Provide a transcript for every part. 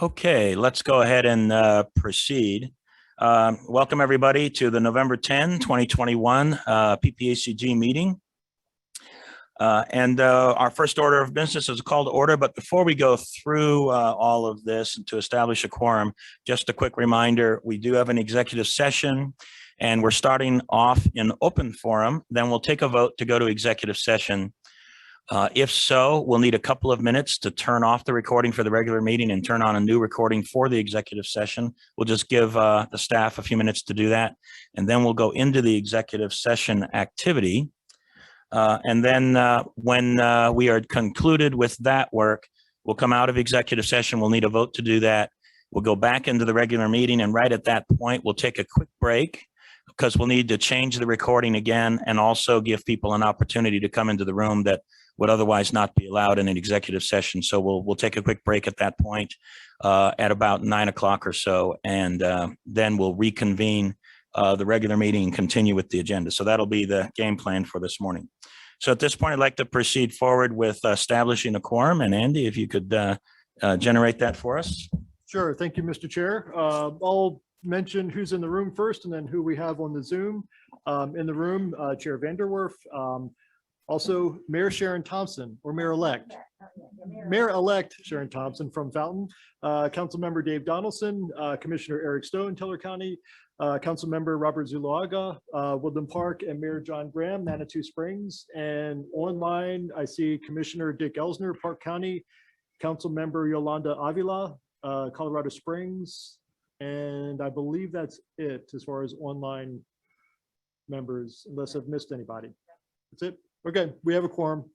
Okay, let's go ahead and proceed. Welcome everybody to the November 10, 2021 Ppacg meeting. Our first order of business is a call to order, but before we go through all of this and to establish a quorum, just a quick reminder, we do have an executive session and we're starting off in open forum, then we'll take a vote to go to executive session. If so, we'll need a couple of minutes to turn off the recording for the regular meeting and turn on a new recording for the executive session. We'll just give the staff a few minutes to do that, and then we'll go into the executive session activity. When we are concluded with that work, we'll come out of executive session. We'll need a vote to do that. We'll go back into the regular meeting, and right at that point, we'll take a quick break because we'll need to change the recording again and also give people an opportunity to come into the room that would otherwise not be allowed in an executive session. So we'll take a quick break at that point at about 9 o'clock or so, and then we'll reconvene the regular meeting and continue with the agenda. So that'll be the game plan for this morning. So at this point, I'd like to proceed forward with establishing a quorum. And Andy, if you could generate that for us. Sure. Thank you, Mr. Chair. I'll mention who's in the room first and then who we have on the Zoom. In the room, Chair Vanderwerf, also Mayor Sharon Thompson, or Mayor-elect Sharon Thompson from Fountain, Councilmember Dave Donaldson, Commissioner Eric Stone, Teller County, Councilmember Robert Zulaga, Woodland Park, and Mayor John Graham, Manitou Springs. And online, I see Commissioner Dick Elsner, Park County, Councilmember Yolanda Avila, Colorado Springs, and I believe that's it as far as online members, unless I've missed anybody. That's it. Okay, we have a quorum.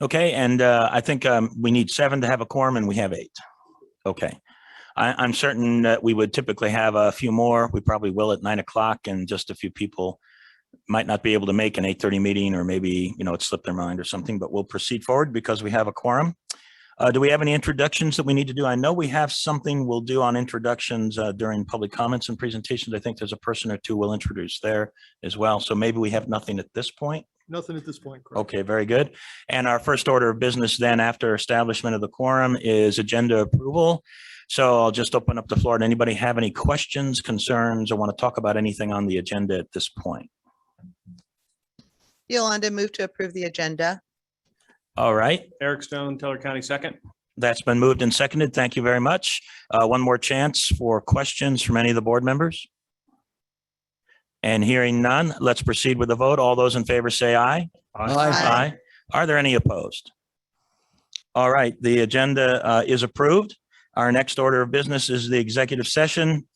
Okay, and I think we need 7 to have a quorum, and we have 8. Okay, I'm certain that we would typically have a few more. We probably will at 9 o'clock, and just a few people might not be able to make an 8:30 meeting, or maybe it slipped their mind or something. But we'll proceed forward because we have a quorum. Do we have any introductions that we need to do? I know we have something we'll do on introductions during public comments and presentations. I think there's a person or two we'll introduce there as well. So maybe we have nothing at this point. Nothing at this point. Correct. Okay, very good. And our first order of business then after establishment of the quorum is agenda approval. So I'll just open up the floor. Does anybody have any questions, concerns, or want to talk about anything on the agenda at this point? Yolanda, move to approve the agenda. All right. Eric Stone, Teller County, second. That's been moved and seconded. Thank you very much. One more chance for questions from any of the board members. And hearing none, let's proceed with the vote. All those in favor say aye. Aye. Aye. Are there any opposed? All right, the agenda is approved. Our next order of business is the executive session.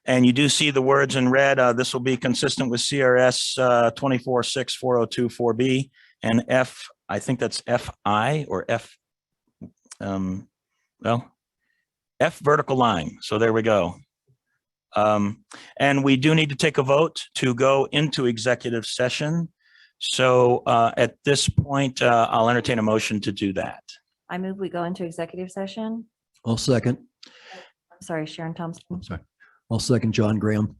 And you do see the words in red. This will be consistent with CRS 24-6-4024B and F, I think that's FI or F, F vertical line. So there we go. And we do need to take a vote to go into executive session. So at this point, I'll entertain a motion to do that. I move we go into executive session. I'll second. I'm sorry, Sharon Thompson. I'm sorry. I'll second John Graham.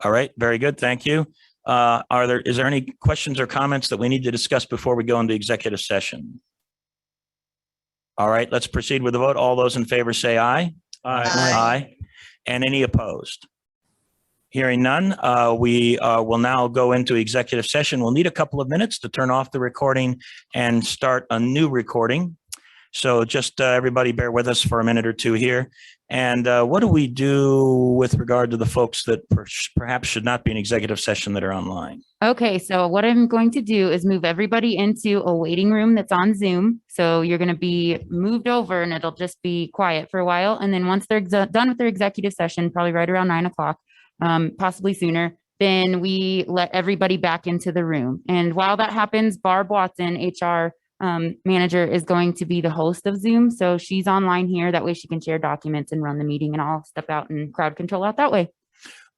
All right, very good. Thank you. Is there any questions or comments that we need to discuss before we go into executive session? All right, let's proceed with the vote. All those in favor say aye. Aye. Aye. And any opposed? Hearing none, we will now go into executive session. We'll need a couple of minutes to turn off the recording and start a new recording. So just everybody bear with us for a minute or two here. And what do we do with regard to the folks that perhaps should not be in executive session that are online? Okay, so what I'm going to do is move everybody into a waiting room that's on Zoom. So you're going to be moved over and it'll just be quiet for a while. And then once they're done with their executive session, probably right around 9 o'clock, possibly sooner, then we let everybody back into the room. And while that happens, Barb Watson, HR manager, is going to be the host of Zoom. So she's online here. That way she can share documents and run the meeting, and I'll step out and crowd control out that way.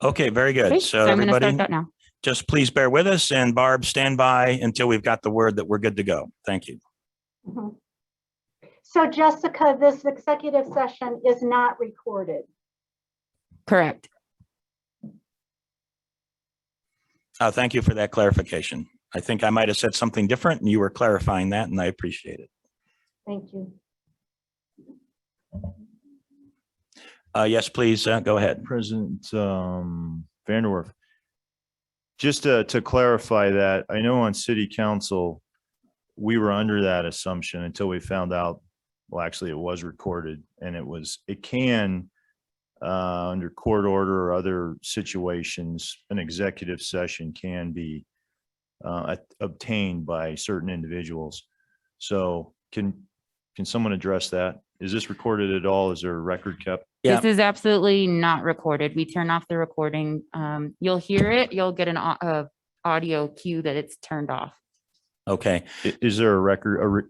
Okay, very good. Okay, so I'm going to everybody, start that now. just please bear with us, and Barb, stand by until we've got the word that we're good to go. Thank you. Mm-hmm. So Jessica, this executive session is not recorded. Correct. Thank you for that clarification. I think I might have said something different and you were clarifying that, and I appreciate it. Thank you. Yes, please, go ahead. President Vanderwerf. Just to clarify that, I know on city council, we were under that assumption until we found out, well, actually it was recorded and it can, under court order or other situations, an executive session can be obtained by certain individuals. So can someone address that? Is this recorded at all? Is there a record kept? Yeah. This is absolutely not recorded. We turn off the recording. You'll hear it. You'll get an audio cue that it's turned off. Okay. Is there a record,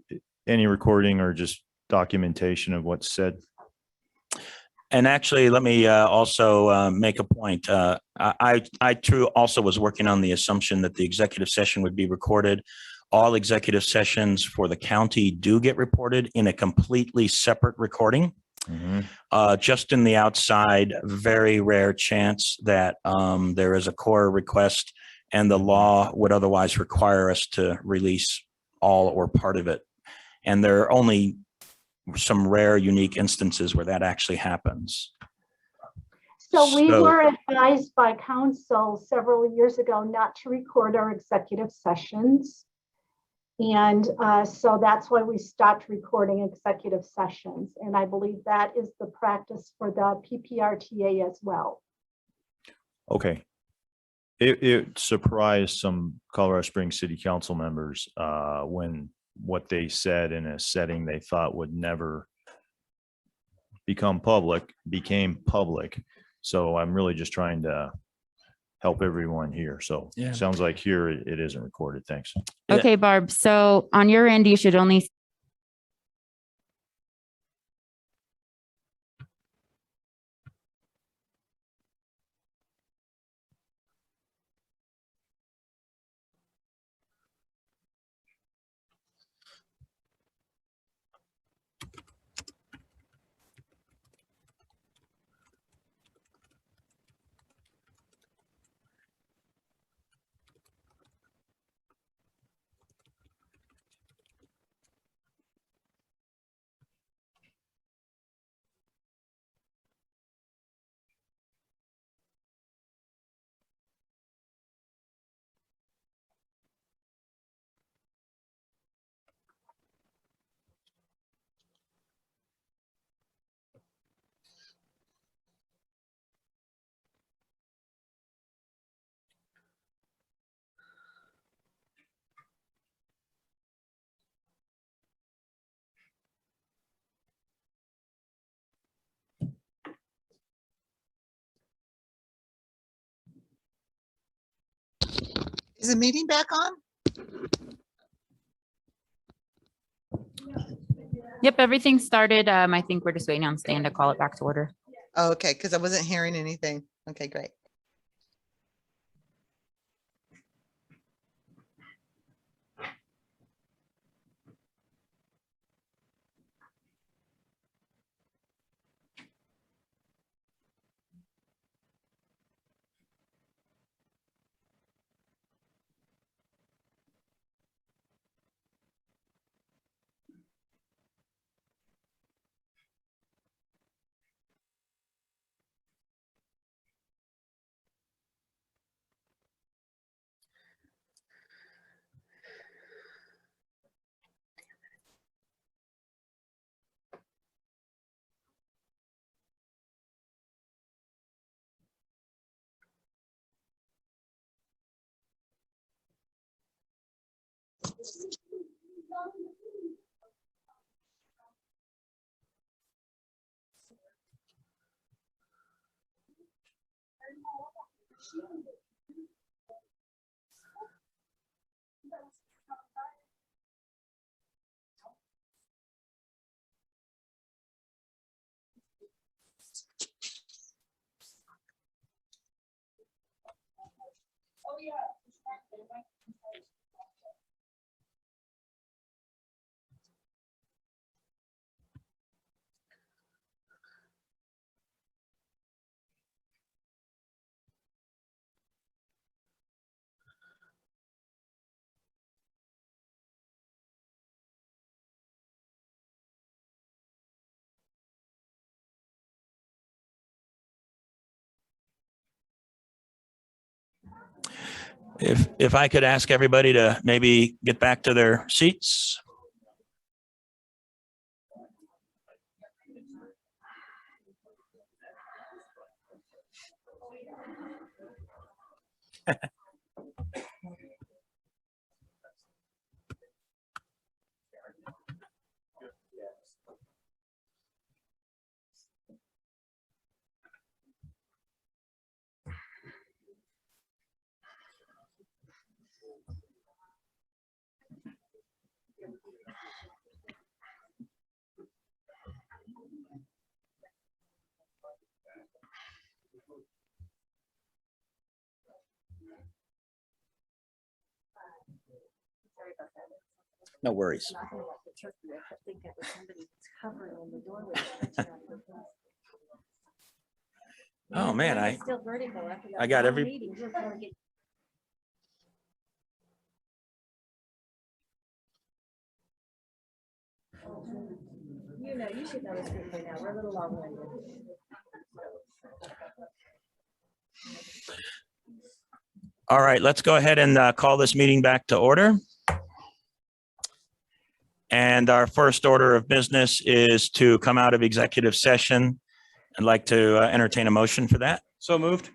any recording or just documentation of what's said? And actually, let me also make a point. I too also was working on the assumption that the executive session would be recorded. All executive sessions for the county do get reported in a completely separate recording. Just in the outside, very rare chance that there is a core request and the law would otherwise require us to release all or part of it. And there are only some rare, unique instances where that actually happens. So we were advised by council several years ago not to record our executive sessions. And so that's why we stopped recording executive sessions. And I believe that is the practice for the PPRTA as well. Okay. It surprised some Colorado Springs City Council members when what they said in a setting they thought would never become public became public. So I'm really just trying to help everyone here. So Yeah. sounds like here it isn't recorded. Thanks. Yeah. Okay, Barb. So on your end, you should only Is the meeting back on? Yep, everything started. I think we're just waiting on Stan to call it back to order. Oh, okay, because I wasn't hearing anything. Okay, great. If I could ask everybody to maybe get back to their seats. No worries. Oh, man, I got every. You know, you should know this group by now. We're a little long-winded. All right, let's go ahead and call this meeting back to order. And our first order of business is to come out of executive session. I'd like to entertain a motion for that. So moved.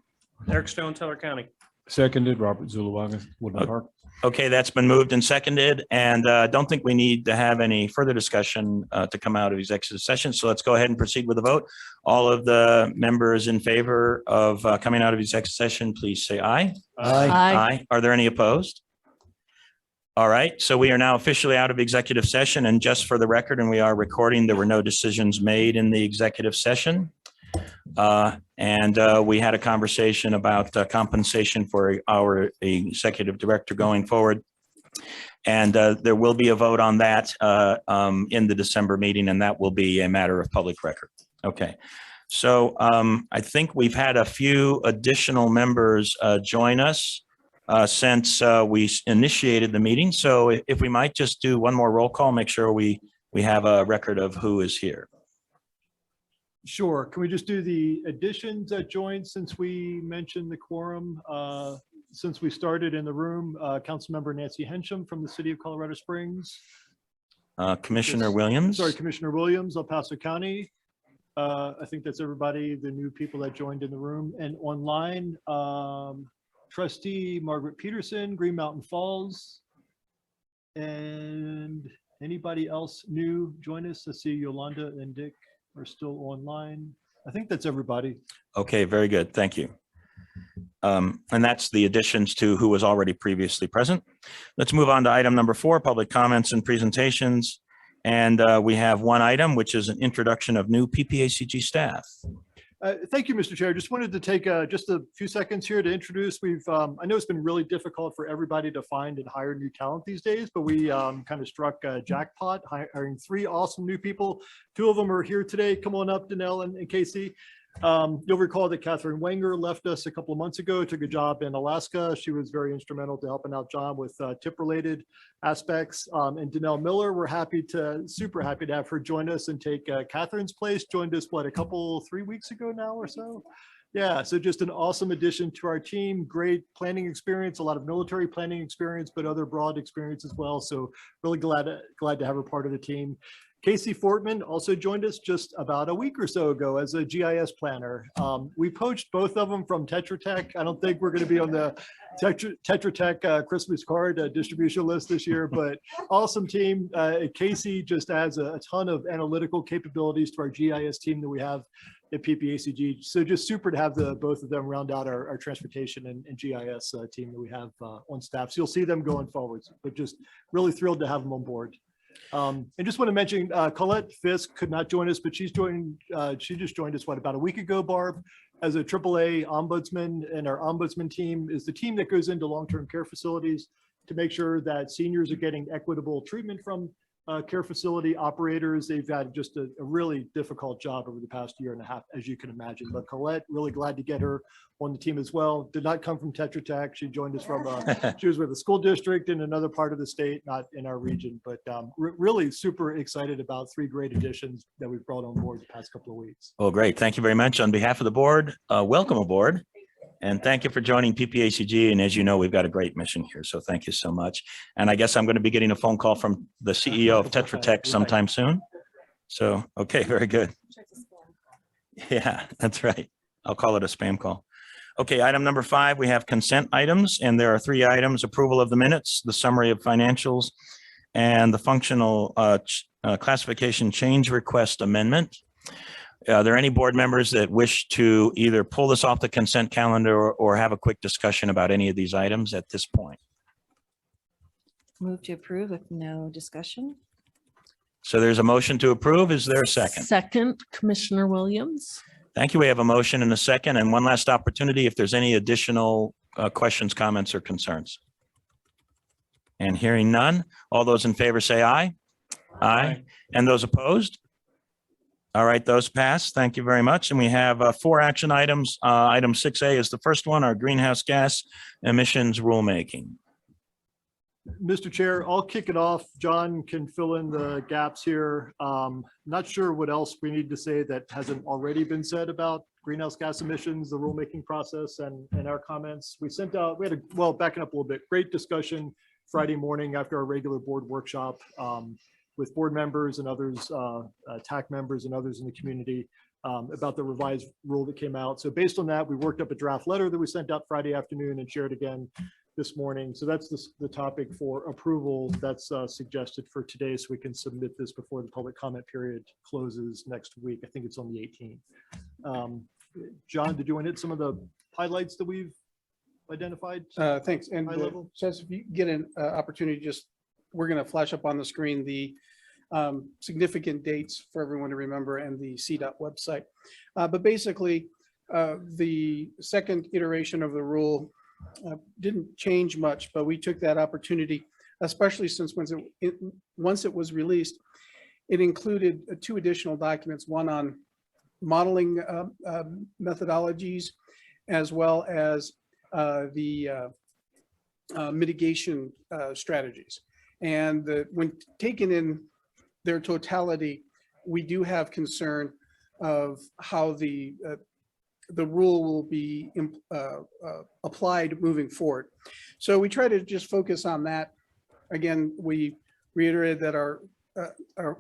Eric Stone, Teller County. Seconded, Robert Zuluaga, Woodland Park. Okay, that's been moved and seconded, and I don't think we need to have any further discussion to come out of executive session. So let's go ahead and proceed with the vote. All of the members in favor of coming out of executive session, please say aye. Aye. Aye. Are there any opposed? All right, so we are now officially out of executive session, and just for the record, and we are recording, there were no decisions made in the executive session. We had a conversation about compensation for our executive director going forward. And there will be a vote on that in the December meeting, and that will be a matter of public record. Okay. So I think we've had a few additional members join us since we initiated the meeting. So if we might just do one more roll call, make sure we have a record of who is here. Sure. Can we just do the additions that joined since we mentioned the quorum? Since we started in the room, Councilmember Nancy Hensham from the city of Colorado Springs. Commissioner Williams. Sorry, Commissioner Williams, El Paso County. I think that's everybody, the new people that joined in the room. And online, Trustee Margaret Peterson, Green Mountain Falls. And anybody else new join us? I see Yolanda and Dick are still online. I think that's everybody. Okay, very good. Thank you. And that's the additions to who was already previously present. Let's move on to item number 4, public comments and presentations. And we have one item, which is an introduction of new Ppacg staff. Thank you, Mr. Chair. Just wanted to take just a few seconds here to introduce. I know it's been really difficult for everybody to find and hire new talent these days, but we kind of struck a jackpot, hiring 3 awesome new people. 2 of them are here today. Come on up, Danelle and Casey. You'll recall that Catherine Wenger left us a couple of months ago, took a job in Alaska. She was very instrumental to helping out John with tip-related aspects. And Danelle Miller, we're super happy to have her join us and take Catherine's place. Joined us, what, 3 weeks ago now or so? Yeah, so just an awesome addition to our team. Great planning experience, a lot of military planning experience, but other broad experience as well. So really glad to have her part of the team. Casey Fortman also joined us just about a week or so ago as a GIS planner. We poached both of them from Tetra Tech. I don't think we're going to be on the Tetra Tech Christmas card distribution list this year, but awesome team. Casey just adds a ton of analytical capabilities to our GIS team that we have at Ppacg. So just super to have both of them round out our transportation and GIS team that we have on staff. So you'll see them going forwards, but just really thrilled to have them on board. And just want to mention Colette Fisk could not join us, but she just joined us about a week ago, Barb, as a AAA ombudsman. And our ombudsman team is the team that goes into long-term care facilities to make sure that seniors are getting equitable treatment from care facility operators. They've had just a really difficult job over the past year and a half, as you can imagine. But Colette, really glad to get her on the team as well. Did not come from Tetra Tech. She joined us from, she was with a school district in another part of the state, not in our region, but really super excited about 3 great additions that we've brought on board the past couple of weeks. Well, great. Thank you very much. On behalf of the board, welcome aboard. And thank you for joining Ppacg. And as you know, we've got a great mission here. So thank you so much. And I guess I'm going to be getting a phone call from the CEO of Tetra Tech sometime soon. So, okay, very good. Yeah, that's right. I'll call it a spam call. Okay, item number 5, we have consent items, and there are 3 items: approval of the minutes, the summary of financials, and the functional classification change request amendment. Are there any board members that wish to either pull this off the consent calendar or have a quick discussion about any of these items at this point? Move to approve with no discussion. So there's a motion to approve. Is there a second? Second, Commissioner Williams. Thank you. We have a motion and a second, and one last opportunity if there's any additional questions, comments, or concerns. And hearing none, all those in favor say aye. Aye. And those opposed? All right, those pass. Thank you very much. And we have 4 action items. Item 6A is the first one, our greenhouse gas emissions rulemaking. Mr. Chair, I'll kick it off. John can fill in the gaps here. Not sure what else we need to say that hasn't already been said about greenhouse gas emissions, the rulemaking process, and our comments. We sent out, well, backing up a little bit, great discussion Friday morning after our regular board workshop with board members and others, TAC members and others in the community about the revised rule that came out. So based on that, we worked up a draft letter that we sent out Friday afternoon and shared again this morning. So that's the topic for approval that's suggested for today, so we can submit this before the public comment period closes next week. I think it's on the 18th. John, did you want to hit some of the highlights that we've identified? Thanks. And so if you get an opportunity, just we're going to flash up on the screen the significant dates for everyone to remember and the CDOT website. But basically, the second iteration of the rule didn't change much, but we took that opportunity, especially since once it was released, it included 2 additional documents, one on modeling methodologies, as well as the mitigation strategies. And when taken in their totality, we do have concern of how the rule will be applied moving forward. So we try to just focus on that. Again, we reiterated that our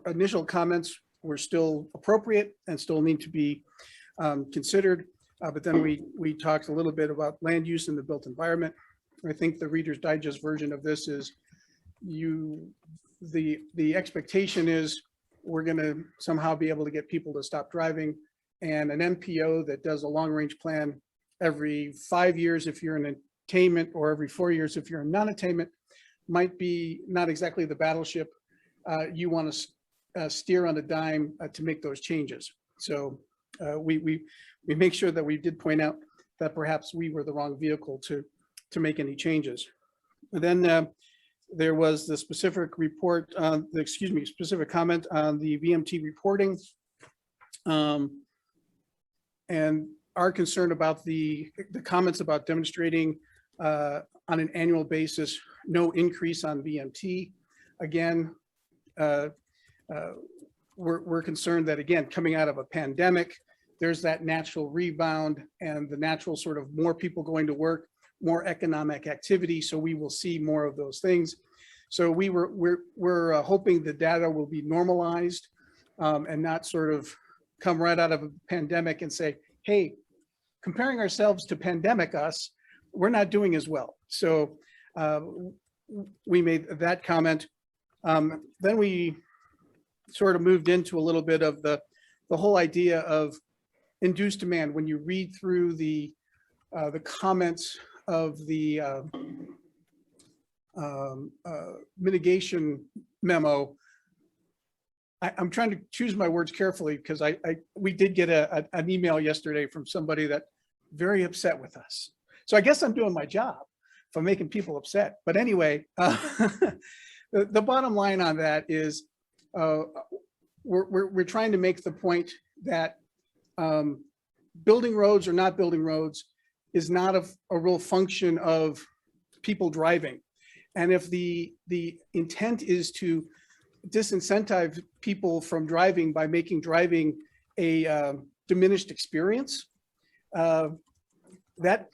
initial comments were still appropriate and still need to be considered. But then we talked a little bit about land use in the built environment. I think the Reader's Digest version of this is the expectation is we're going to somehow be able to get people to stop driving, and an MPO that does a long range plan every 5 years if you're in attainment, or every 4 years if you're in non-attainment, might be not exactly the battleship you want to steer on a dime to make those changes. So we make sure that we did point out that perhaps we were the wrong vehicle to make any changes. And then there was the specific report, specific comment on the VMT reporting. And our concern about the comments about demonstrating on an annual basis, no increase on VMT. Again, we're concerned that, again, coming out of a pandemic, there's that natural rebound and the natural sort of more people going to work, more economic activity. So we will see more of those things. So we're hoping the data will be normalized and not sort of come right out of a pandemic and say, hey, comparing ourselves to pandemic us, we're not doing as well. So we made that comment. Then we sort of moved into a little bit of the whole idea of induced demand. When you read through the comments of the mitigation memo, I'm trying to choose my words carefully because we did get an email yesterday from somebody that very upset with us. So I guess I'm doing my job if I'm making people upset. But anyway, the bottom line on that is we're trying to make the point that building roads or not building roads is not a real function of people driving. And if the intent is to disincentivize people from driving by making driving a diminished experience, that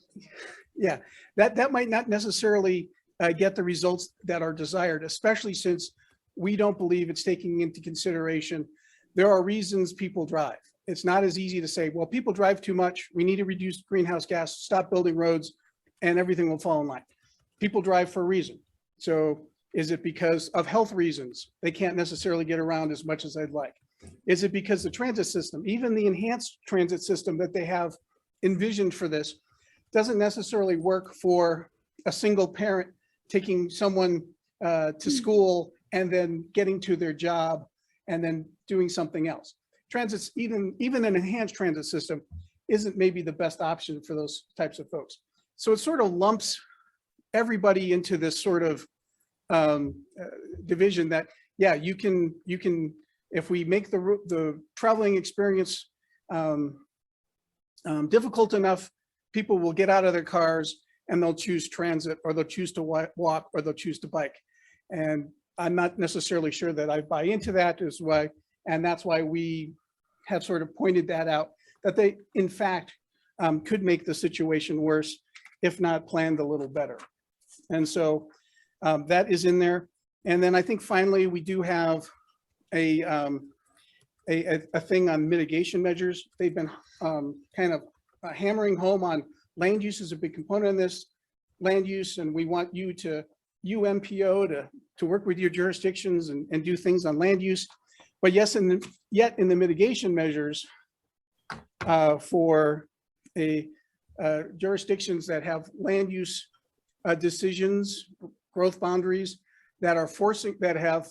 Yeah, that might not necessarily get the results that are desired, especially since we don't believe it's taking into consideration. There are reasons people drive. It's not as easy to say, well, people drive too much. We need to reduce greenhouse gas, stop building roads, and everything will fall in line. People drive for a reason. So is it because of health reasons? They can't necessarily get around as much as they'd like. Is it because the transit system, even the enhanced transit system that they have envisioned for this, doesn't necessarily work for a single parent taking someone to school and then getting to their job and then doing something else. Transit's even an enhanced transit system isn't maybe the best option for those types of folks. So it sort of lumps everybody into this sort of division that, yeah, you can, if we make the traveling experience difficult enough, people will get out of their cars and they'll choose transit, or they'll choose to walk, or they'll choose to bike. And I'm not necessarily sure that I buy into that, is why, and that's why we have sort of pointed that out, that they in fact could make the situation worse if not planned a little better. And so that is in there. And then I think finally we do have a thing on mitigation measures. They've been kind of hammering home on land use is a big component in this land use, and we want you to UMPO to work with your jurisdictions and do things on land use. But yes, yet in the mitigation measures for jurisdictions that have land use decisions, growth boundaries that are that have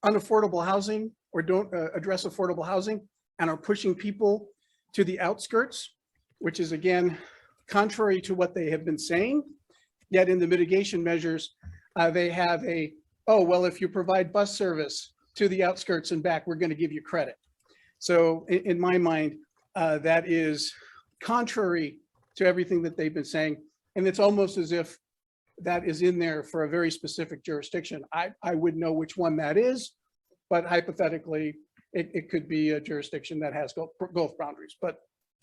unaffordable housing or don't address affordable housing and are pushing people to the outskirts, which is again contrary to what they have been saying. Yet in the mitigation measures, they have oh, well, if you provide bus service to the outskirts and back, we're going to give you credit. So in my mind, that is contrary to everything that they've been saying. And it's almost as if that is in there for a very specific jurisdiction. I wouldn't know which one that is, but hypothetically, it could be a jurisdiction that has growth boundaries, but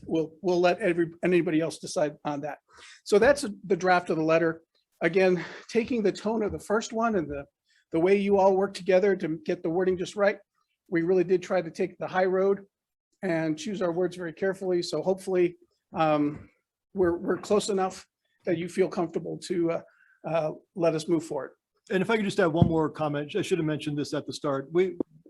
we'll let anybody else decide on that. So that's the draft of the letter. Again, taking the tone of the first one and the way you all work together to get the wording just right, we really did try to take the high road and choose our words very carefully. So hopefully we're close enough that you feel comfortable to let us move forward. And if I could just add one more comment, I should have mentioned this at the start.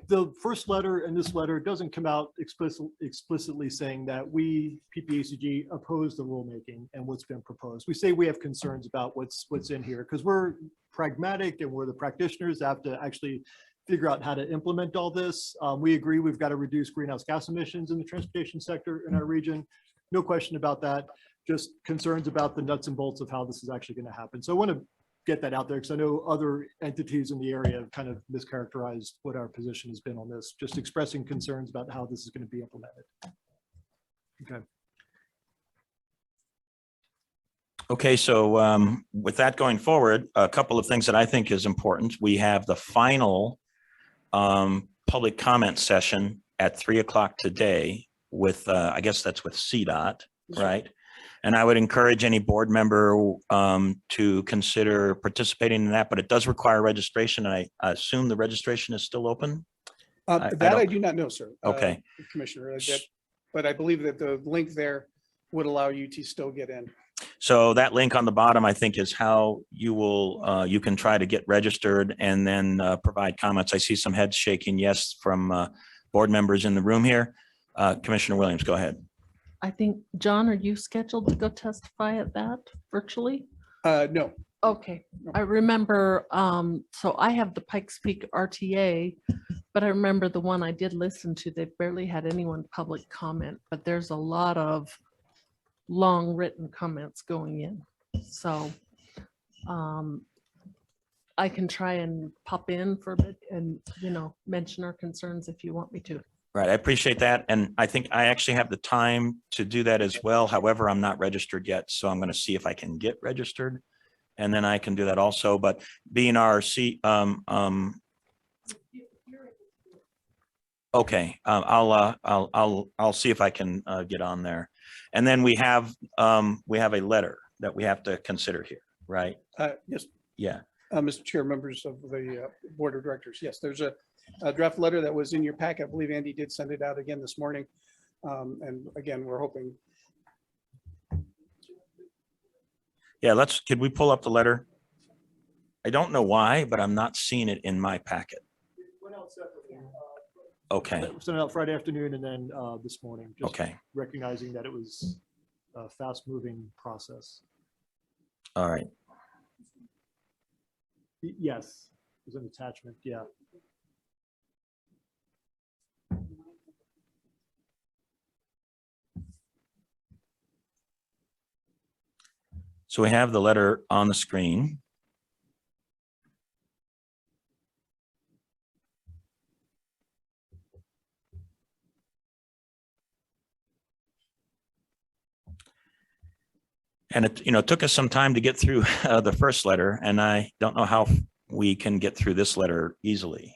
The first letter and this letter doesn't come out explicitly saying that we, Ppacg, oppose the rulemaking and what's been proposed. We say we have concerns about what's in here because we're pragmatic and we're the practitioners that have to actually figure out how to implement all this. We agree we've got to reduce greenhouse gas emissions in the transportation sector in our region. No question about that. Just concerns about the nuts and bolts of how this is actually going to happen. So I want to get that out there because I know other entities in the area have kind of mischaracterized what our position has been on this, just expressing concerns about how this is going to be implemented. Okay. Okay, so with that going forward, a couple of things that I think is important. We have the final public comment session at 3 o'clock today with, I guess that's with CDOT, right? And I would encourage any board member to consider participating in that, but it does require registration. I assume the registration is still open? I do not know, sir. Okay. Commissioner, but I believe that the link there would allow you to still get in. So that link on the bottom, I think, is how you will, you can try to get registered and then provide comments. I see some heads shaking yes from board members in the room here. Commissioner Williams, go ahead. I think, John, are you scheduled to go testify at that virtually? No. Okay, I remember, so I have the Pikes Peak RTA, but I remember the one I did listen to, they barely had anyone public comment, but there's a lot of long written comments going in. So I can try and pop in for a bit and, mention our concerns if you want me to. Right, I appreciate that. And I think I actually have the time to do that as well. However, I'm not registered yet, so I'm going to see if I can get registered. And then I can do that also, but being our okay, I'll see if I can get on there. And then we have a letter that we have to consider here, right? Yes, Yeah. Mr. Chair, members of the Board of Directors. Yes, there's a draft letter that was in your pack. I believe Andy did send it out again this morning. And again, we're hoping. Yeah, could we pull up the letter? I don't know why, but I'm not seeing it in my packet. Okay, Sent it out Friday afternoon and then this morning. Just okay, recognizing that it was a fast-moving process. all right. Yes, it was an attachment, yeah. So we have the letter on the screen. And it, took us some time to get through the first letter, and I don't know how we can get through this letter easily.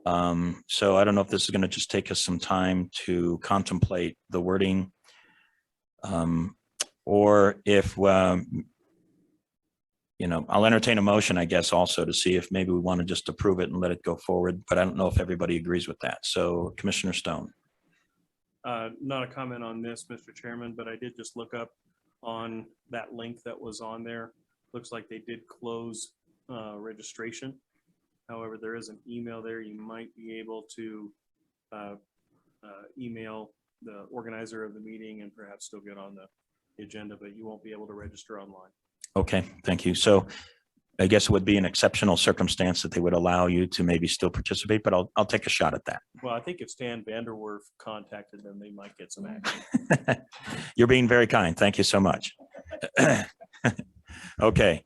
So I don't know if this is going to just take us some time to contemplate the wording, or if, I'll entertain a motion, I guess, also to see if maybe we want to just approve it and let it go forward. But I don't know if everybody agrees with that. So Commissioner Stone. Not a comment on this, Mr. Chairman, but I did just look up on that link that was on there. Looks like they did close registration. However, there is an email there. You might be able to email the organizer of the meeting and perhaps still get on the agenda, but you won't be able to register online. Okay, thank you. So I guess it would be an exceptional circumstance that they would allow you to maybe still participate, but I'll take a shot at that. Well, I think if Stan Vanderwerf contacted them, they might get some action. You're being very kind. Thank you so much. Okay.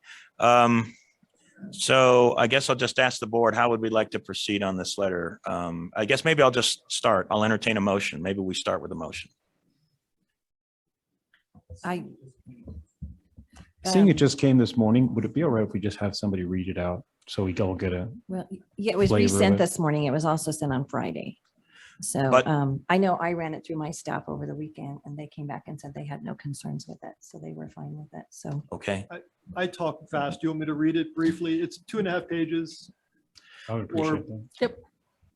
So I guess I'll just ask the board, how would we like to proceed on this letter? I guess maybe I'll just start. I'll entertain a motion. Maybe we start with a motion. Seeing it just came this morning, would it be all right if we just have somebody read it out so we all get a, Well, yeah, it was flavor of resent it. this morning. It was also sent on Friday. So But- I know I ran it through my staff over the weekend and they came back and said they had no concerns with it. So they were fine with it. So Okay. I talk fast. Do you want me to read it briefly? It's 2.5 pages. I would appreciate that.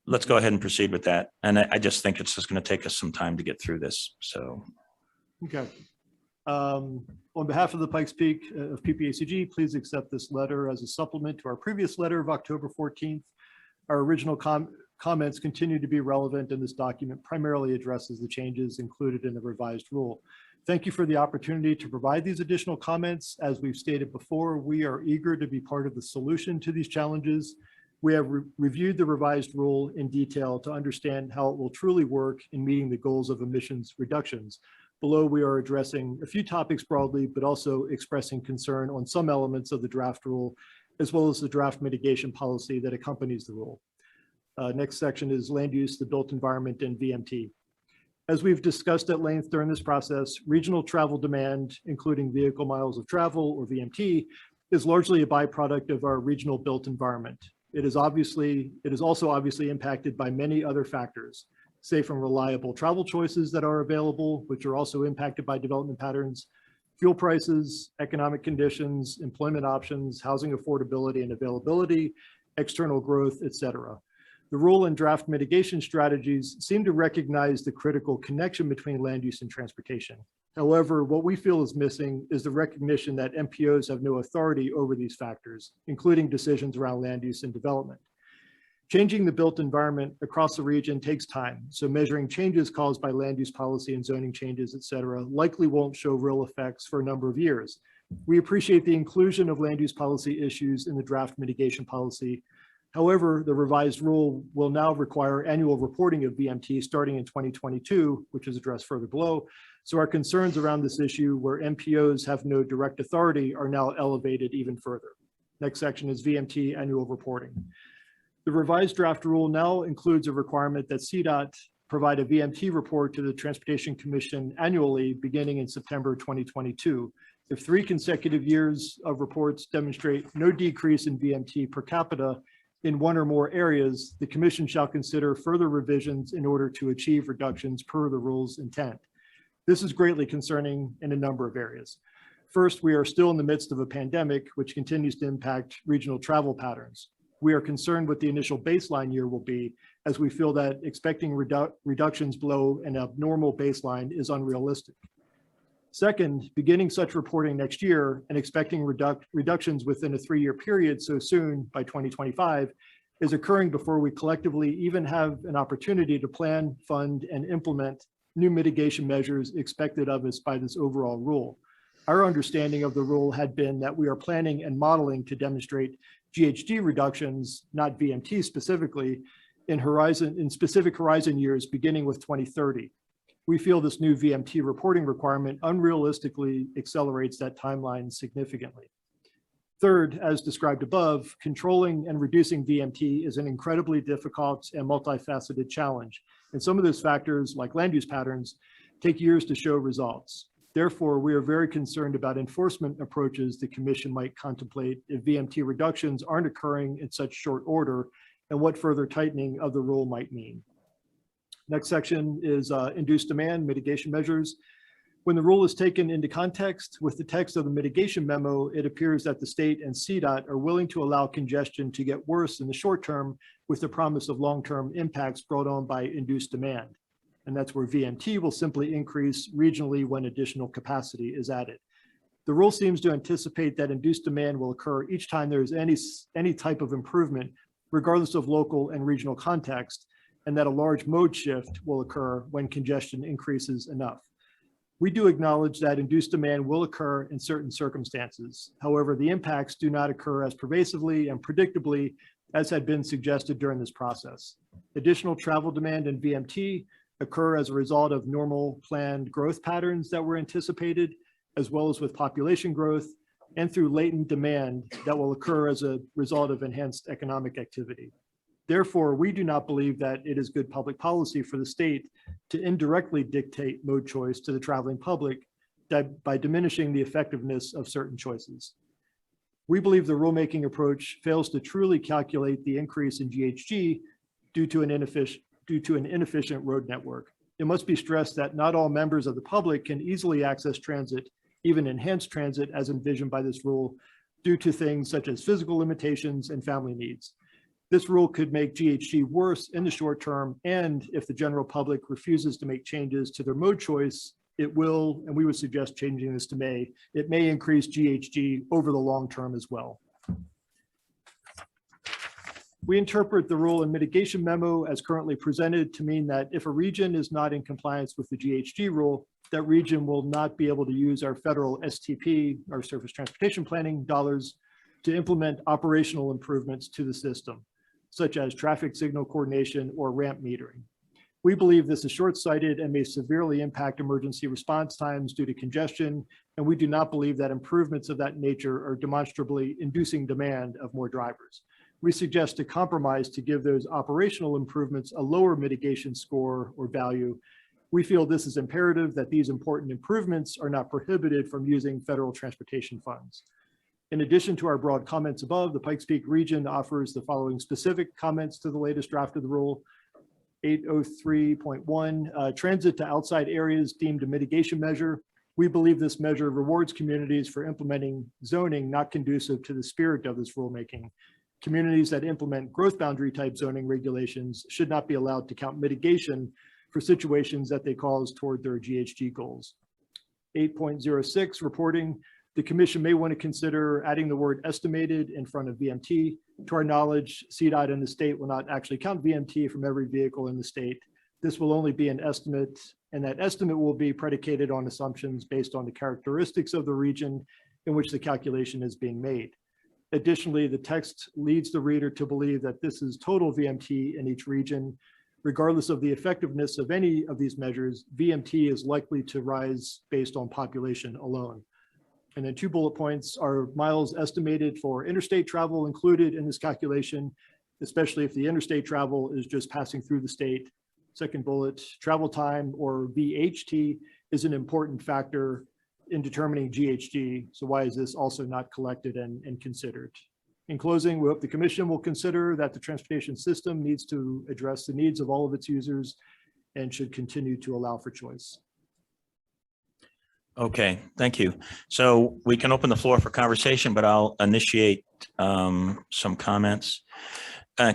Let's go ahead and proceed with that. And I just think it's just going to take us some time to get through this. So, Okay. On behalf of the Pikes Peak of Ppacg, please accept this letter as a supplement to our previous letter of October 14th. Our original comments continue to be relevant, and this document primarily addresses the changes included in the revised rule. Thank you for the opportunity to provide these additional comments. As we've stated before, we are eager to be part of the solution to these challenges. We have reviewed the revised rule in detail to understand how it will truly work in meeting the goals of emissions reductions. Below, we are addressing a few topics broadly, but also expressing concern on some elements of the draft rule, as well as the draft mitigation policy that accompanies the rule. Next section is land use, the built environment, and VMT. As we've discussed at length during this process, regional travel demand, including vehicle miles of travel or VMT, is largely a byproduct of our regional built environment. It is also obviously impacted by many other factors, safe and reliable travel choices that are available, which are also impacted by development patterns, fuel prices, economic conditions, employment options, housing affordability and availability, external growth, etc. The rule and draft mitigation strategies seem to recognize the critical connection between land use and transportation. However, what we feel is missing is the recognition that MPOs have no authority over these factors, including decisions around land use and development. Changing the built environment across the region takes time, so measuring changes caused by land use policy and zoning changes, et cetera, likely won't show real effects for a number of years. We appreciate the inclusion of land use policy issues in the draft mitigation policy. However, the revised rule will now require annual reporting of VMT starting in 2022, which is addressed further below. So our concerns around this issue, where MPOs have no direct authority, are now elevated even further. Next section is VMT Annual Reporting. The revised draft rule now includes a requirement that CDOT provide a VMT report to the Transportation Commission annually beginning in September 2022. If 3 consecutive years of reports demonstrate no decrease in VMT per capita in one or more areas, the Commission shall consider further revisions in order to achieve reductions per the rule's intent. This is greatly concerning in a number of areas. First, we are still in the midst of a pandemic, which continues to impact regional travel patterns. We are concerned what the initial baseline year will be, as we feel that expecting reductions below an abnormal baseline is unrealistic. Second, beginning such reporting next year and expecting reductions within a 3-year period so soon by 2025 is occurring before we collectively even have an opportunity to plan, fund, and implement new mitigation measures expected of us by this overall rule. Our understanding of the rule had been that we are planning and modeling to demonstrate GHG reductions, not VMT specifically, in specific horizon years beginning with 2030. We feel this new VMT reporting requirement unrealistically accelerates that timeline significantly. Third, as described above, controlling and reducing VMT is an incredibly difficult and multifaceted challenge. And some of those factors, like land use patterns, take years to show results. Therefore, we are very concerned about enforcement approaches the Commission might contemplate if VMT reductions aren't occurring in such short order, and what further tightening of the rule might mean. Next section is induced demand mitigation measures. When the rule is taken into context with the text of the mitigation memo, it appears that the state and CDOT are willing to allow congestion to get worse in the short term with the promise of long-term impacts brought on by induced demand. And that's where VMT will simply increase regionally when additional capacity is added. The rule seems to anticipate that induced demand will occur each time there is any type of improvement, regardless of local and regional context, and that a large mode shift will occur when congestion increases enough. We do acknowledge that induced demand will occur in certain circumstances. However, the impacts do not occur as pervasively and predictably as had been suggested during this process. Additional travel demand and VMT occur as a result of normal planned growth patterns that were anticipated, as well as with population growth and through latent demand that will occur as a result of enhanced economic activity. Therefore, we do not believe that it is good public policy for the state to indirectly dictate mode choice to the traveling public by diminishing the effectiveness of certain choices. We believe the rulemaking approach fails to truly calculate the increase in GHG due to an inefficient road network. It must be stressed that not all members of the public can easily access transit, even enhanced transit as envisioned by this rule, due to things such as physical limitations and family needs. This rule could make GHG worse in the short term, and if the general public refuses to make changes to their mode choice, it will, and we would suggest changing this to May, it may increase GHG over the long term as well. We interpret the rule and mitigation memo as currently presented to mean that if a region is not in compliance with the GHG rule, that region will not be able to use our federal STP, our surface transportation planning dollars, to implement operational improvements to the system, such as traffic signal coordination or ramp metering. We believe this is short-sighted and may severely impact emergency response times due to congestion, and we do not believe that improvements of that nature are demonstrably inducing demand of more drivers. We suggest a compromise to give those operational improvements a lower mitigation score or value. We feel this is imperative that these important improvements are not prohibited from using federal transportation funds. In addition to our broad comments above, the Pikes Peak region offers the following specific comments to the latest draft of the rule. 803.1, transit to outside areas deemed a mitigation measure. We believe this measure rewards communities for implementing zoning not conducive to the spirit of this rulemaking. Communities that implement growth boundary type zoning regulations should not be allowed to count mitigation for situations that they cause toward their GHG goals. 8.06, reporting. The Commission may want to consider adding the word estimated in front of VMT. To our knowledge, CDOT and the state will not actually count VMT from every vehicle in the state. This will only be an estimate, and that estimate will be predicated on assumptions based on the characteristics of the region in which the calculation is being made. Additionally, the text leads the reader to believe that this is total VMT in each region. Regardless of the effectiveness of any of these measures, VMT is likely to rise based on population alone. And then 2 bullet points are miles estimated for interstate travel included in this calculation, especially if the interstate travel is just passing through the state. Second bullet, travel time or VHT is an important factor in determining GHG. So why is this also not collected and considered? In closing, we hope the Commission will consider that the transportation system needs to address the needs of all of its users and should continue to allow for choice. Okay, thank you. So we can open the floor for conversation, but I'll initiate some comments.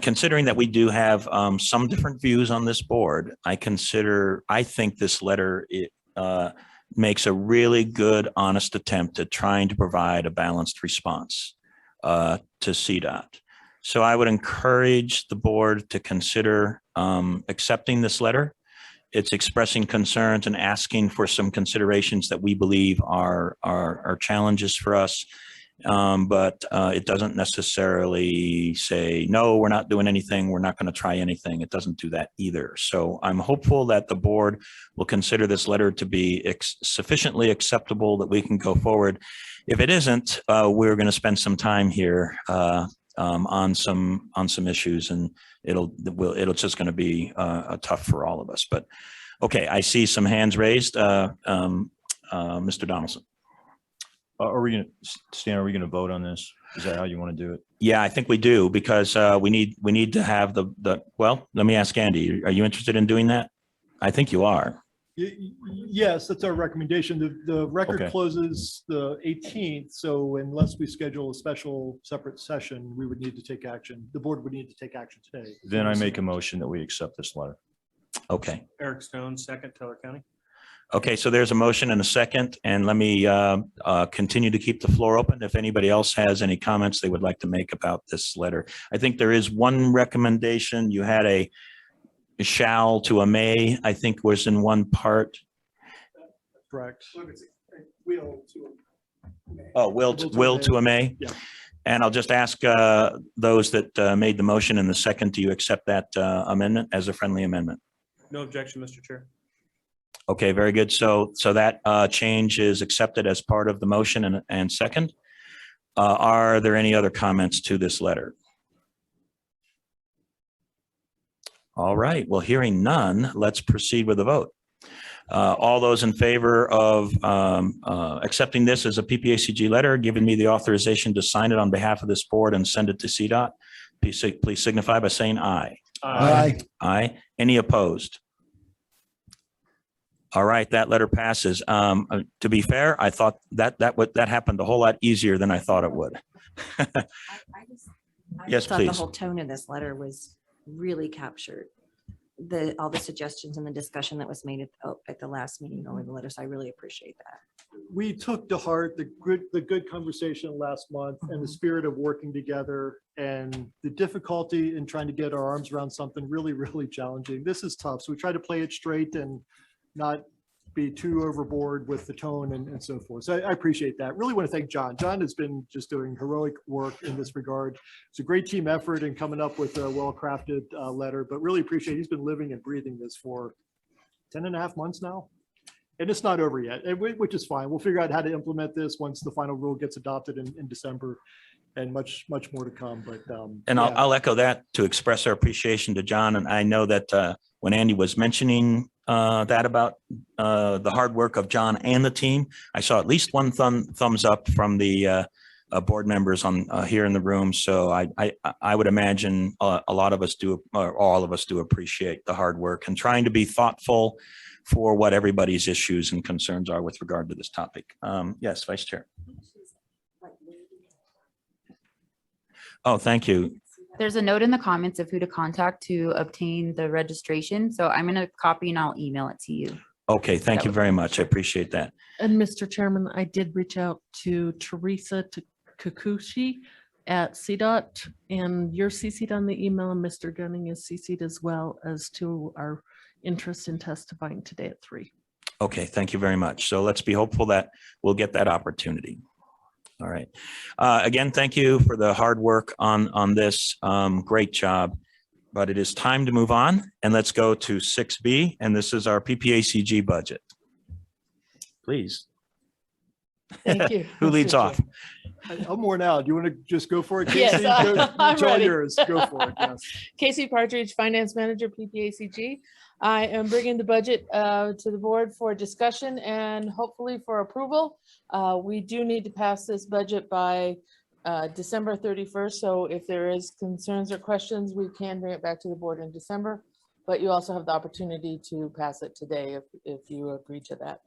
Considering that we do have some different views on this board, I think this letter makes a really good, honest attempt at trying to provide a balanced response to CDOT. So I would encourage the board to consider accepting this letter. It's expressing concerns and asking for some considerations that we believe are challenges for us. But it doesn't necessarily say, no, we're not doing anything. We're not going to try anything. It doesn't do that either. So I'm hopeful that the board will consider this letter to be sufficiently acceptable that we can go forward. If it isn't, we're going to spend some time here on some issues, and it'll just going to be tough for all of us. But okay, I see some hands raised. Mr. Donaldson. Are we going to, Stan, are we going to vote on this? Is that how you want to do it? Yeah, I think we do, because we need to have well, let me ask Andy, are you interested in doing that? I think you are. Yes, that's our recommendation. The record Okay. closes the 18th. So unless we schedule a special separate session, we would need to take action. The board would need to take action today. Then I make a motion that we accept this letter. Okay. Eric Stone, second, Teller County. Okay, so there's a motion and a second, and let me continue to keep the floor open if anybody else has any comments they would like to make about this letter. I think there is one recommendation. You had a shall to a may, I think was in one part. Correct. Oh, will to a may? Yeah. And I'll just ask those that made the motion in the second, do you accept that amendment as a friendly amendment? No objection, Mr. Chair. Okay, very good. So that change is accepted as part of the motion and second. Are there any other comments to this letter? All right, well, hearing none, let's proceed with the vote. All those in favor of accepting this as a PPACG letter, giving me the authorization to sign it on behalf of this board and send it to CDOT, please signify by saying aye. Aye. Aye. Any opposed? All right, that letter passes. To be fair, I thought that happened a whole lot easier than I thought it would. I Yes, thought the please. whole tone of this letter was really captured. All the suggestions and the discussion that was made at the last meeting over the letter. So I really appreciate that. We took to heart the good conversation last month and the spirit of working together, and the difficulty in trying to get our arms around something really, really challenging. This is tough. So we try to play it straight and not be too overboard with the tone and so forth. So I appreciate that. Really want to thank John. John has been just doing heroic work in this regard. It's a great team effort in coming up with a well-crafted letter, but really appreciate he's been living and breathing this for 10.5 months now. And it's not over yet, which is fine. We'll figure out how to implement this once the final rule gets adopted in December, and much more to come. But And yeah. I'll echo that to express our appreciation to John. And I know that when Andy was mentioning that about the hard work of John and the team, I saw at least one thumbs up from the board members on here in the room. So I would imagine a lot of us do, or all of us do, appreciate the hard work and trying to be thoughtful for what everybody's issues and concerns are with regard to this topic. Yes, Vice Chair. Oh, thank you. There's a note in the comments of who to contact to obtain the registration. So I'm going to copy and I'll email it to you. Okay, thank you very much. I appreciate that. And Mr. Chairman, I did reach out to Teresa Kikuchi at CDOT, and you're CC'd on the email, and Mr. Gunning is CC'd as well as to our interest in testifying today at 3. Okay, thank you very much. So let's be hopeful that we'll get that opportunity. All right. Again, thank you for the hard work on this. Great job. But it is time to move on, and let's go to 6B, and this is our PPACG budget. Please. Thank you. Who leads off? I'm worn out. Do you want to just go for it, Casey? Yes, I'm It's all ready. yours. Go for it. Yes. Casey Partridge, Finance Manager, PPACG. I am bringing the budget to the board for discussion and hopefully for approval. We do need to pass this budget by December 31st. So if there is concerns or questions, we can bring it back to the board in December. but you also have the opportunity to pass it today if you agree to that.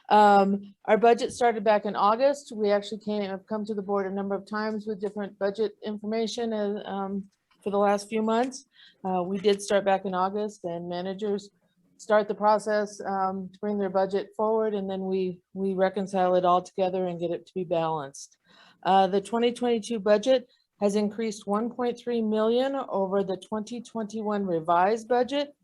Our budget started back in August. We actually have come to the board a number of times with different budget information and for the last few months. We did start back in August, and managers start the process to bring their budget forward, and then we reconcile it all together and get it to be balanced. The 2022 budget has increased 1.3 million over the 2021 revised budget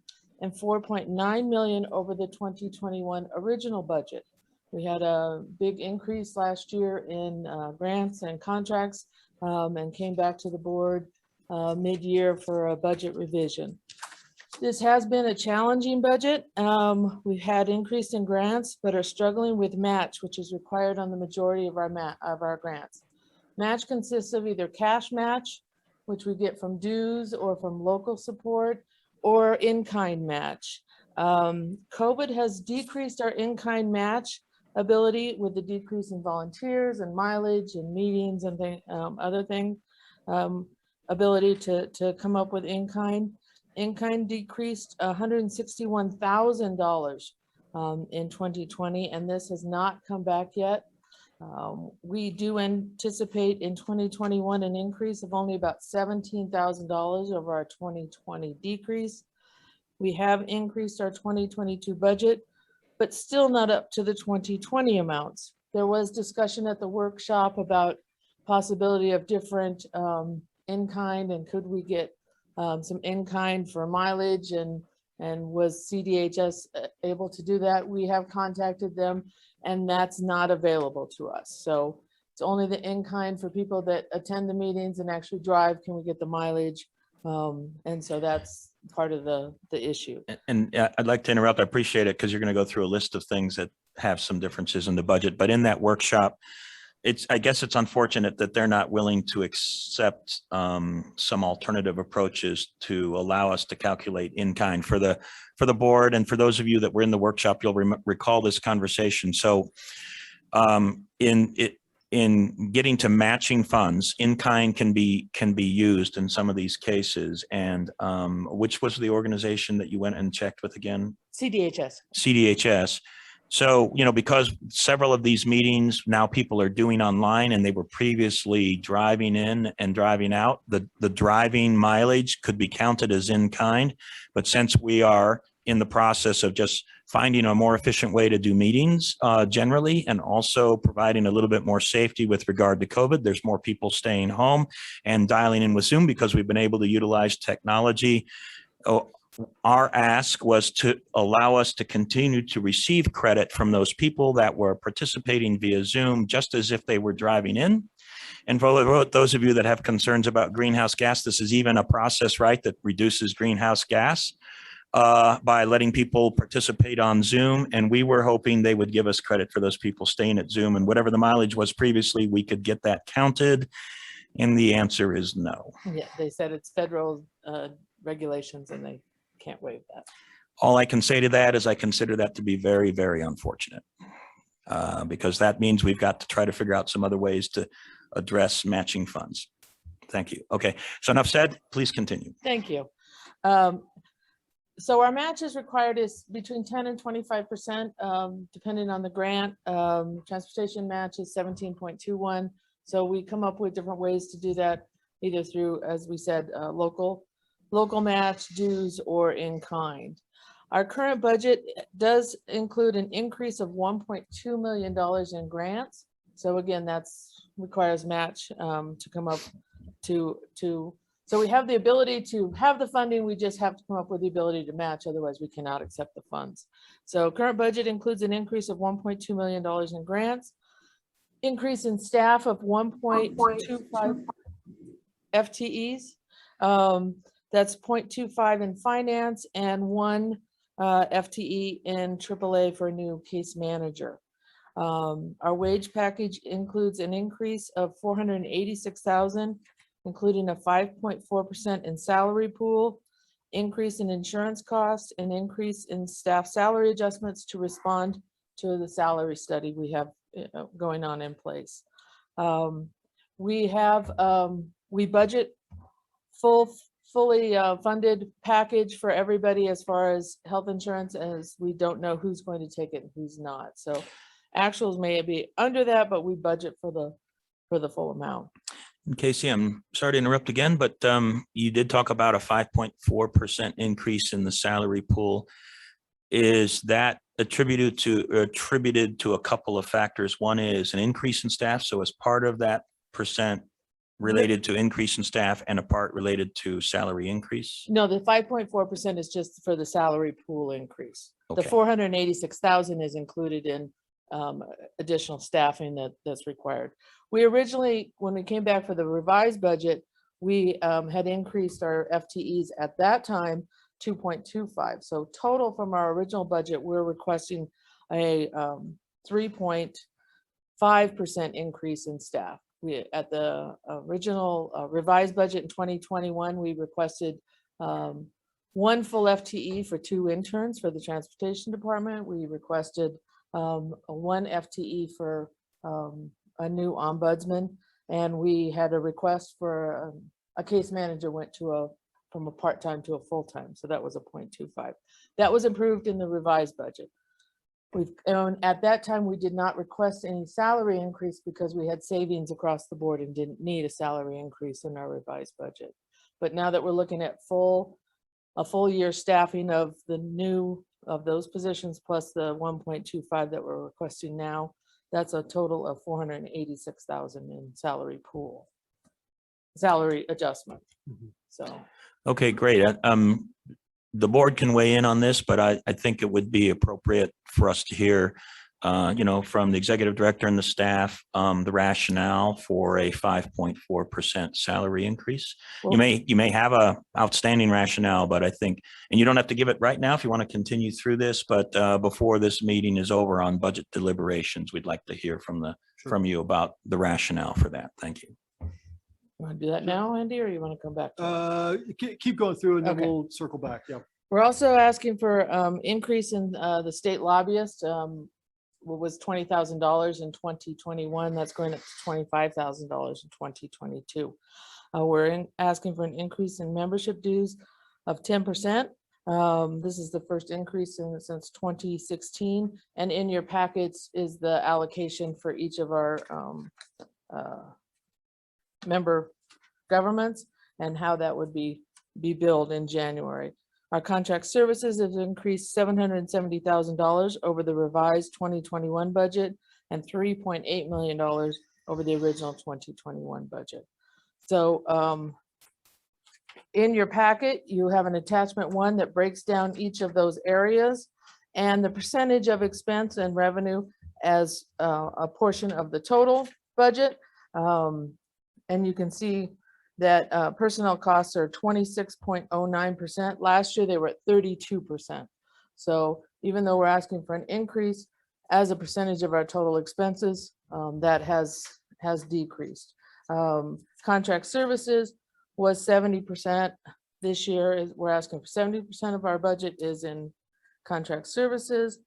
and 4.9 million over the 2021 original budget. We had a big increase last year in grants and contracts and came back to the board mid-year for a budget revision. This has been a challenging budget. We've had increase in grants, but are struggling with match, which is required on the majority of our grants. Match consists of either cash match, which we get from dues or from local support, or in-kind match. COVID has decreased our in-kind match ability with the decrease in volunteers and mileage and meetings and other things, ability to come up with in-kind. In-kind decreased $161,000 in 2020, and this has not come back yet. We do anticipate in 2021 an increase of only about $17,000 over our 2020 decrease. We have increased our 2022 budget, but still not up to the 2020 amounts. There was discussion at the workshop about possibility of different in-kind, and could we get some in-kind for mileage, and was CDHS able to do that? We have contacted them, and that's not available to us. So it's only the in-kind for people that attend the meetings and actually drive. Can we get the mileage? And so that's part of the issue. And I'd like to interrupt. I appreciate it, because you're going to go through a list of things that have some differences in the budget. But in that workshop, I guess it's unfortunate that they're not willing to accept some alternative approaches to allow us to calculate in kind for the board. And for those of you that were in the workshop, you'll recall this conversation. So in getting to matching funds, in kind can be used in some of these cases. And which was the organization that you went and checked with again? CDHS. CDHS. So, because several of these meetings now people are doing online, and they were previously driving in and driving out, the driving mileage could be counted as in kind. But since we are in the process of just finding a more efficient way to do meetings generally, and also providing a little bit more safety with regard to COVID, there's more people staying home and dialing in with Zoom because we've been able to utilize technology. Our ask was to allow us to continue to receive credit from those people that were participating via Zoom, just as if they were driving in. And for those of you that have concerns about greenhouse gas, this is even a process, right, that reduces greenhouse gas by letting people participate on Zoom. And we were hoping they would give us credit for those people staying at Zoom, and whatever the mileage was previously, we could get that counted. And the answer is no. Yeah, they said it's federal regulations, and they can't waive that. All I can say to that is I consider that to be very, very unfortunate, because that means we've got to try to figure out some other ways to address matching funds. Thank you. Okay, so enough said. Please continue. Thank you. So our match is required is between 10 and 25%, depending on the grant. Transportation match is 17.21. So we come up with different ways to do that, either through, as we said, local match, dues, or in kind. Our current budget does include an increase of $1.2 million in grants. So again, that's requires match to come up to, so we have the ability to have the funding, we just have to come up with the ability to match, otherwise we cannot accept the funds. So current budget includes an increase of $1.2 million in grants, increase in staff of 1.25 FTEs. That's 0.25 in finance and 1 FTE in AAA for a new case manager. Our wage package includes an increase of $486,000, including a 5.4% in salary pool, increase in insurance costs, and increase in staff salary adjustments to respond to the salary study we have going on in place. We budget fully funded package for everybody as far as health insurance, as we don't know who's going to take it and who's not. So actuals may be under that, but we budget for the full amount. Casey, I'm sorry to interrupt again, but you did talk about a 5.4% increase in the salary pool. Is that attributed to a couple of factors? One is an increase in staff. So as part of that percent related to increase in staff and a part related to salary increase? No, the 5.4% is just for the salary pool increase. The Okay. 486,000 is included in additional staffing that's required. We originally, when we came back for the revised budget, we had increased our FTEs at that time 2.25. So total from our original budget, we're requesting a 3.5% increase in staff. We at the original revised budget in 2021, we requested 1 full FTE for 2 interns for the transportation department. We requested 1 FTE for a new ombudsman, and we had a request for a case manager went to from a part-time to a full-time. So that was a 0.25. That was approved in the revised budget. At that time, we did not request any salary increase because we had savings across the board and didn't need a salary increase in our revised budget. But now that we're looking at a full year staffing of those positions plus the 1.25 that we're requesting now, that's a total of 486,000 in salary adjustment. So. Okay, great. The board can weigh in on this, but I think it would be appropriate for us to hear, from the executive director and the staff, the rationale for a 5.4% salary increase. Well, You may have a outstanding rationale, but I think, and you don't have to give it right now if you want to continue through this, but before this meeting is over on budget deliberations, we'd like to hear from you about the rationale for that. Thank you. You want to do that now, Andy, or you want to come back to it? Keep going through and then Okay. we'll circle back. Yeah. We're also asking for increase in the state lobbyist. What was $20,000 in 2021, that's going up to $25,000 in 2022. We're asking for an increase in membership dues of 10%. This is the first increase since 2016, and in your packets is the allocation for each of our member governments and how that would be billed in January. Our contract services have increased $770,000 over the revised 2021 budget and $3.8 million over the original 2021 budget. So in your packet, you have an attachment 1 that breaks down each of those areas and the percentage of expense and revenue as a portion of the total budget. And you can see that personnel costs are 26.09%. Last year, they were at 32%. So even though we're asking for an increase as a percentage of our total expenses, that has decreased. Contract services was 70%. This year, we're asking for 70% of our budget is in contract services.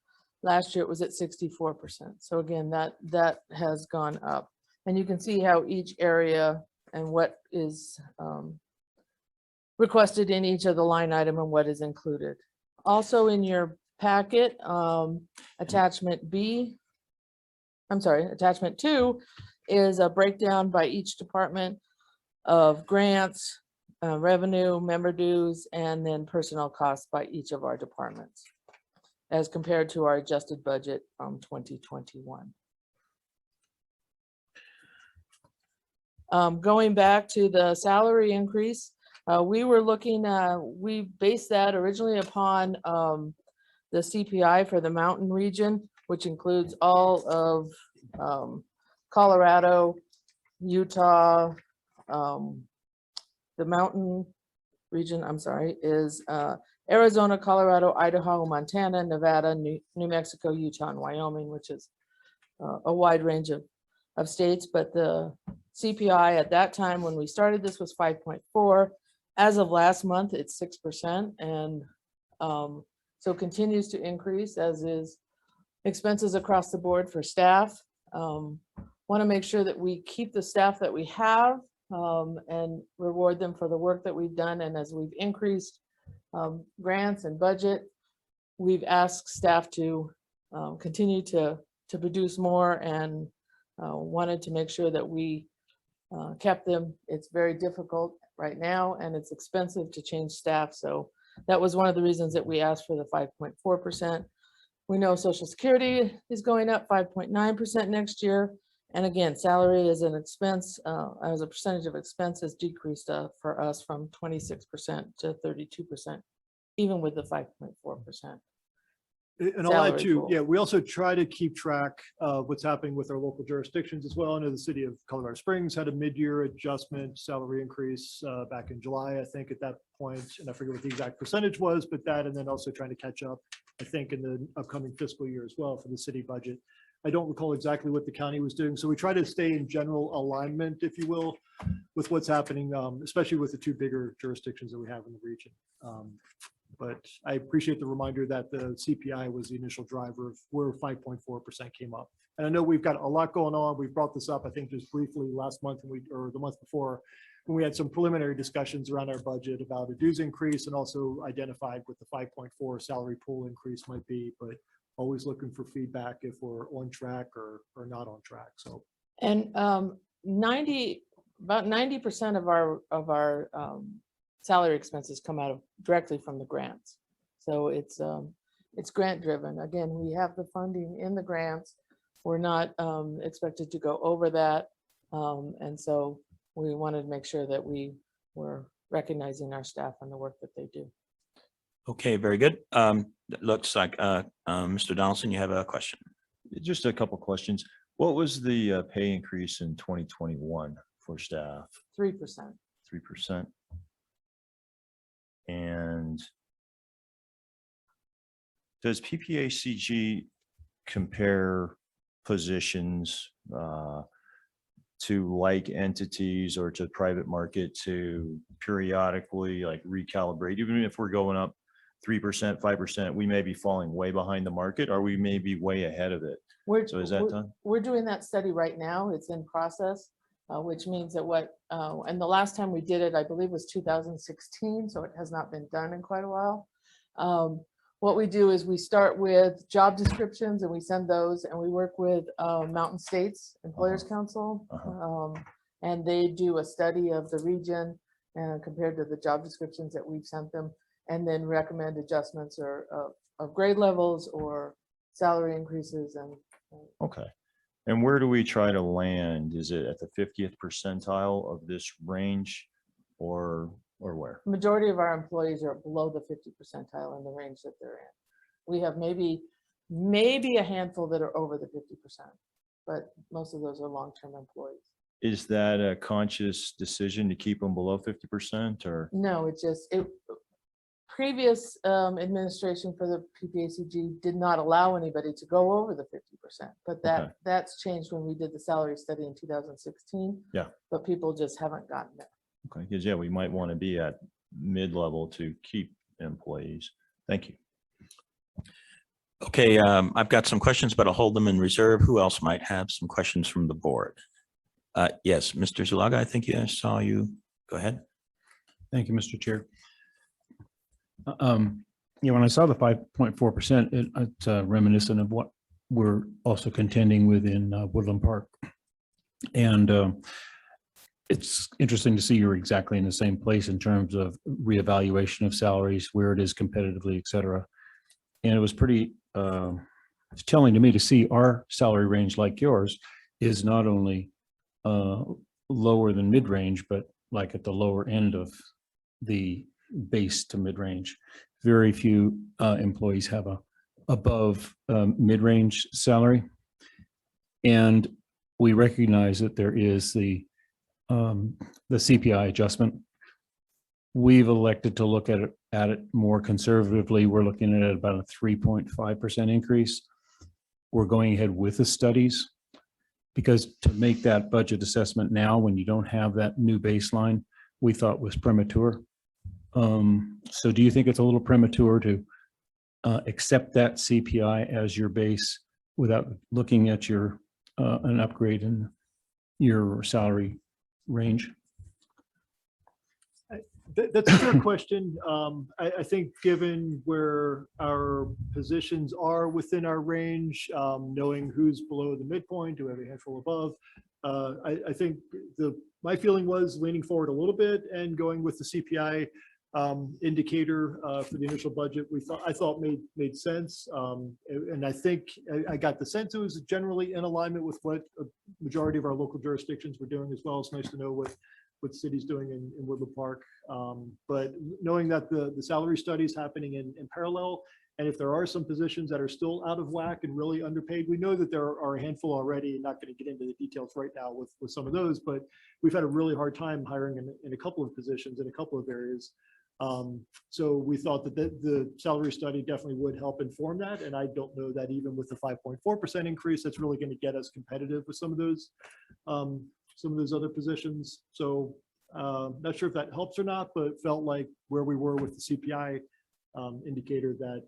Last year, it was at 64%. So again, that has gone up. And you can see how each area and what is requested in each of the line item and what is included. Also in your packet, attachment 2 is a breakdown by each department of grants, revenue, member dues, and then personnel costs by each of our departments as compared to our adjusted budget from 2021. Going back to the salary increase, we were looking, we based that originally upon the CPI for the mountain region, which includes all of Colorado, Utah, the mountain region, is Arizona, Colorado, Idaho, Montana, Nevada, New Mexico, Utah, and Wyoming, which is a wide range of states, but the CPI at that time when we started this was 5.4. As of last month, it's 6%, and so continues to increase, as is expenses across the board for staff. Want to make sure that we keep the staff that we have and reward them for the work that we've done. And as we've increased grants and budget, we've asked staff to continue to produce more, and wanted to make sure that we kept them. It's very difficult right now, and it's expensive to change staff. So that was one of the reasons that we asked for the 5.4%. We know Social Security is going up 5.9% next year. And again, salary as an expense, as a percentage of expense has decreased for us from 26% to 32%, even with the 5.4%. And I'll add salary too, pool. yeah, we also try to keep track of what's happening with our local jurisdictions as well. I know the city of Colorado Springs had a mid-year adjustment salary increase back in July, I think at that point, and I forget what the exact percentage was, but that, and then also trying to catch up, I think, in the upcoming fiscal year as well for the city budget. I don't recall exactly what the county was doing. So we try to stay in general alignment, if you will, with what's happening, especially with the two bigger jurisdictions that we have in the region. But I appreciate the reminder that the CPI was the initial driver of where 5.4% came up. And I know we've got a lot going on. We brought this up, I think, just briefly last month, or the month before, when we had some preliminary discussions around our budget about a dues increase, and also identified what the 5.4 salary pool increase might be, but always looking for feedback if we're on track or not on track. So, and about 90% of our salary expenses come out of directly from the grants. So it's grant driven. Again, we have the funding in the grants. We're not expected to go over that. And so we wanted to make sure that we were recognizing our staff and the work that they do. Okay, very good. It looks like Mr. Donaldson, you have a question. Just a couple questions. What was the pay increase in 2021 for staff? 3%. 3%. And does Ppacg compare positions to like entities or to private market to periodically like recalibrate? Even if we're going up 3%, 5%, we may be falling way behind the market, or we may be way ahead of it. So is that done? We're doing that study right now. It's in process, which means that and the last time we did it, I believe, was 2016. So it has not been done in quite a while. What we do is we start with job descriptions and we send those, and we work with Mountain States Employers Council, and they do a study of the region and compared to the job descriptions that we've sent them, and then recommend adjustments or of grade levels or salary increases. And okay. And where do we try to land? Is it at the 50th percentile of this range, or where? Majority of our employees are below the 50th percentile in the range that they're in. We have maybe a handful that are over the 50%, but most of those are long-term employees. Is that a conscious decision to keep them below 50%, or? No, previous administration for the Ppacg did not allow anybody to go over the 50%, but that's changed when we did the salary study in 2016. Yeah. But people just haven't gotten there. Okay, because we might want to be at mid-level to keep employees. Thank you. Okay, I've got some questions, but I'll hold them in reserve. Who else might have some questions from the board? Yes, Mr. Zulaga, I think I saw you. Go ahead. Thank you, Mr. Chair. When I saw the 5.4%, it's reminiscent of what we're also contending with in Woodland Park. And it's interesting to see you're exactly in the same place in terms of reevaluation of salaries, where it is competitively, et cetera. And it was pretty it's telling to me to see our salary range, like yours, is not only lower than mid-range, but like at the lower end of the base to mid-range. Very few employees have a above mid-range salary. And we recognize that there is the CPI adjustment. We've elected to look at it more conservatively. We're looking at about a 3.5% increase. We're going ahead with the studies, because to make that budget assessment now when you don't have that new baseline, we thought was premature. So do you think it's a little premature to accept that CPI as your base without looking at your an upgrade in your salary range? That's a fair question. I think given where our positions are within our range, knowing who's below the midpoint, do we have a handful above? I think my feeling was leaning forward a little bit and going with the CPI indicator for the initial budget. I thought made sense. And I think I got the sense it was generally in alignment with what a majority of our local jurisdictions were doing as well. It's nice to know what city's doing in Woodland Park. But knowing that the salary study is happening in parallel, and if there are some positions that are still out of whack and really underpaid, we know that there are a handful already. Not going to get into the details right now with some of those, but we've had a really hard time hiring in a couple of positions in a couple of areas. So we thought that the salary study definitely would help inform that. And I don't know that even with the 5.4% increase, that's really going to get us competitive with some of those other positions. So not sure if that helps or not, but felt like where we were with the CPI indicator that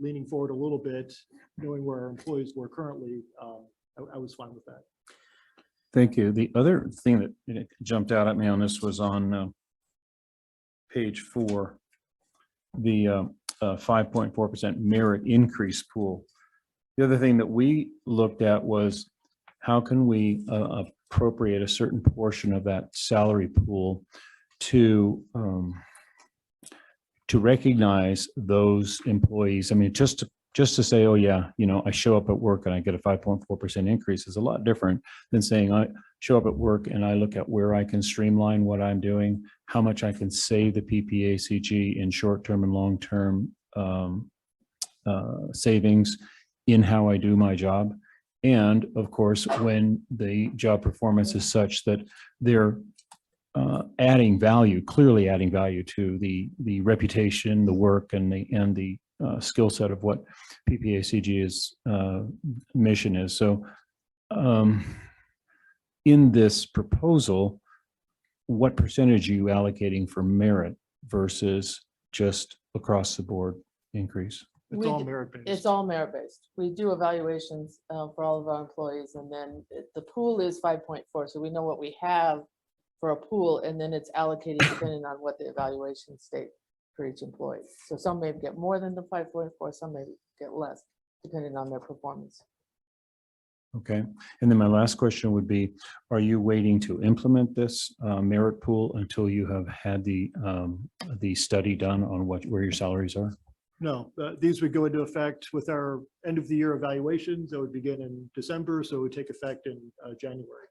leaning forward a little bit, knowing where our employees were currently, I was fine with that. Thank you. The other thing that jumped out at me on this was on page 4, the 5.4% merit increase pool. The other thing that we looked at was how can we appropriate a certain portion of that salary pool to recognize those employees. I mean, just to say, oh yeah, I show up at work and I get a 5.4% increase is a lot different than saying I show up at work and I look at where I can streamline what I'm doing, how much I can save the Ppacg in short-term and long-term savings in how I do my job. And of course, when the job performance is such that they're adding value, clearly adding value to the reputation, the work, and the skill set of what Ppacg's mission is. So in this proposal, what percentage are you allocating for merit versus just across the board increase? It's all merit-based. It's all merit-based. We do evaluations for all of our employees, and then the pool is 5.4. So we know what we have for a pool, and then it's allocated depending on what the evaluation state for each employee. So some may get more than the 5.4, some may get less, depending on their performance. Okay. And then my last question would be, are you waiting to implement this merit pool until you have had the study done on where your salaries are? No, these would go into effect with our end of the year evaluations that would begin in December. So it would take effect in January.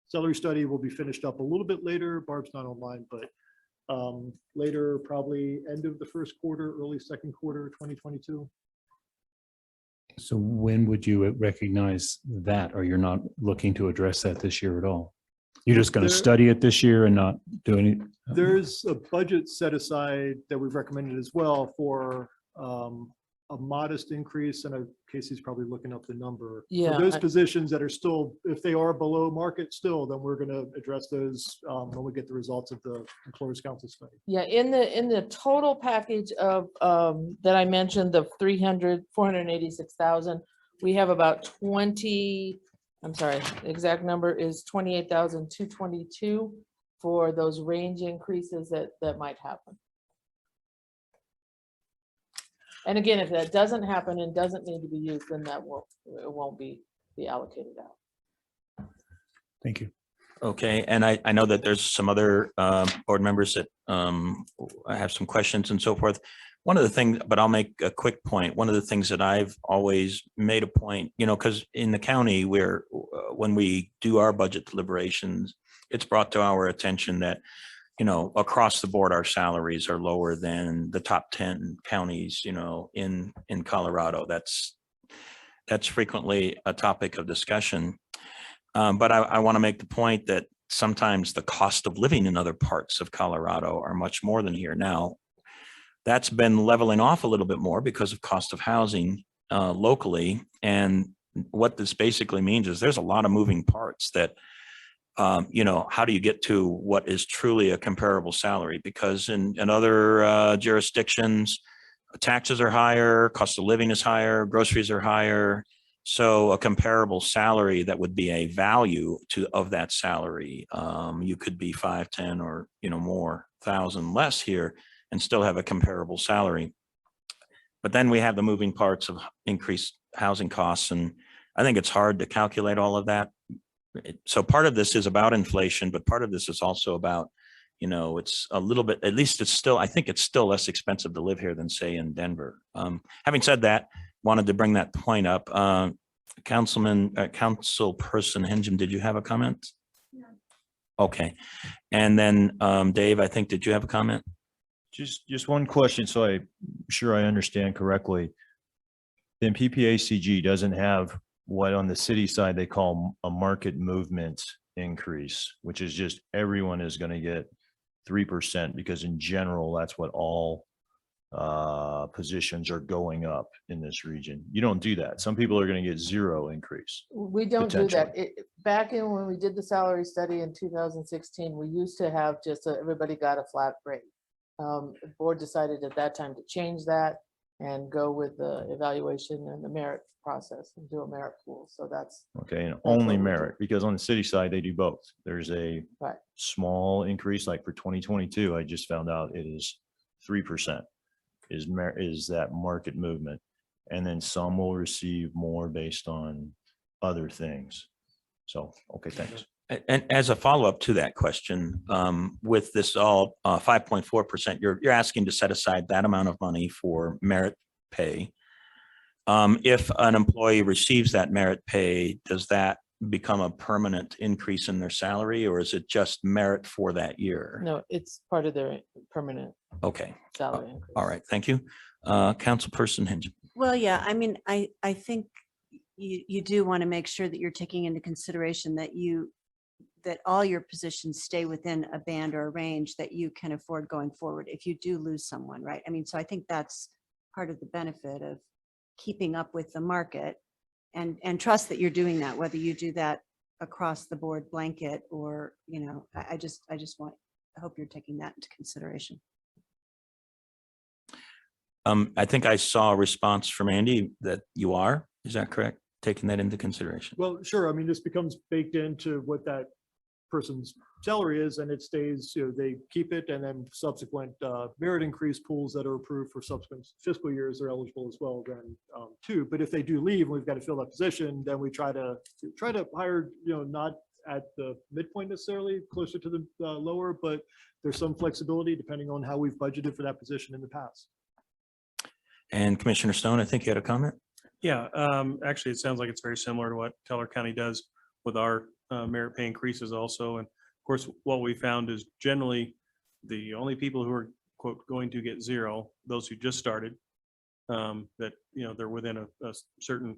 Salary study will be finished up a little bit later. Barb's not online, but later, probably end of the first quarter, early second quarter, 2022. So when would you recognize that, or you're not looking to address that this year at all? You're just going to study it this year and not do any? There's a budget set aside that we've recommended as well for a modest increase, and Casey's probably looking up the number. Yeah, for those positions that are still, if they are below market still, then we're going to address those when we get the results of the Employers Council study. Yeah, in the total package of that I mentioned, the 486,000, we have about 20. I'm sorry, the exact number is 28,222 for those range increases that might happen. And again, if that doesn't happen and doesn't need to be used, then it won't be allocated out. Thank you. Okay, and I know that there's some other board members that have some questions and so forth. One of the things, but I'll make a quick point. One of the things that I've always made a point, because in the county, when we do our budget deliberations, it's brought to our attention that, across the board, our salaries are lower than the top 10 counties, in Colorado. That's frequently a topic of discussion. But I want to make the point that sometimes the cost of living in other parts of Colorado are much more than here. Now, that's been leveling off a little bit more because of cost of housing locally. And what this basically means is there's a lot of moving parts that, how do you get to what is truly a comparable salary? Because in other jurisdictions, taxes are higher, cost of living is higher, groceries are higher. So a comparable salary that would be a value of that salary, you could be 5, 10, or, more thousand less here and still have a comparable salary. But then we have the moving parts of increased housing costs, and I think it's hard to calculate all of that. So part of this is about inflation, but part of this is also about, it's a little bit, at least I think it's still less expensive to live here than say in Denver. Having said that, wanted to bring that point up. Councilperson Henjum, did you have a comment? No. Okay. And then Dave, I think, did you have a comment? Just one question, so I'm sure I understand correctly. Then Ppacg doesn't have what on the city side they call a market movement increase, which is just everyone is going to get 3%, because in general, that's what all positions are going up in this region. You don't do that. Some people are going to get 0 increase. We don't do that. Back in when we did the salary study in 2016, we used to have just everybody got a flat rate. The board decided at that time to change that and go with the evaluation and the merit process and do a merit pool. So that's okay, and only merit, because on the city side they do both. There's a right. Small increase, like for 2022, I just found out it is 3%. Is that market movement, and then some will receive more based on other things. So, okay, thanks. And as a follow-up to that question, with this all 5.4%, you're asking to set aside that amount of money for merit pay. If an employee receives that merit pay, does that become a permanent increase in their salary, or is it just merit for that year? No, it's part of their permanent salary increase. All right, thank you. Councilperson Hinton. Well, yeah, I mean, I think you do want to make sure that you're taking into consideration that all your positions stay within a band or a range that you can afford going forward if you do lose someone, right? I mean, so I think that's part of the benefit of keeping up with the market and trust that you're doing that, whether you do that across the board blanket or, I hope you're taking that into consideration. I think I saw a response from Andy that you are, is that correct? Taking that into consideration? Well, sure. I mean, this becomes baked into what that person's salary is, and it stays, they keep it, and then subsequent merit increase pools that are approved for subsequent fiscal years are eligible as well then too. But if they do leave and we've got to fill that position, then we try to hire, not at the midpoint necessarily, closer to the lower, but there's some flexibility depending on how we've budgeted for that position in the past. And Commissioner Stone, I think you had a comment? Yeah, actually, it sounds like it's very similar to what Teller County does with our merit pay increases also. And of course, what we found is generally the only people who are, quote, going to get 0, those who just started, that, they're within a certain,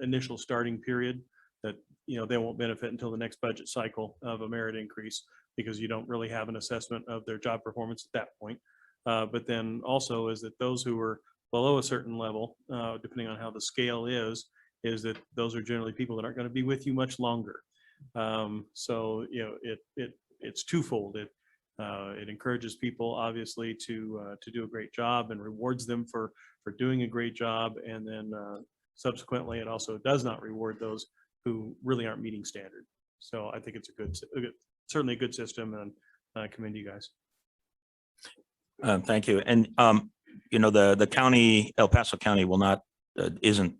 initial starting period that, they won't benefit until the next budget cycle of a merit increase, because you don't really have an assessment of their job performance at that point. But then also is that those who are below a certain level, depending on how the scale is that those are generally people that aren't going to be with you much longer. So, it's twofold. It encourages people obviously to do a great job and rewards them for doing a great job. And then subsequently, it also does not reward those who really aren't meeting standard. So I think it's certainly a good system, and I commend you guys. Thank you. And, the county, El Paso County isn't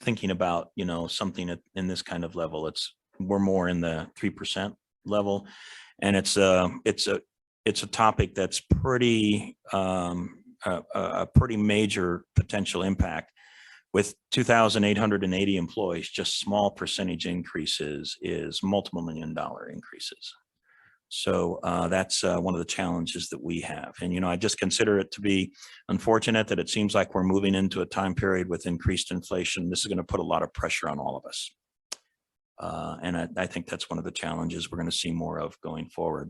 thinking about, something in this kind of level. We're more in the 3% level. And it's a topic that's pretty, a pretty major potential impact. With 2,880 employees, just small percentage increases is multiple $1 million increases. So that's one of the challenges that we have. And, I just consider it to be unfortunate that it seems like we're moving into a time period with increased inflation. This is going to put a lot of pressure on all of us. And I think that's one of the challenges we're going to see more of going forward.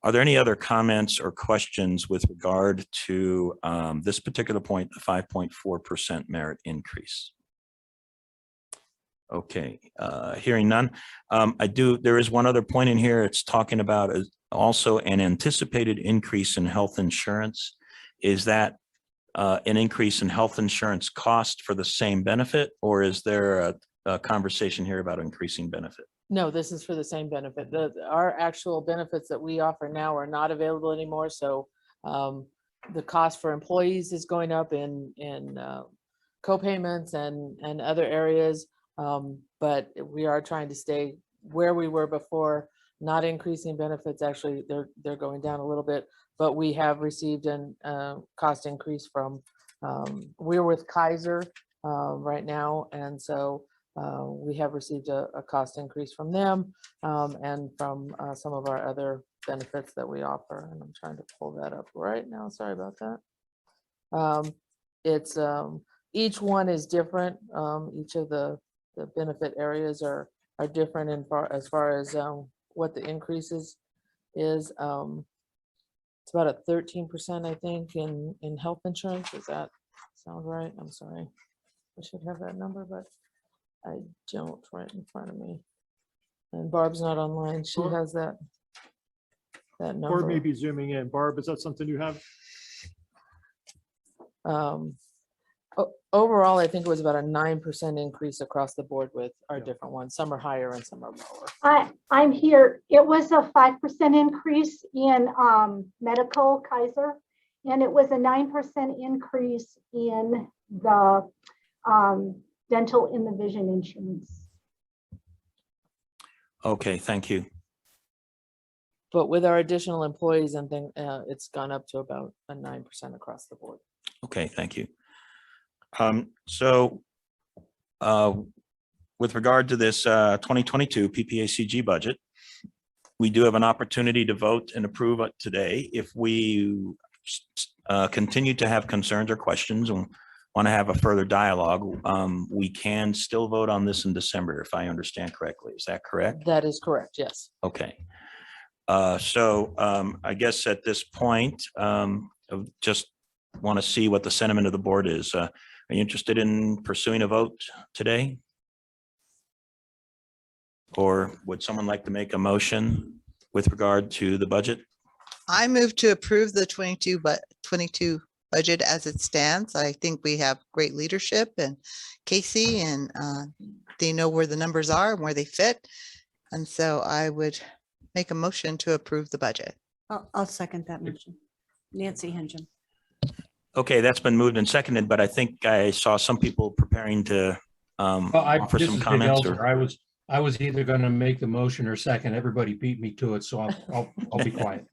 Are there any other comments or questions with regard to this particular point, the 5.4% merit increase? Okay, hearing none. There is one other point in here. It's talking about also an anticipated increase in health insurance. Is that an increase in health insurance cost for the same benefit, or is there a conversation here about increasing benefit? No, this is for the same benefit. Our actual benefits that we offer now are not available anymore, so the cost for employees is going up in co-payments and other areas. But we are trying to stay where we were before, not increasing benefits. Actually, they're going down a little bit, but we have received an cost increase from, we're with Kaiser right now. And so we have received a cost increase from them and from some of our other benefits that we offer. And I'm trying to pull that up right now. Sorry about that. It's each one is different. Each of the benefit areas are different as far as what the increases is. It's about a 13%, I think, in health insurance. Does that sound right? I'm sorry. I should have that number, but I don't right in front of me. And Barb's not online. She has that Or number. maybe zooming in. Barb, is that something you have? Overall, I think it was about a 9% increase across the board with our different ones. Some are higher and some are lower. I'm here. It was a 5% increase in medical Kaiser, and it was a 9% increase in the dental and the vision insurance. Okay, thank you. But with our additional employees and things, it's gone up to about a 9% across the board. Okay, thank you. So with regard to this 2022 Ppacg budget, we do have an opportunity to vote and approve it today. If we continue to have concerns or questions and want to have a further dialogue, we can still vote on this in December, if I understand correctly. Is that correct? That is correct, yes. Okay. So I guess at this point, I just want to see what the sentiment of the board is. Are you interested in pursuing a vote today? Or would someone like to make a motion with regard to the budget? I move to approve the 22 budget as it stands. I think we have great leadership and Casey, and they know where the numbers are and where they fit. And so I would make a motion to approve the budget. I'll second that motion. Nancy Hingham. Okay, that's been moved and seconded, but I think I saw some people preparing to offer some comments. Or I was either going to make the motion or second. Everybody beat me to it, so I'll be quiet.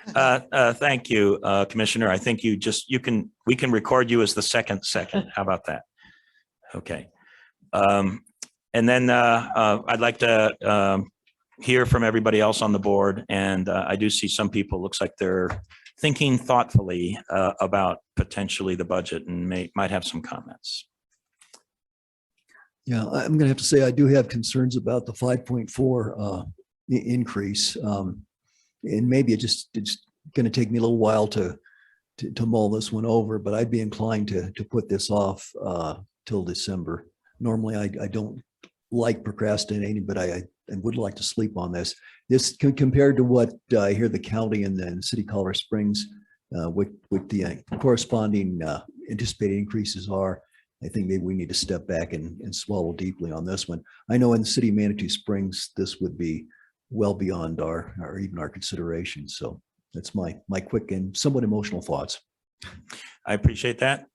Thank you, Commissioner. I think we can record you as the second. How about that? Okay. And then I'd like to hear from everybody else on the board. And I do see some people, looks like they're thinking thoughtfully about potentially the budget and might have some comments. Yeah, I'm going to have to say I do have concerns about the 5.4 increase. And maybe it's going to take me a little while to mull this one over, but I'd be inclined to put this off till December. Normally, I don't like procrastinating, but I would like to sleep on this. This compared to what I hear the county and then City of Colorado Springs with the corresponding anticipated increases are. I think maybe we need to step back and swallow deeply on this one. I know in the city of Manitou Springs, this would be well beyond our even our consideration. So that's my quick and somewhat emotional thoughts. I appreciate that.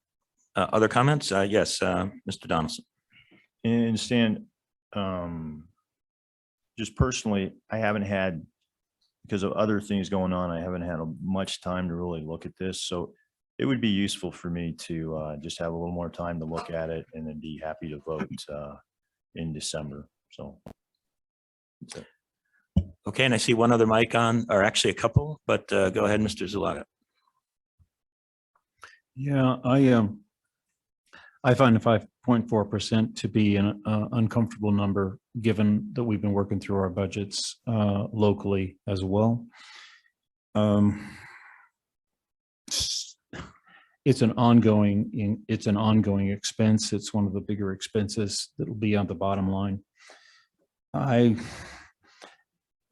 Other comments? Yes, Mr. Donaldson. And Stan, just personally, I haven't had, because of other things going on, I haven't had much time to really look at this. So it would be useful for me to just have a little more time to look at it and then be happy to vote in December. So that's it. Okay, and I see one other mic on, or actually a couple, but go ahead, Mr. Zulaga. Yeah, I find the 5.4% to be an uncomfortable number, given that we've been working through our budgets locally as well. It's an ongoing expense. It's one of the bigger expenses that will be on the bottom line.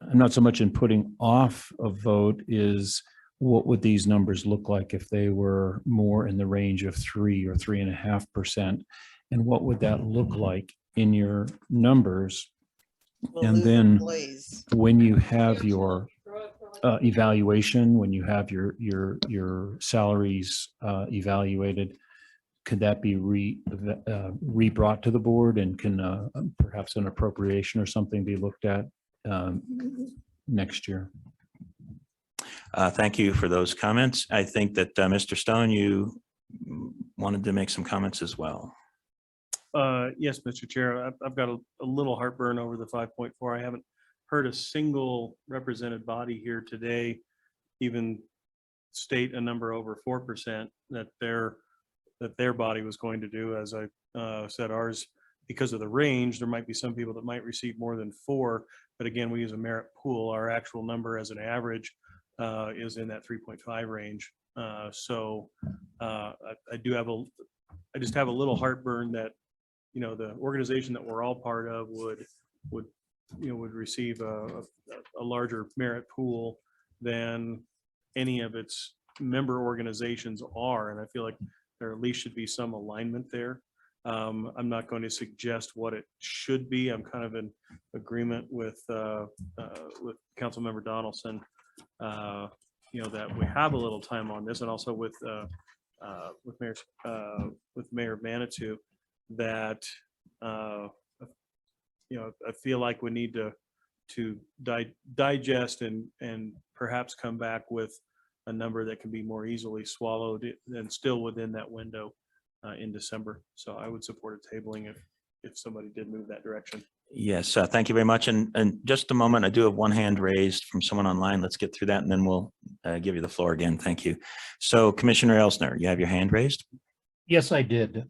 I'm not so much in putting off a vote is what would these numbers look like if they were more in the range of 3 or 3.5%? And what would that look like in your numbers? We'll And lose then employees. when you have your evaluation, when you have your salaries evaluated, could that be re-brought to the board, and can perhaps an appropriation or something be looked at next year? Thank you for those comments. I think that Mr. Stone, you wanted to make some comments as well. Yes, Mr. Chair, I've got a little heartburn over the 5.4. I haven't heard a single represented body here today even state a number over 4% that their body was going to do. As I said, ours, because of the range, there might be some people that might receive more than 4, but again, we use a merit pool. Our actual number as an average is in that 3.5 range. So I just have a little heartburn that, you know, the organization that we're all part of would receive a larger merit pool than any of its member organizations are. And I feel like there at least should be some alignment there. I'm not going to suggest what it should be. I'm kind of in agreement with Councilmember Donaldson, you know, that we have a little time on this, and also with Mayor Manitou, that you know, I feel like we need to digest and perhaps come back with a number that can be more easily swallowed and still within that window in December. So I would support a tabling if somebody did move that direction. Yes, thank you very much. And just a moment, I do have one hand raised from someone online. Let's get through that and then we'll give you the floor again. Thank you. So Commissioner Elsner, you have your hand raised? Yes, I did.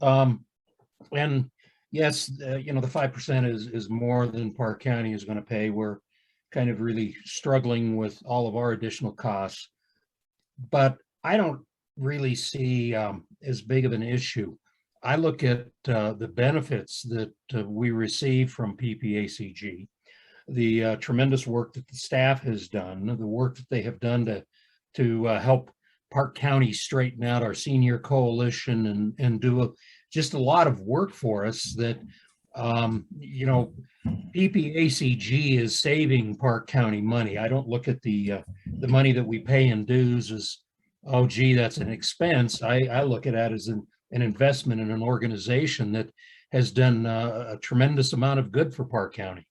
And yes, you know, the 5% is more than Park County is going to pay. We're kind of really struggling with all of our additional costs, but I don't really see as big of an issue. I look at the benefits that we receive from Ppacg, the tremendous work that the staff has done, the work that they have done to help Park County straighten out our senior coalition and do just a lot of work for us that, you know, Ppacg is saving Park County money. I don't look at the money that we pay in dues as, oh, gee, that's an expense. I look at that as an investment in an organization that has done a tremendous amount of good for Park County,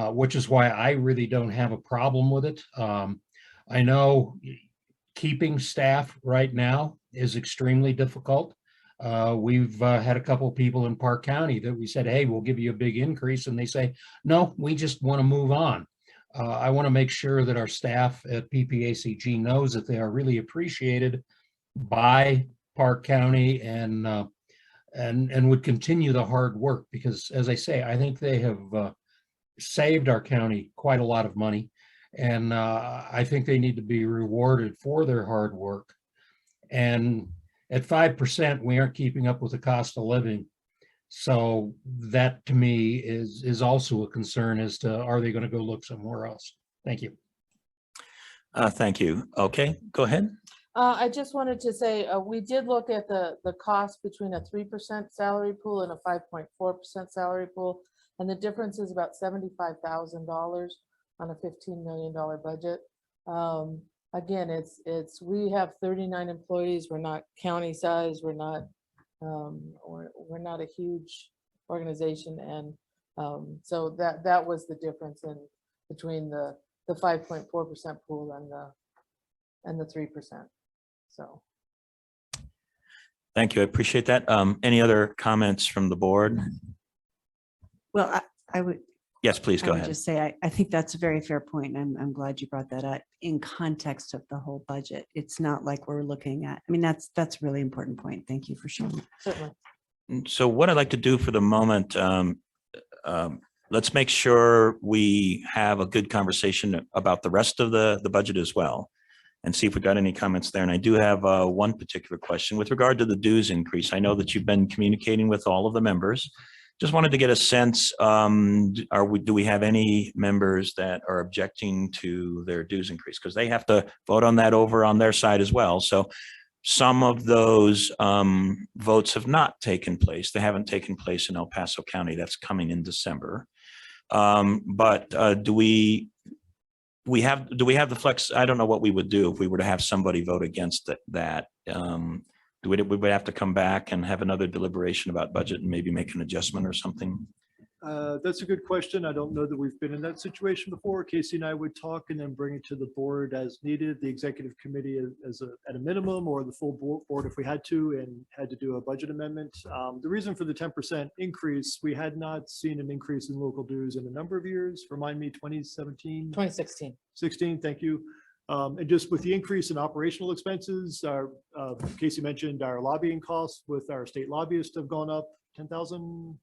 which is why I really don't have a problem with it. I know keeping staff right now is extremely difficult. We've had a couple of people in Park County that we said, hey, we'll give you a big increase. And they say, no, we just want to move on. I want to make sure that our staff at Ppacg knows that they are really appreciated by Park County and would continue the hard work, because as I say, I think they have saved our county quite a lot of money. And I think they need to be rewarded for their hard work. And at 5%, we aren't keeping up with the cost of living. So that to me is also a concern as to, are they going to go look somewhere else? Thank you. Thank you. Okay, go ahead. I just wanted to say, we did look at the cost between a 3% salary pool and a 5.4% salary pool. And the difference is about $75,000 on a $15 million budget. Again, we have 39 employees. We're not county size. We're not a huge organization. And so that was the difference between the 5.4% pool and the 3%. So. Thank you. I appreciate that. Any other comments from the board? Well, I would. Yes, please go ahead. Just say, I think that's a very fair point. I'm glad you brought that up in context of the whole budget. It's not like we're looking at, I mean, that's a really important point. Thank you for sharing. Certainly. So what I'd like to do for the moment, let's make sure we have a good conversation about the rest of the budget as well, and see if we got any comments there. And I do have one particular question with regard to the dues increase. I know that you've been communicating with all of the members, just wanted to get a sense, do we have any members that are objecting to their dues increase? Because they have to vote on that over on their side as well. So some of those votes have not taken place. They haven't taken place in El Paso County. That's coming in December. But do we have the flex? I don't know what we would do if we were to have somebody vote against that. We would have to come back and have another deliberation about budget and maybe make an adjustment or something? That's a good question. I don't know that we've been in that situation before. Casey and I would talk and then bring it to the board as needed, the executive committee at a minimum, or the full board if we had to, and had to do a budget amendment. The reason for the 10% increase, we had not seen an increase in local dues in a number of years. Remind me, 2017? 2016. 16, thank you. And just with the increase in operational expenses, Casey mentioned our lobbying costs with our state lobbyists have gone up 10,000,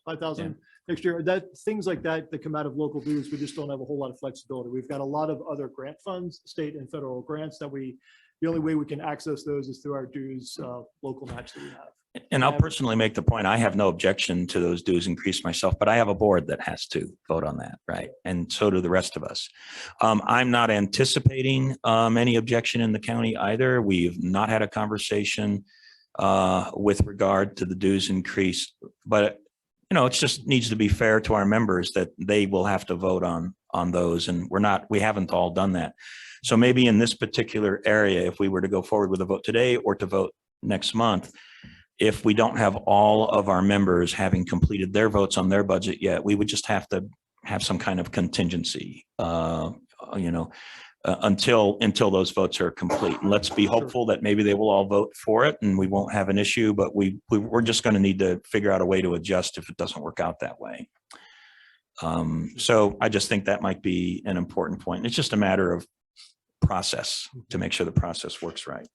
5,000 next year. Things like that come out of local dues. We just don't have a whole lot of flexibility. We've got a lot of other grant funds, state and federal grants that the only way we can access those is through our dues local match that we have. And I'll personally make the point, I have no objection to those dues increase myself, but I have a board that has to vote on that, right? And so do the rest of us. I'm not anticipating any objection in the county either. We've not had a conversation with regard to the dues increase, but it just needs to be fair to our members that they will have to vote on those, and we haven't all done that. So maybe in this particular area, if we were to go forward with a vote today or to vote next month, if we don't have all of our members having completed their votes on their budget yet, we would just have to have some kind of contingency, until those votes are complete. And let's be hopeful that maybe they will all vote for it and we won't have an issue, but we're just going to need to figure out a way to adjust if it doesn't work out that way. So I just think that might be an important point. It's just a matter of process to make sure the process works right.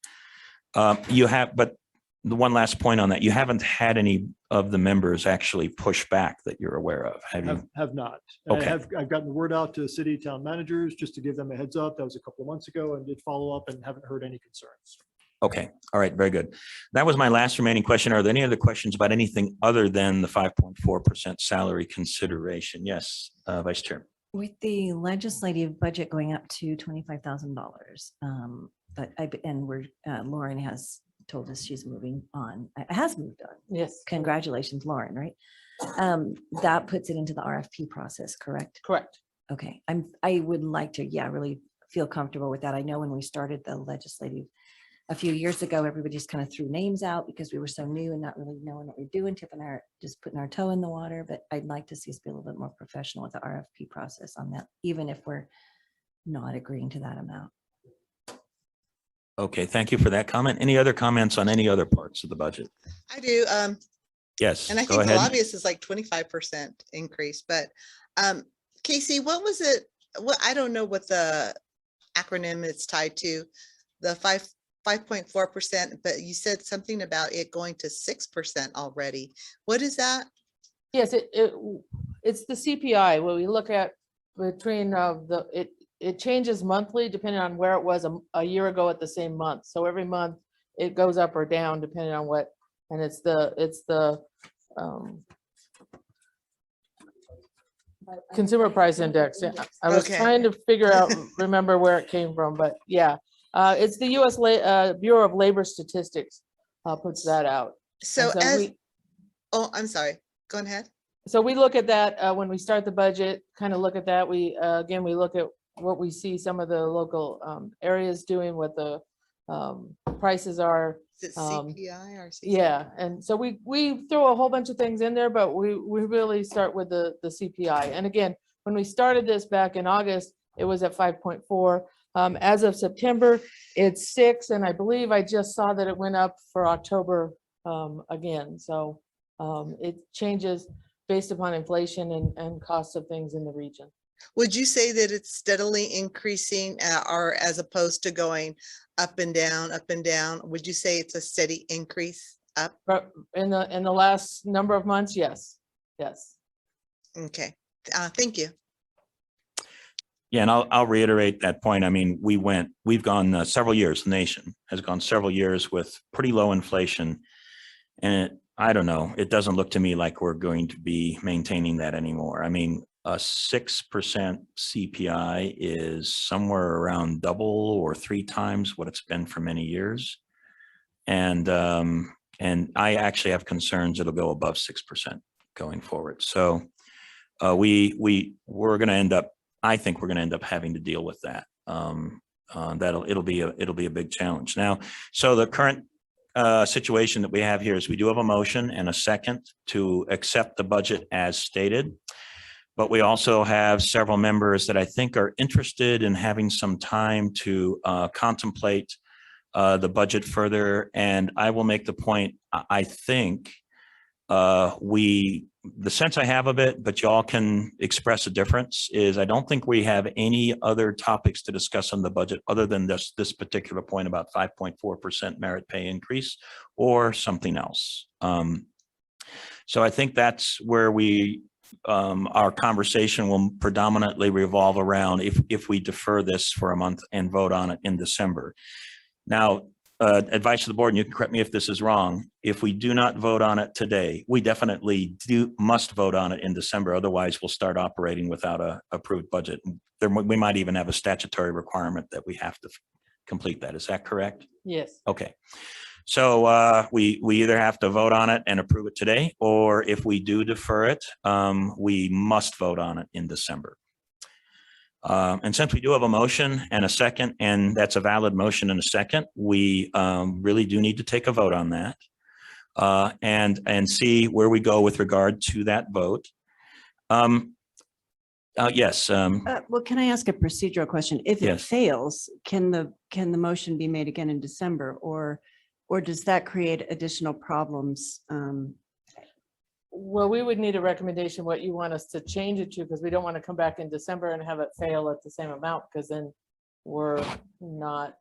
But the one last point on that, you haven't had any of the members actually push back that you're aware of, have you? Have not. And Okay. I've gotten the word out to city town managers just to give them a heads up. That was a couple of months ago, and did follow up and haven't heard any concerns. Okay, all right, very good. That was my last remaining question. Are there any other questions about anything other than the 5.4% salary consideration? Yes, Vice Chair. With the legislative budget going up to $25,000, Lauren has told us she's moving on. Has moved on. Yes. Congratulations, Lauren, right? That puts it into the RFP process, correct? Correct. Okay, I would like to, really feel comfortable with that. I know when we started the legislative a few years ago, everybody just kind of threw names out because we were so new and not really knowing what we're doing, just putting our toe in the water. But I'd like to see us be a little bit more professional with the RFP process on that, even if we're not agreeing to that amount. Okay, thank you for that comment. Any other comments on any other parts of the budget? I do. Yes, And I go think the ahead. lobbyist is like 25% increase, but Casey, what was it? Well, I don't know what the acronym it's tied to, the 5.4%, but you said something about it going to 6% already. What is that? Yes, it's the CPI, where we look at between it changes monthly depending on where it was a year ago at the same month. So every month it goes up or down depending on what, and it's the consumer price index. Yeah, I was Okay. trying to figure out, remember where it came from, but yeah, it's the U.S. Bureau of Labor Statistics puts that out. So And so I'm sorry, go ahead. So we look at that when we start the budget, kind of look at that. We look at what we see some of the local areas doing, what the prices are. Is it CPI or CPI? Yeah, and so we throw a whole bunch of things in there, but we really start with the CPI. And again, when we started this back in August, it was at 5.4. As of September, it's 6, and I believe I just saw that it went up for October again. So it changes based upon inflation and costs of things in the region. Would you say that it's steadily increasing or as opposed to going up and down, up and down? Would you say it's a steady increase up? In the last number of months, yes. Yes. Okay, thank you. Yeah, and I'll reiterate that point. I mean, we've gone several years, the nation has gone several years with pretty low inflation. And I don't know. It doesn't look to me like we're going to be maintaining that anymore. I mean, a 6% CPI is somewhere around double or 3 times what it's been for many years. And I actually have concerns it'll go above 6% going forward. So we're going to end up, I think we're going to end up having to deal with that. It'll be a big challenge. Now, so the current situation that we have here is we do have a motion and a second to accept the budget as stated. But we also have several members that I think are interested in having some time to contemplate the budget further. And I will make the point, I think the sense I have of it, but y'all can express a difference, is I don't think we have any other topics to discuss on the budget other than this particular point about 5.4% merit pay increase or something else. So I think that's where our conversation will predominantly revolve around if we defer this for a month and vote on it in December. Now, advice to the board, and you can correct me if this is wrong, if we do not vote on it today, we definitely must vote on it in December. Otherwise, we'll start operating without a approved budget. We might even have a statutory requirement that we have to complete that. Is that correct? Yes. Okay. So we either have to vote on it and approve it today, or if we do defer it, we must vote on it in December. And since we do have a motion and a second, and that's a valid motion and a second, we really do need to take a vote on that and see where we go with regard to that vote. Yes. Well, can I ask a procedural question? If it fails, can the motion be made again in December, or does that create additional problems? Well, we would need a recommendation what you want us to change it to, because we don't want to come back in December and have it fail at the same amount, because then we're not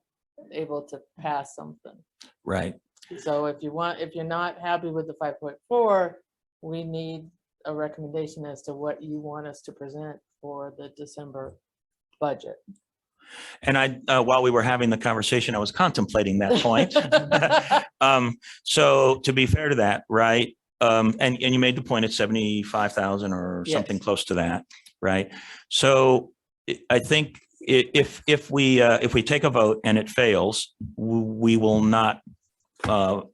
able to pass something. Right. So if you're not happy with the 5.4, we need a recommendation as to what you want us to present for the December budget. And while we were having the conversation, I was contemplating that point. So to be fair to that, right? And you made the point at 75,000 or something close to that, right? So I think if we take a vote and it fails, we will not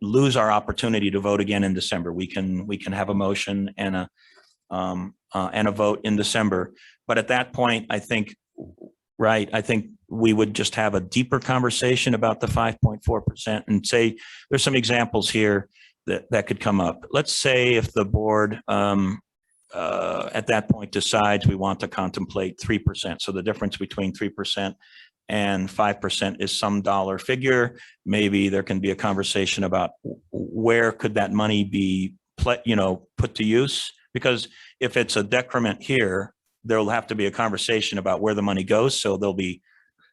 lose our opportunity to vote again in December. We can have a motion and a vote in December. But at that point, I think we would just have a deeper conversation about the 5.4% and say there's some examples here that could come up. Let's say if the board at that point decides we want to contemplate 3%. So the difference between 3% and 5% is some dollar figure. Maybe there can be a conversation about where could that money be put to use, because if it's a decrement here, there'll have to be a conversation about where the money goes. So there'll be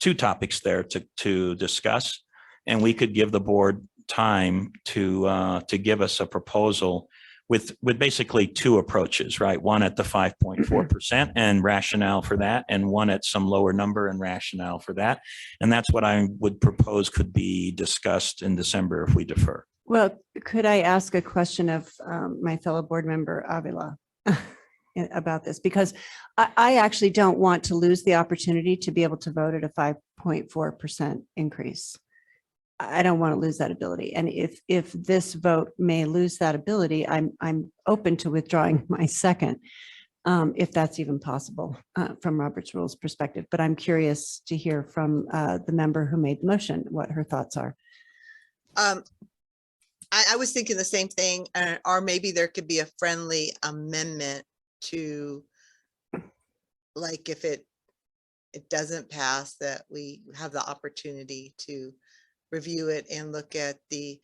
2 topics there to discuss, and we could give the board time to give us a proposal with basically 2 approaches, right? One at the 5.4% and rationale for that, and one at some lower number and rationale for that. And that's what I would propose could be discussed in December if we defer. Well, could I ask a question of my fellow board member Avila about this? Because I actually don't want to lose the opportunity to be able to vote at a 5.4% increase. I don't want to lose that ability. And if this vote may lose that ability, I'm open to withdrawing my second, if that's even possible from Robert's Rules perspective. But I'm curious to hear from the member who made the motion, what her thoughts are. I was thinking the same thing, or maybe there could be a friendly amendment to, like, if it doesn't pass, that we have the opportunity to review it and look at the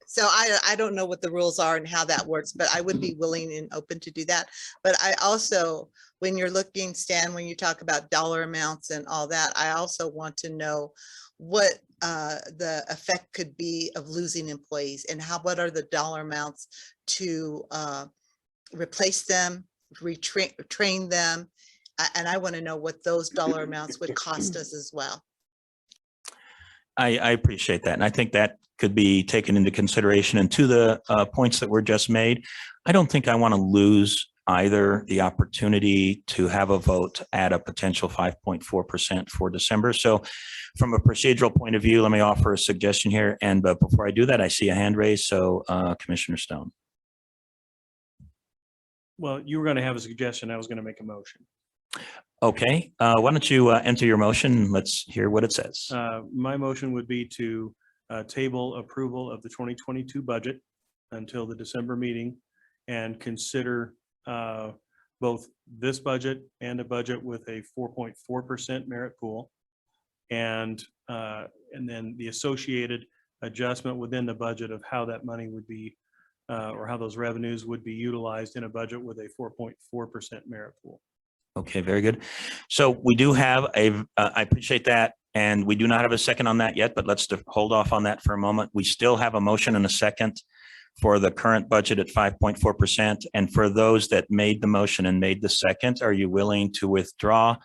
so I don't know what the rules are and how that works, but I would be willing and open to do that. But I also, when you're looking, Stan, when you talk about dollar amounts and all that, I also want to know what the effect could be of losing employees, and what are the dollar amounts to replace them, train them. And I want to know what those dollar amounts would cost us as well. I appreciate that. And I think that could be taken into consideration. And to the points that were just made, I don't think I want to lose either the opportunity to have a vote at a potential 5.4% for December. So from a procedural point of view, let me offer a suggestion here. And but before I do that, I see a hand raised. So Commissioner Stone. Well, you were going to have a suggestion. I was going to make a motion. Okay, why don't you enter your motion? Let's hear what it says. My motion would be to table approval of the 2022 budget until the December meeting and consider both this budget and a budget with a 4.4% merit pool, and then the associated adjustment within the budget of how that money would be or how those revenues would be utilized in a budget with a 4.4% merit pool. Okay, very good. So we do have I appreciate that. And we do not have a second on that yet, but let's hold off on that for a moment. We still have a motion and a second for the current budget at 5.4%. And for those that made the motion and made the second, are you willing to withdraw?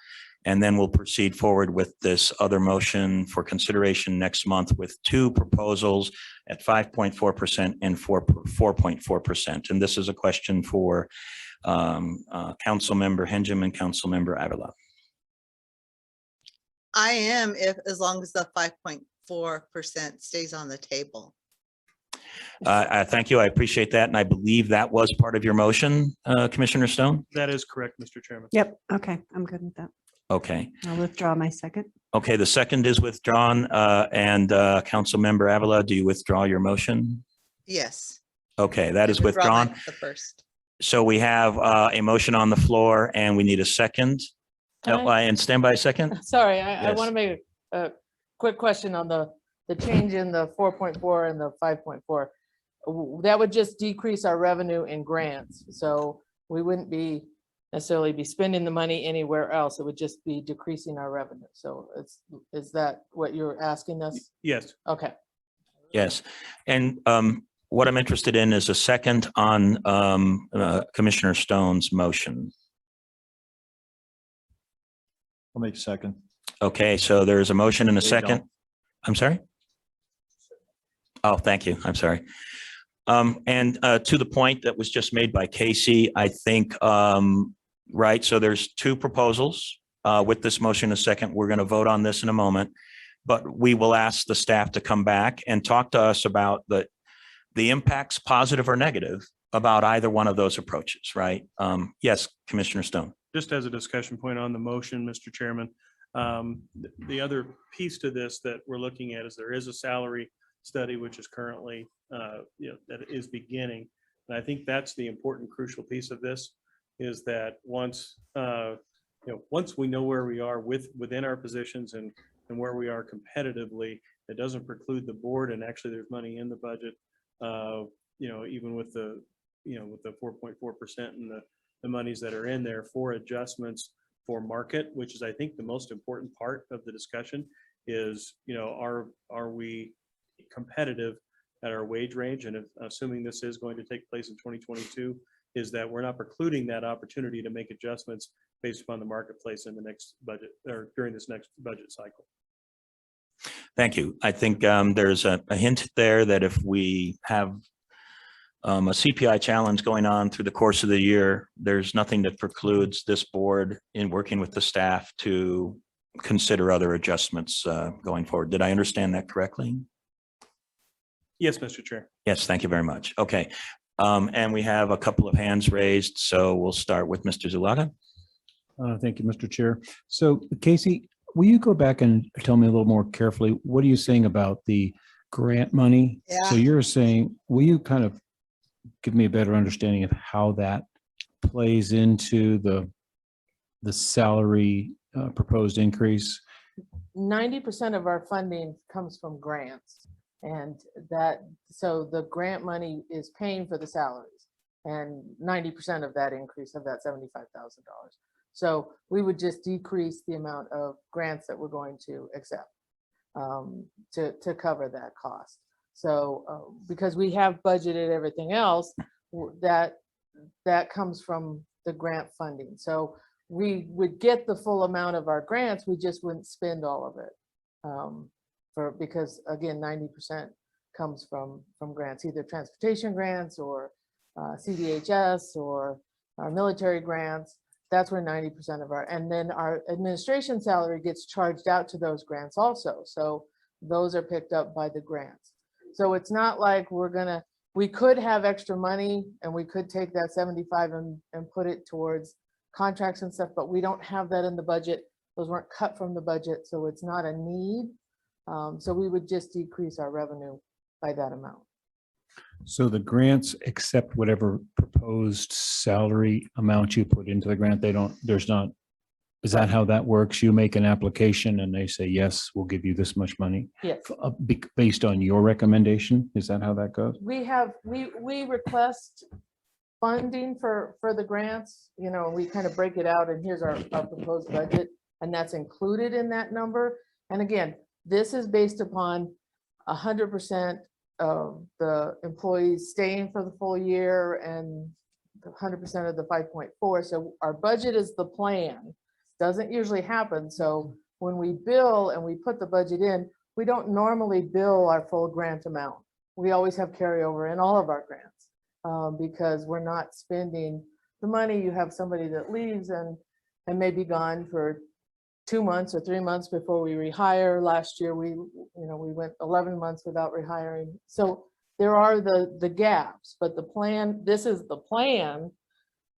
And then we'll proceed forward with this other motion for consideration next month with two proposals at 5.4% and 4.4%. And this is a question for Councilmember Henjum and Councilmember Avila. I am, if as long as the 5.4% stays on the table. Thank you. I appreciate that. And I believe that was part of your motion, Commissioner Stone? That is correct, Mr. Chairman. Yep. Okay. I'm good with that. Okay. I'll withdraw my second. Okay. The second is withdrawn. And Councilmember Avila, do you withdraw your motion? Yes. Okay, that I is withdraw my- withdrawn. The first. So we have a motion on the floor and we need a second. And stand by a second. Sorry, I Yes. want to make a quick question on the change in the 4.4 and the 5.4. That would just decrease our revenue in grants. So we wouldn't necessarily be spending the money anywhere else. It would just be decreasing our revenue. So is that what you're asking us? Yes. Okay. Yes. And what I'm interested in is a second on Commissioner Stone's motion. I'll make a second. Okay, so there's a motion and a There you second. go. I'm sorry? Oh, thank you. I'm sorry. And to the point that was just made by Casey, I think, right, so there's two proposals with this motion a second. We're going to vote on this in a moment, but we will ask the staff to come back and talk to us about the impacts, positive or negative, about either one of those approaches, right? Yes, Commissioner Stone. Just as a discussion point on the motion, Mr. Chairman, the other piece to this that we're looking at is there is a salary study which is currently, that is beginning. And I think that's the important crucial piece of this is that once we know where we are within our positions and where we are competitively, it doesn't preclude the board. And actually there's money in the budget, even with the 4.4% and the monies that are in there for adjustments for market, which is, I think, the most important part of the discussion is, are we competitive at our wage range? And if, assuming this is going to take place in 2022, is that we're not precluding that opportunity to make adjustments based upon the marketplace in the next budget or during this next budget cycle. Thank you. I think there's a hint there that if we have a CPI challenge going on through the course of the year, there's nothing that precludes this board in working with the staff to consider other adjustments going forward. Did I understand that correctly? Yes, Mr. Chair. Yes, thank you very much. Okay. And we have a couple of hands raised, so we'll start with Mr. Zulaga. Thank you, Mr. Chair. So Casey, will you go back and tell me a little more carefully, what are you saying about the grant money? Yeah. So you're saying, will you kind of give me a better understanding of how that plays into the salary proposed increase? 90% of our funding comes from grants, and so the grant money is paying for the salaries, and 90% of that increase of that $75,000. So we would just decrease the amount of grants that we're going to accept to cover that cost. So because we have budgeted everything else, that comes from the grant funding. So we would get the full amount of our grants, we just wouldn't spend all of it. Because again, 90% comes from grants, either transportation grants or CDHS or our military grants. That's where 90% of our, and then our administration salary gets charged out to those grants also. So those are picked up by the grants. So it's not like we could have extra money and we could take that 75 and put it towards contracts and stuff, but we don't have that in the budget. Those weren't cut from the budget, so it's not a need. So we would just decrease our revenue by that amount. So the grants accept whatever proposed salary amount you put into the grant. Is that how that works? You make an application and they say, yes, we'll give you this much money Yes. based on your recommendation? Is that how that goes? We request funding for the grants, we kind of break it out and here's our proposed budget, and that's included in that number. And again, this is based upon 100% of the employees staying for the full year and 100% of the 5.4. So our budget is the plan. Doesn't usually happen. So when we bill and we put the budget in, we don't normally bill our full grant amount. We always have carryover in all of our grants because we're not spending the money. You have somebody that leaves and may be gone for 2 months or 3 months before we rehire. Last year, we went 11 months without rehiring. So there are the gaps, but the plan, this is the plan.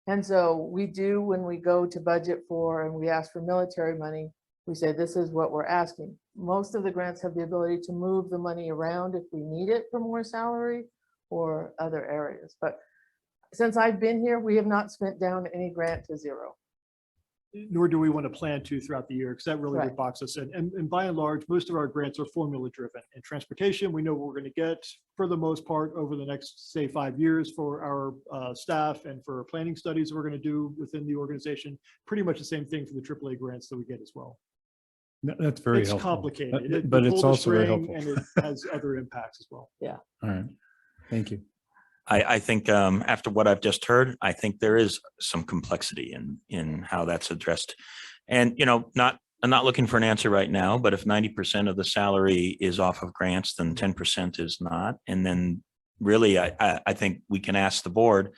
And so we do, when we go to budget for and we ask for military money, we say, this is what we're asking. Most of the grants have the ability to move the money around if we need it for more salary or other areas. But since I've been here, we have not spent down any grant to zero. Nor do we want to plan to throughout the year, because that really would Right. box us in. And by and large, most of our grants are formula driven. In transportation, we know what we're going to get for the most part over the next, say, 5 years for our staff and for planning studies we're going to do within the organization. Pretty much the same thing for the AAA grants that we get as well. That's very It's helpful. complicated. But You it's pull the also very string helpful. And it has other impacts as well. Yeah. All right. Thank you. I think after what I've just heard, I think there is some complexity in how that's addressed. And, I'm not looking for an answer right now, but if 90% of the salary is off of grants, then 10% is not. And then really, I think we can ask the board,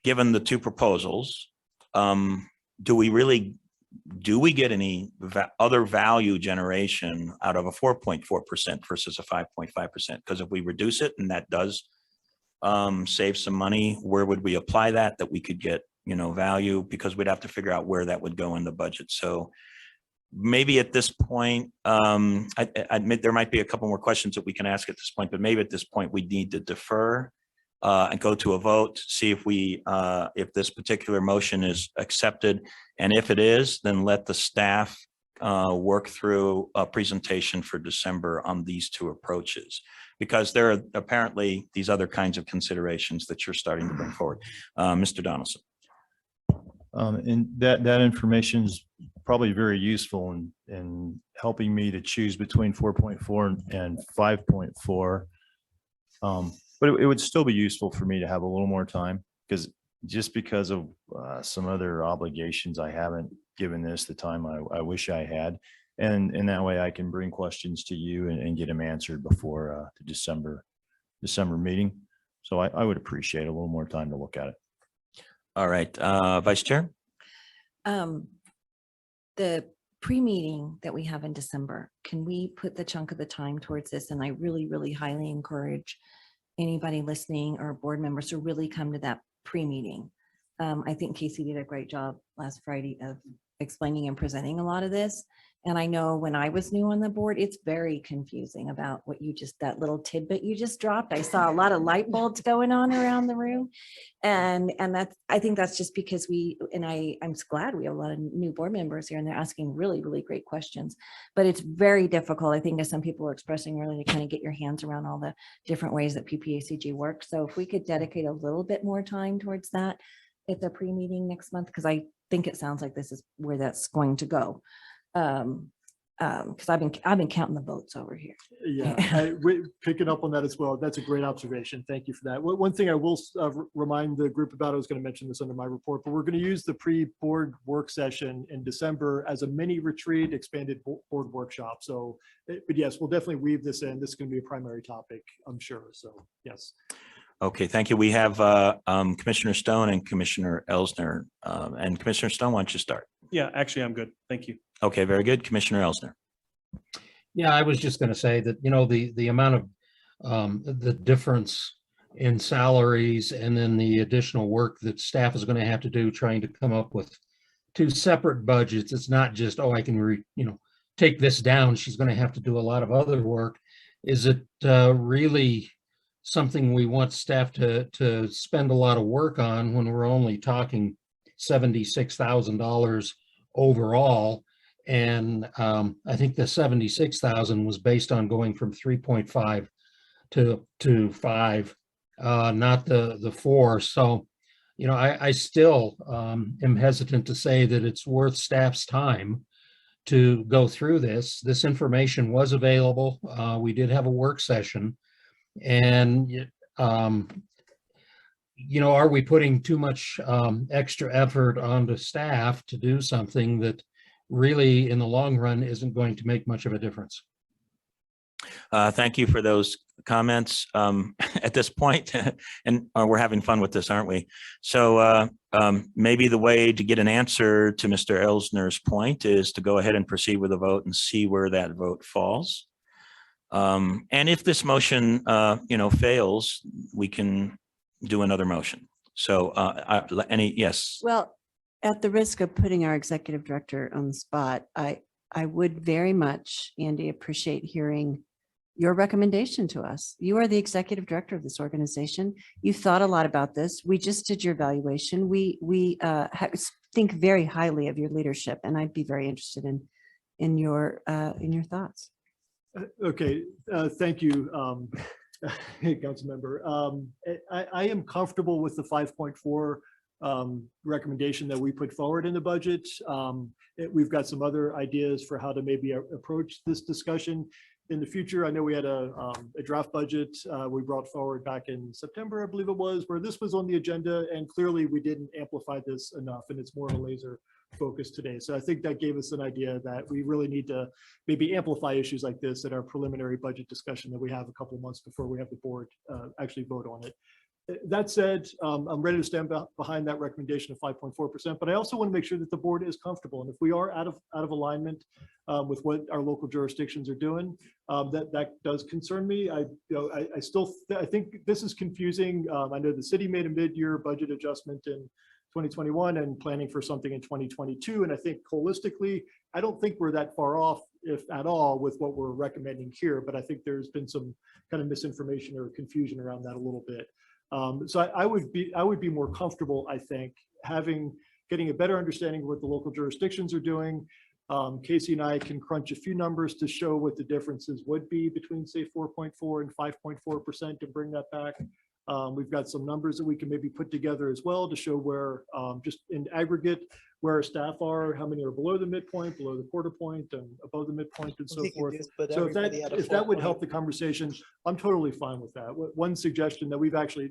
given the two proposals, do we get any other value generation out of a 4.4% versus a 5.5%? Because if we reduce it and that does save some money, where would we apply that we could get value, because we'd have to figure out where that would go in the budget. So maybe at this point, I admit there might be a couple more questions that we can ask at this point, but maybe at this point we need to defer and go to a vote, see if this particular motion is accepted, and if it is, then let the staff work through a presentation for December on these two approaches, because there are apparently these other kinds of considerations that you're starting to bring forward. Mr. Donaldson. And that information is probably very useful in helping me to choose between 4.4 and 5.4. But it would still be useful for me to have a little more time, because of some other obligations, I haven't given this the time I wish I had. And in that way I can bring questions to you and get them answered before the December meeting. So I would appreciate a little more time to look at it. All right, Vice Chair. The pre-meeting that we have in December, can we put the chunk of the time towards this? And I really, really highly encourage anybody listening or board members to really come to that pre-meeting. I think Casey did a great job last Friday of explaining and presenting a lot of this. And I know when I was new on the board, it's very confusing about that little tidbit you just dropped. I saw a lot of light bulbs going on around the room. And I think that's just because I'm glad we have a lot of new board members here and they're asking really, really great questions, but it's very difficult. I think as some people are expressing, really to kind of get your hands around all the different ways that Ppacg works. So if we could dedicate a little bit more time towards that at the pre-meeting next month, because I think it sounds like this is where that's going to go. Because I've been counting the votes over here. Yeah, picking up on that as well. That's a great observation. Thank you for that. One thing I will remind the group about, I was going to mention this under my report, but we're going to use the pre-board work session in December as a mini retreat, expanded board workshop. So, but yes, we'll definitely weave this in. This is going to be a primary topic, I'm sure. So, yes. Okay, thank you. We have Commissioner Stone and Commissioner Elsner. And Commissioner Stone, why don't you start? Yeah, actually, I'm good. Thank you. Okay, very good. Commissioner Elsner. Yeah, I was just going to say that, the amount of the difference in salaries and then the additional work that staff is going to have to do trying to come up with two separate budgets. It's not just, oh, I can take this down. She's going to have to do a lot of other work. Is it really something we want staff to spend a lot of work on when we're only talking $76,000 overall? And I think the 76,000 was based on going from 3.5 to 5, not the 4. So, I still am hesitant to say that it's worth staff's time to go through this. This information was available. We did have a work session, and are we putting too much extra effort onto staff to do something that really in the long run isn't going to make much of a difference? Thank you for those comments at this point. And we're having fun with this, aren't we? So maybe the way to get an answer to Mr. Elsner's point is to go ahead and proceed with a vote and see where that vote falls. And if this motion, fails, we can do another motion. So yes. Well, at the risk of putting our executive director on the spot, I would very much, Andy, appreciate hearing your recommendation to us. You are the executive director of this organization. You've thought a lot about this. We just did your evaluation. We think very highly of your leadership, and I'd be very interested in your thoughts. Okay, thank you, Council Member. I am comfortable with the 5.4 recommendation that we put forward in the budget. We've got some other ideas for how to maybe approach this discussion in the future. I know we had a draft budget we brought forward back in September, I believe it was, where this was on the agenda, and clearly we didn't amplify this enough, and it's more of a laser focus today. So I think that gave us an idea that we really need to maybe amplify issues like this at our preliminary budget discussion that we have a couple of months before we have the board actually vote on it. That said, I'm ready to stand behind that recommendation of 5.4%, but I also want to make sure that the board is comfortable. And if we are out of alignment with what our local jurisdictions are doing, that does concern me. I think this is confusing. I know the city made a mid-year budget adjustment in 2021 and planning for something in 2022. And I think holistically, I don't think we're that far off, if at all, with what we're recommending here. But I think there's been some kind of misinformation or confusion around that a little bit. So I would be more comfortable, I think, getting a better understanding of what the local jurisdictions are doing. Casey and I can crunch a few numbers to show what the differences would be between, say, 4.4 and 5.4% to bring that back. We've got some numbers that we can maybe put together as well to show where, just in aggregate, where our staff are, how many are below the midpoint, below the quarter point, and above the midpoint, and so forth. So if that would help the conversation, I'm totally fine with that. One suggestion that we've actually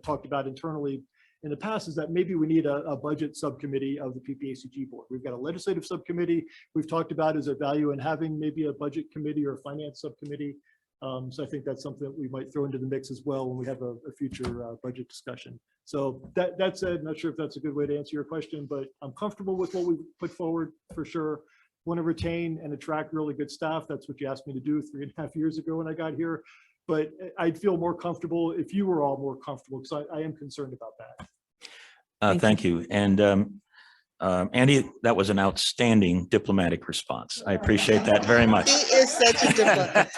talked about internally in the past is that maybe we need a budget subcommittee of the Ppacg board. We've got a legislative subcommittee. We've talked about is there value in having maybe a budget committee or a finance subcommittee. So I think that's something that we might throw into the mix as well when we have a future budget discussion. So that said, I'm not sure if that's a good way to answer your question, but I'm comfortable with what we put forward for sure. Want to retain and attract really good staff. That's what you asked me to do 3.5 years ago when I got here. But I'd feel more comfortable if you were all more comfortable, because I am concerned about that. Thank you. And Andy, that was an outstanding diplomatic response. I appreciate that very much. He is such a diplomat.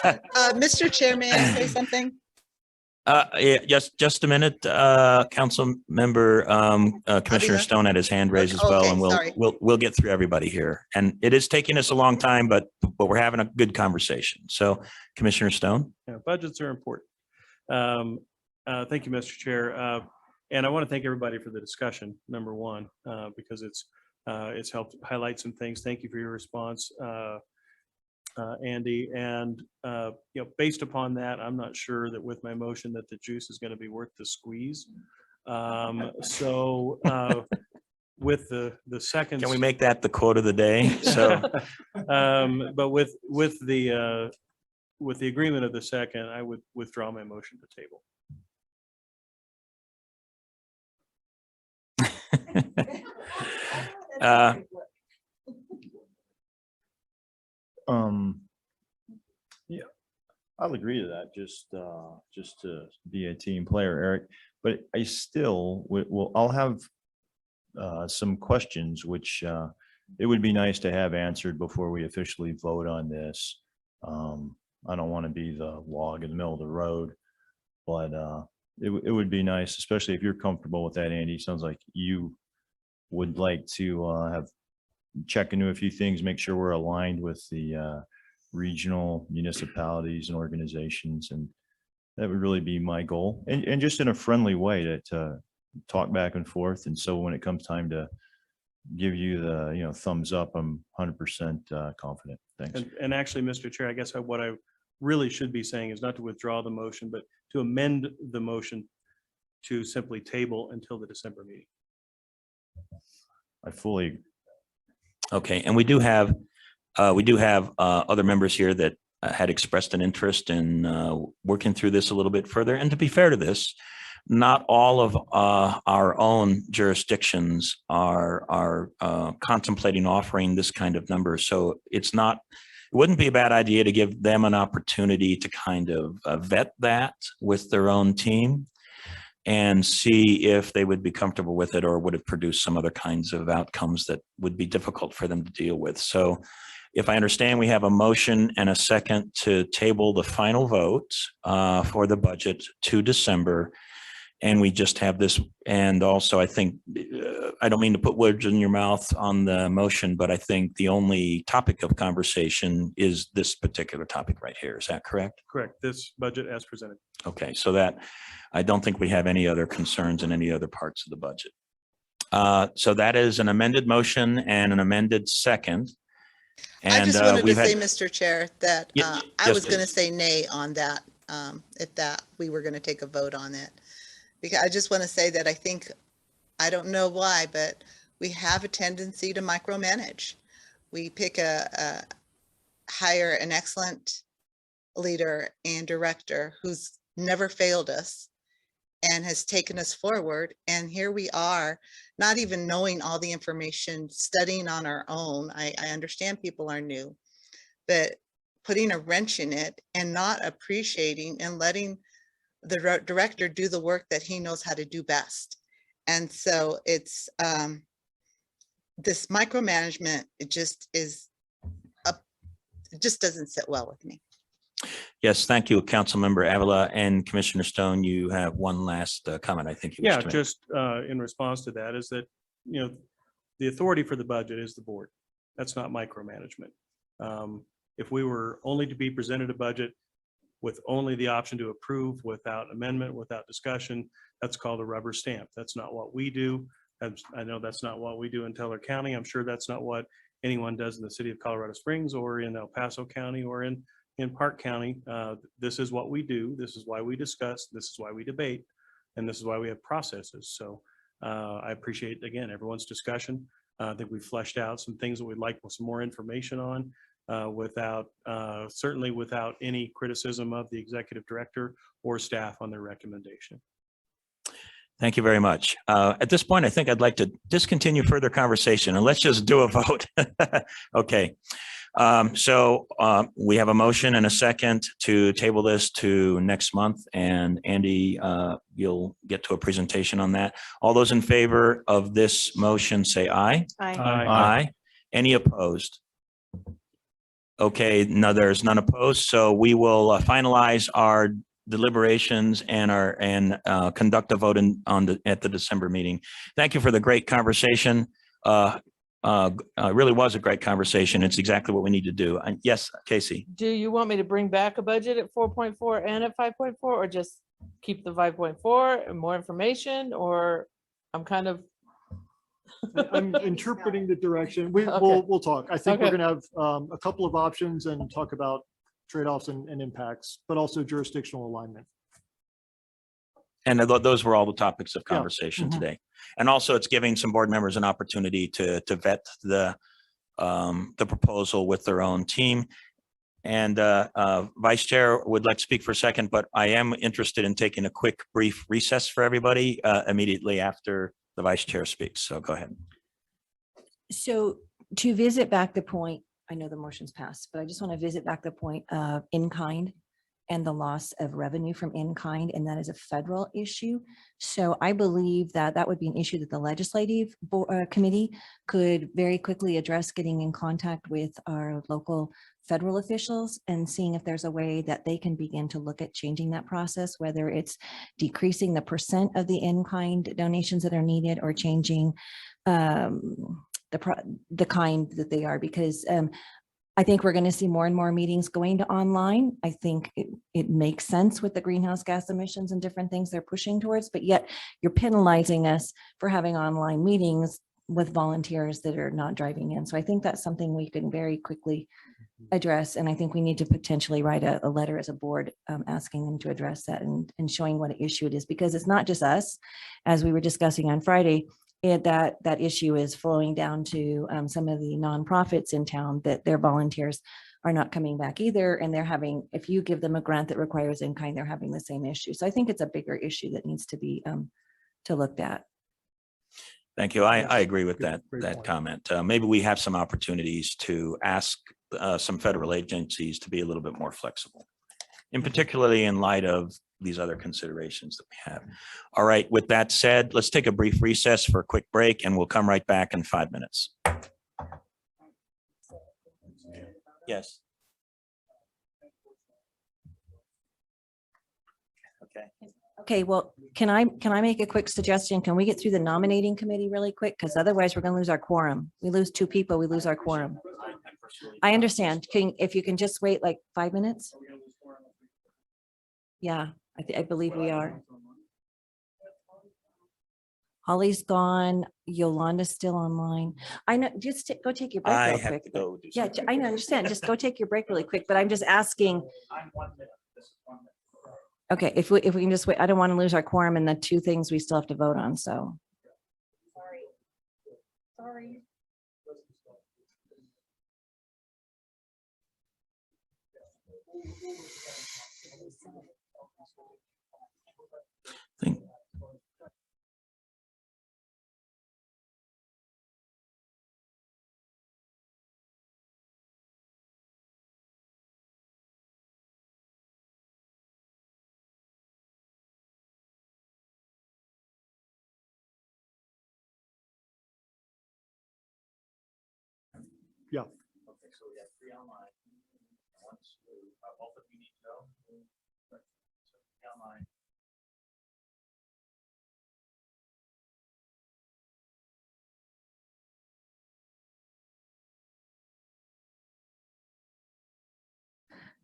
Mr. Chair, may I say something? Yeah, just a minute. Council member Commissioner Stone had his hand raised as well, and we'll get through everybody here. And it is taking us a long time, but we're having a good conversation. So, Commissioner Stone. Yeah, budgets are important. Thank you, Mr. Chair. And I want to thank everybody for the discussion, number one, because it's helped highlight some things. Thank you for your response. Andy, and based upon that, I'm not sure that with my motion that the juice is going to be worth the squeeze. With the second, Can we make that the quote of the day? So, but with the agreement of the second, I would withdraw my motion to table. Yeah, I'll agree to that, just to be a team player, Eric, but I still I'll have some questions, which it would be nice to have answered before we officially vote on this. I don't want to be the log in the middle of the road, but it would be nice, especially if you're comfortable with that, Andy. Sounds like you would like to have check into a few things, make sure we're aligned with the regional municipalities and organizations, and that would really be my goal, and just in a friendly way to talk back and forth. And so when it comes time to give you the thumbs up, I'm 100% confident. Thanks. And actually, Mr. Chair, I guess what I really should be saying is not to withdraw the motion, but to amend the motion to simply table until the December meeting. I fully. okay, and we do have other members here that had expressed an interest in working through this a little bit further. And to be fair to this, not all of our own jurisdictions are contemplating offering this kind of number. So it wouldn't be a bad idea to give them an opportunity to kind of vet that with their own team and see if they would be comfortable with it, or would it produce some other kinds of outcomes that would be difficult for them to deal with. So if I understand, we have a motion and a second to table the final vote for the budget to December. And we just have this. And also, I think, I don't mean to put words in your mouth on the motion, but I think the only topic of conversation is this particular topic right here. Is that correct? Correct. This budget as presented. Okay, so that, I don't think we have any other concerns in any other parts of the budget. So that is an amended motion and an amended second. I And just wanted to we've say, had, Mr. Chair, that Yeah, I yes, was going to please. say nay on that, if that we were going to take a vote on it. Because I just want to say that I think, I don't know why, but we have a tendency to micromanage. We pick hire an excellent leader and director who's never failed us and has taken us forward. And here we are, not even knowing all the information, studying on our own. I understand people are new, but putting a wrench in it and not appreciating and letting the director do the work that he knows how to do best. And so it's this micromanagement, it just doesn't sit well with me. Yes, thank you, Councilmember Avila, and Commissioner Stone. You have one last comment. I think you wish Yeah, to make. just in response to that is that, the authority for the budget is the board. That's not micromanagement. If we were only to be presented a budget with only the option to approve without amendment, without discussion, that's called a rubber stamp. That's not what we do. I know that's not what we do in Teller County. I'm sure that's not what anyone does in the city of Colorado Springs or in El Paso County or in Park County. This is what we do. This is why we discuss. This is why we debate. And this is why we have processes. So I appreciate, again, everyone's discussion. I think we fleshed out some things that we'd like some more information on. Certainly without any criticism of the executive director or staff on their recommendation. Thank you very much. At this point, I think I'd like to discontinue further conversation and let's just do a vote. Okay. So we have a motion and a second to table this to next month, and Andy, you'll get to a presentation on that. All those in favor of this motion say aye. Aye. Aye. Any opposed? Okay, no, there's none opposed. So we will finalize our deliberations and conduct a vote at the December meeting. Thank you for the great conversation. Really was a great conversation. It's exactly what we need to do. And yes, Casey. Do you want me to bring back a budget at 4.4 and at 5.4, or just keep the 5.4 and more information? Or I'm kind of, I'm interpreting the direction. Okay. We'll talk. I think we're Okay. gonna have a couple of options and talk about trade-offs and impacts, but also jurisdictional alignment. And those were all the topics of conversation Mhm. today. And also it's giving some board members an opportunity to vet the proposal with their own team. And Vice Chair would like to speak for a second, but I am interested in taking a quick brief recess for everybody immediately after the Vice Chair speaks. So go ahead. So to visit back the point, I know the motion's passed, but I just want to visit back the point of in-kind and the loss of revenue from in-kind, and that is a federal issue. So I believe that that would be an issue that the legislative committee could very quickly address, getting in contact with our local federal officials and seeing if there's a way that they can begin to look at changing that process, whether it's decreasing the percent of the in-kind donations that are needed or changing the kind that they are, because I think we're going to see more and more meetings going to online. I think it makes sense with the greenhouse gas emissions and different things they're pushing towards, but yet you're penalizing us for having online meetings with volunteers that are not driving in. So I think that's something we can very quickly address. And I think we need to potentially write a letter as a board asking them to address that and showing what issue it is, because it's not just us, as we were discussing on Friday. That issue is flowing down to some of the nonprofits in town, that their volunteers are not coming back either. And they're having, if you give them a grant that requires in-kind, they're having the same issue. So I think it's a bigger issue that needs to be looked at. Thank you. I agree with Great that point. comment. Maybe we have some opportunities to ask some federal agencies to be a little bit more flexible, and particularly in light of these other considerations that we have. All right, with that said, let's take a brief recess for a quick break and we'll come right back in 5 minutes. Yes. Okay. Okay, well, can I make a quick suggestion? Can we get through the nominating committee really quick? Because otherwise we're going to lose our quorum. We lose 2 people, we lose our quorum. I understand. If you can just wait like 5 minutes? Yeah, I believe we are. Holly's gone. Yolanda's still online. I know, just go take your break I real have quick. to go. do Yeah, something. I understand. Just go take your break really quick, but I'm just asking. Okay, if we can just wait, I don't want to lose our quorum and the 2 things we still have to vote on, so. Sorry. Think- Yeah. Okay, so we have 3 online. Both of you need to go. So 3 online.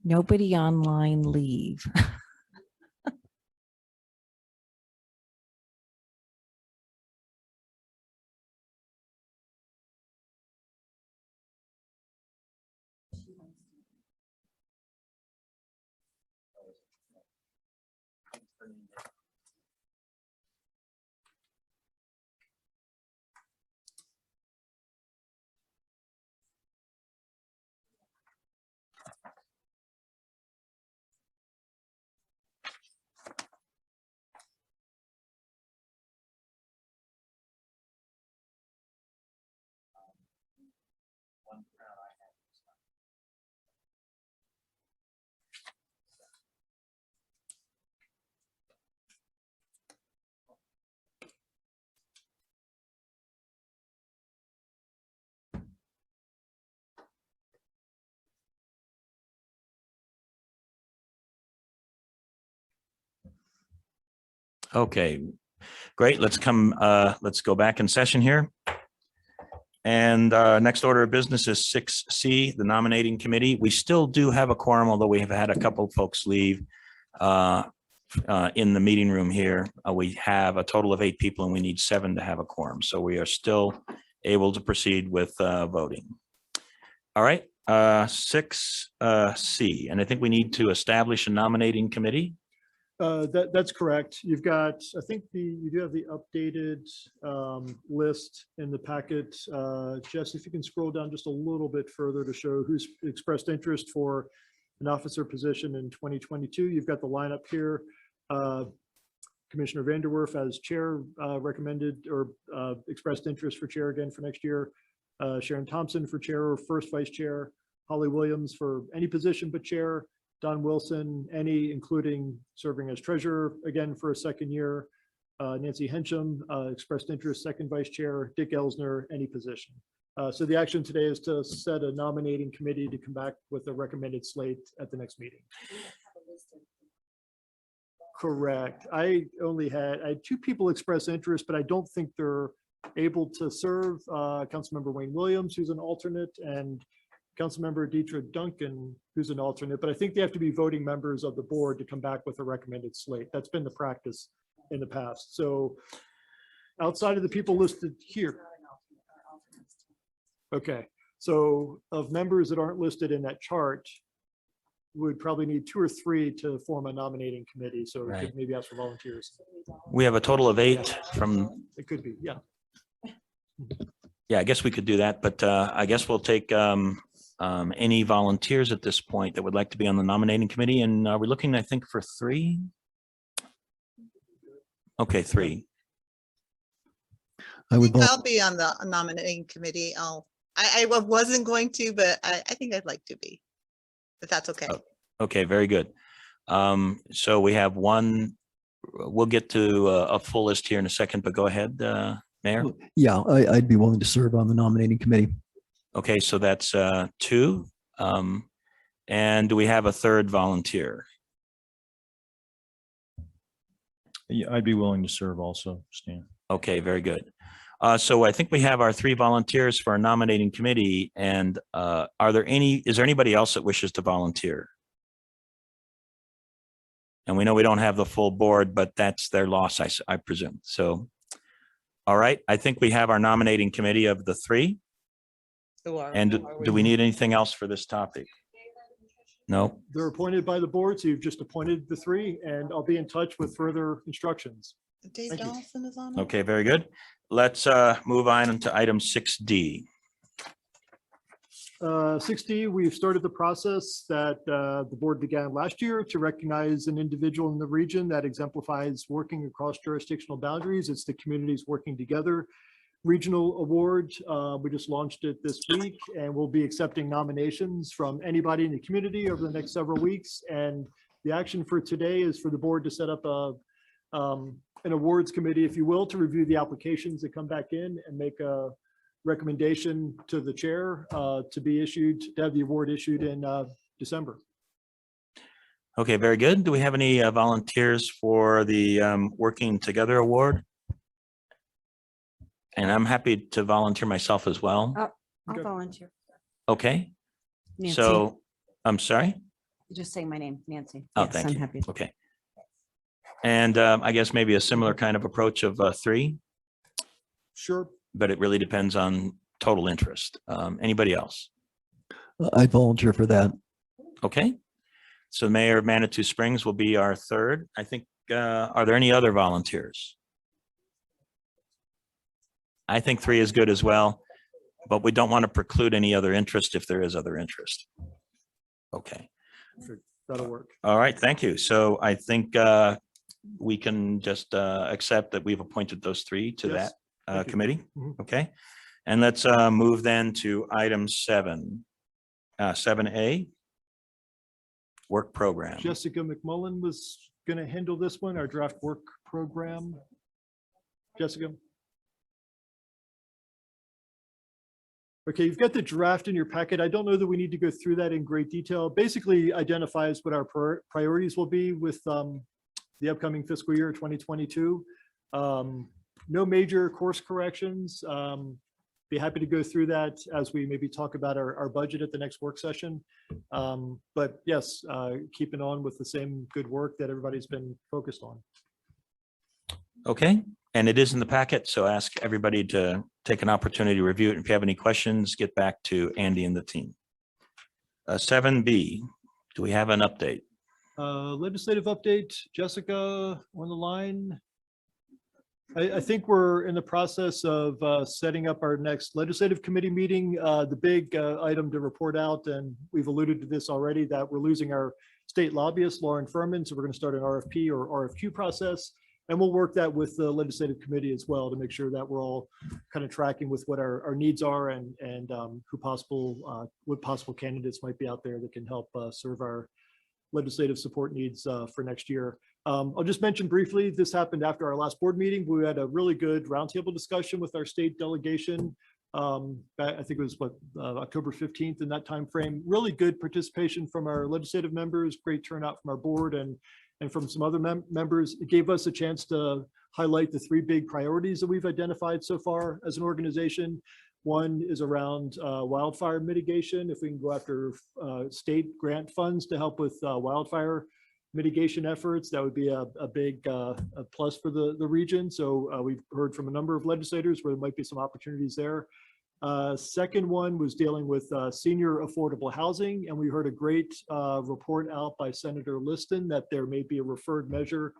Nobody online leave. Okay, great. Let's go back in session here. And next order of business is 6C, the nominating committee. We still do have a quorum, although we have had a couple of folks leave. in the meeting room here. We have a total of 8 people and we need 7 to have a quorum. So we are still able to proceed with voting. All right, 6C, and I think we need to establish a nominating committee. That's correct. You've got, I think you do have the updated list in the packet. Jess, if you can scroll down just a little bit further to show who's expressed interest for an officer position in 2022. You've got the lineup here. Commissioner Vanderwerf as chair recommended or expressed interest for chair again for next year. Sharon Thompson for chair or first vice chair. Holly Williams for any position but chair. Don Wilson, any, including serving as treasurer again for a second year. Nancy Hensham expressed interest, second vice chair. Dick Elsner, any position. So the action today is to set a nominating committee to come back with a recommended slate at the next meeting. Correct. I had 2 people express interest, but I don't think they're able to serve. Councilmember Wayne Williams, who's an alternate, and Councilmember Deidre Duncan, who's an alternate, but I think they have to be voting members of the board to come back with a recommended slate. That's been the practice in the past. So outside of the people listed here. Okay, so of members that aren't listed in that chart, would probably need 2 or 3 to form a nominating committee. So we could maybe ask for volunteers. We have a total of 8 from, It could be, yeah. yeah, I guess we could do that, but I guess we'll take any volunteers at this point that would like to be on the nominating committee. And are we looking, I think, for 3? Okay, 3. I would, I'll be on the nominating committee. I wasn't going to, but I think I'd like to be, if that's okay. Okay, very good. So we have 1, we'll get to a full list here in a second, but go ahead, Mayor. yeah, I'd be willing to serve on the nominating committee. Okay, so that's 2. And do we have a 3rd volunteer? Yeah, I'd be willing to serve also, Stan. Okay, very good. So I think we have our 3 volunteers for our nominating committee. And is there anybody else that wishes to volunteer? And we know we don't have the full board, but that's their loss, I presume. So, all right, I think we have our nominating committee of the 3. And do we need anything else for this topic? No. They're appointed by the board, so you've just appointed the 3, and I'll be in touch with further instructions. Dave Thank you. Donaldson is on it. Okay, very good. Let's move on to item 6D. 6D, we've started the process that the board began last year to recognize an individual in the region that exemplifies working across jurisdictional boundaries. It's the Communities Working Together Regional Award. We just launched it this week, and we'll be accepting nominations from anybody in the community over the next several weeks. And the action for today is for the board to set up an awards committee, if you will, to review the applications that come back in and make a recommendation to the chair to have the award issued in December. Okay, very good. Do we have any volunteers for the Working Together Award? And I'm happy to volunteer myself as well. I'll volunteer. Okay, Nancy. so I'm sorry. Just saying my name, Nancy. Oh, Yes, thank I'm you. happy. Okay. And I guess maybe a similar kind of approach of 3, Sure. but it really depends on total interest. Anybody else? I'd volunteer for that. Okay. So Mayor of Manitou Springs will be our 3rd. I think, are there any other volunteers? I think 3 is good as well, but we don't want to preclude any other interest if there is other interest. Okay. That'll work. All right, thank you. So I think we can just accept that we've appointed those 3 to Yes, that committee. Mhm. Okay. And let's move then to item 7, 7A, work program. Jessica McMullen was going to handle this one, our draft work program. Jessica. Okay, you've got the draft in your packet. I don't know that we need to go through that in great detail. Basically identifies what our priorities will be with the upcoming fiscal year 2022. No major course corrections. be happy to go through that as we maybe talk about our budget at the next work session. But yes, keeping on with the same good work that everybody's been focused on. Okay, and it is in the packet, so ask everybody to take an opportunity to review it. If you have any questions, get back to Andy and the team. 7B, do we have an update? Legislative update, Jessica on the line. I think we're in the process of setting up our next legislative committee meeting. The big item to report out, and we've alluded to this already, that we're losing our state lobbyist, Lauren Furman. So we're going to start an RFP or RFQ process. And we'll work that with the legislative committee as well to make sure that we're all kind of tracking with what our needs are and what possible candidates might be out there that can help serve our legislative support needs for next year. I'll just mention briefly, this happened after our last board meeting. We had a really good roundtable discussion with our state delegation. I think it was October 15th in that time frame. Really good participation from our legislative members, great turnout from our board and from some other members. It gave us a chance to highlight the 3 big priorities that we've identified so far as an organization. One is around wildfire mitigation. If we can go after state grant funds to help with wildfire mitigation efforts, that would be a big plus for the region. So we've heard from a number of legislators where there might be some opportunities there. Second one was dealing with senior affordable housing, and we heard a great report out by Senator Liston that there may be a referred measure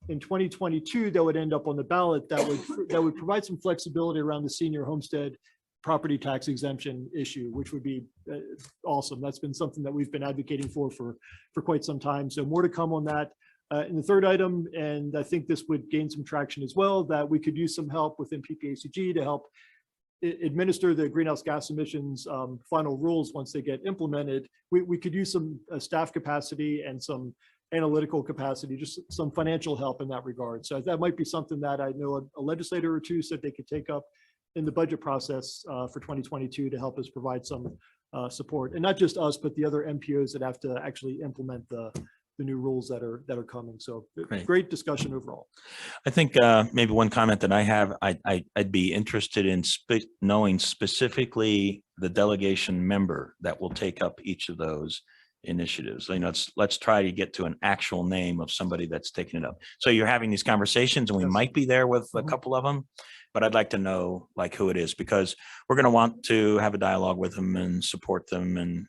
in 2022 that would end up on the ballot that would provide some flexibility around the senior homestead property tax exemption issue, which would be awesome. That's been something that we've been advocating for quite some time. So more to come on that. And the third item, and I think this would gain some traction as well, that we could use some help within Ppacg to help administer the greenhouse gas emissions final rules once they get implemented. We could use some staff capacity and some analytical capacity, just some financial help in that regard. So that might be something that I know a legislator or two said they could take up in the budget process for 2022 to help us provide some support, and not just us, but the other MPOs that have to actually implement the new rules that are coming. So great discussion overall. I think maybe one comment that I have, I'd be interested in knowing specifically the delegation member that will take up each of those initiatives. You know, let's try to get to an actual name of somebody that's taking it up. So you're having these conversations, and we might be there with a couple of them, but I'd like to know like who it is, because we're going to want to have a dialogue with them and support them and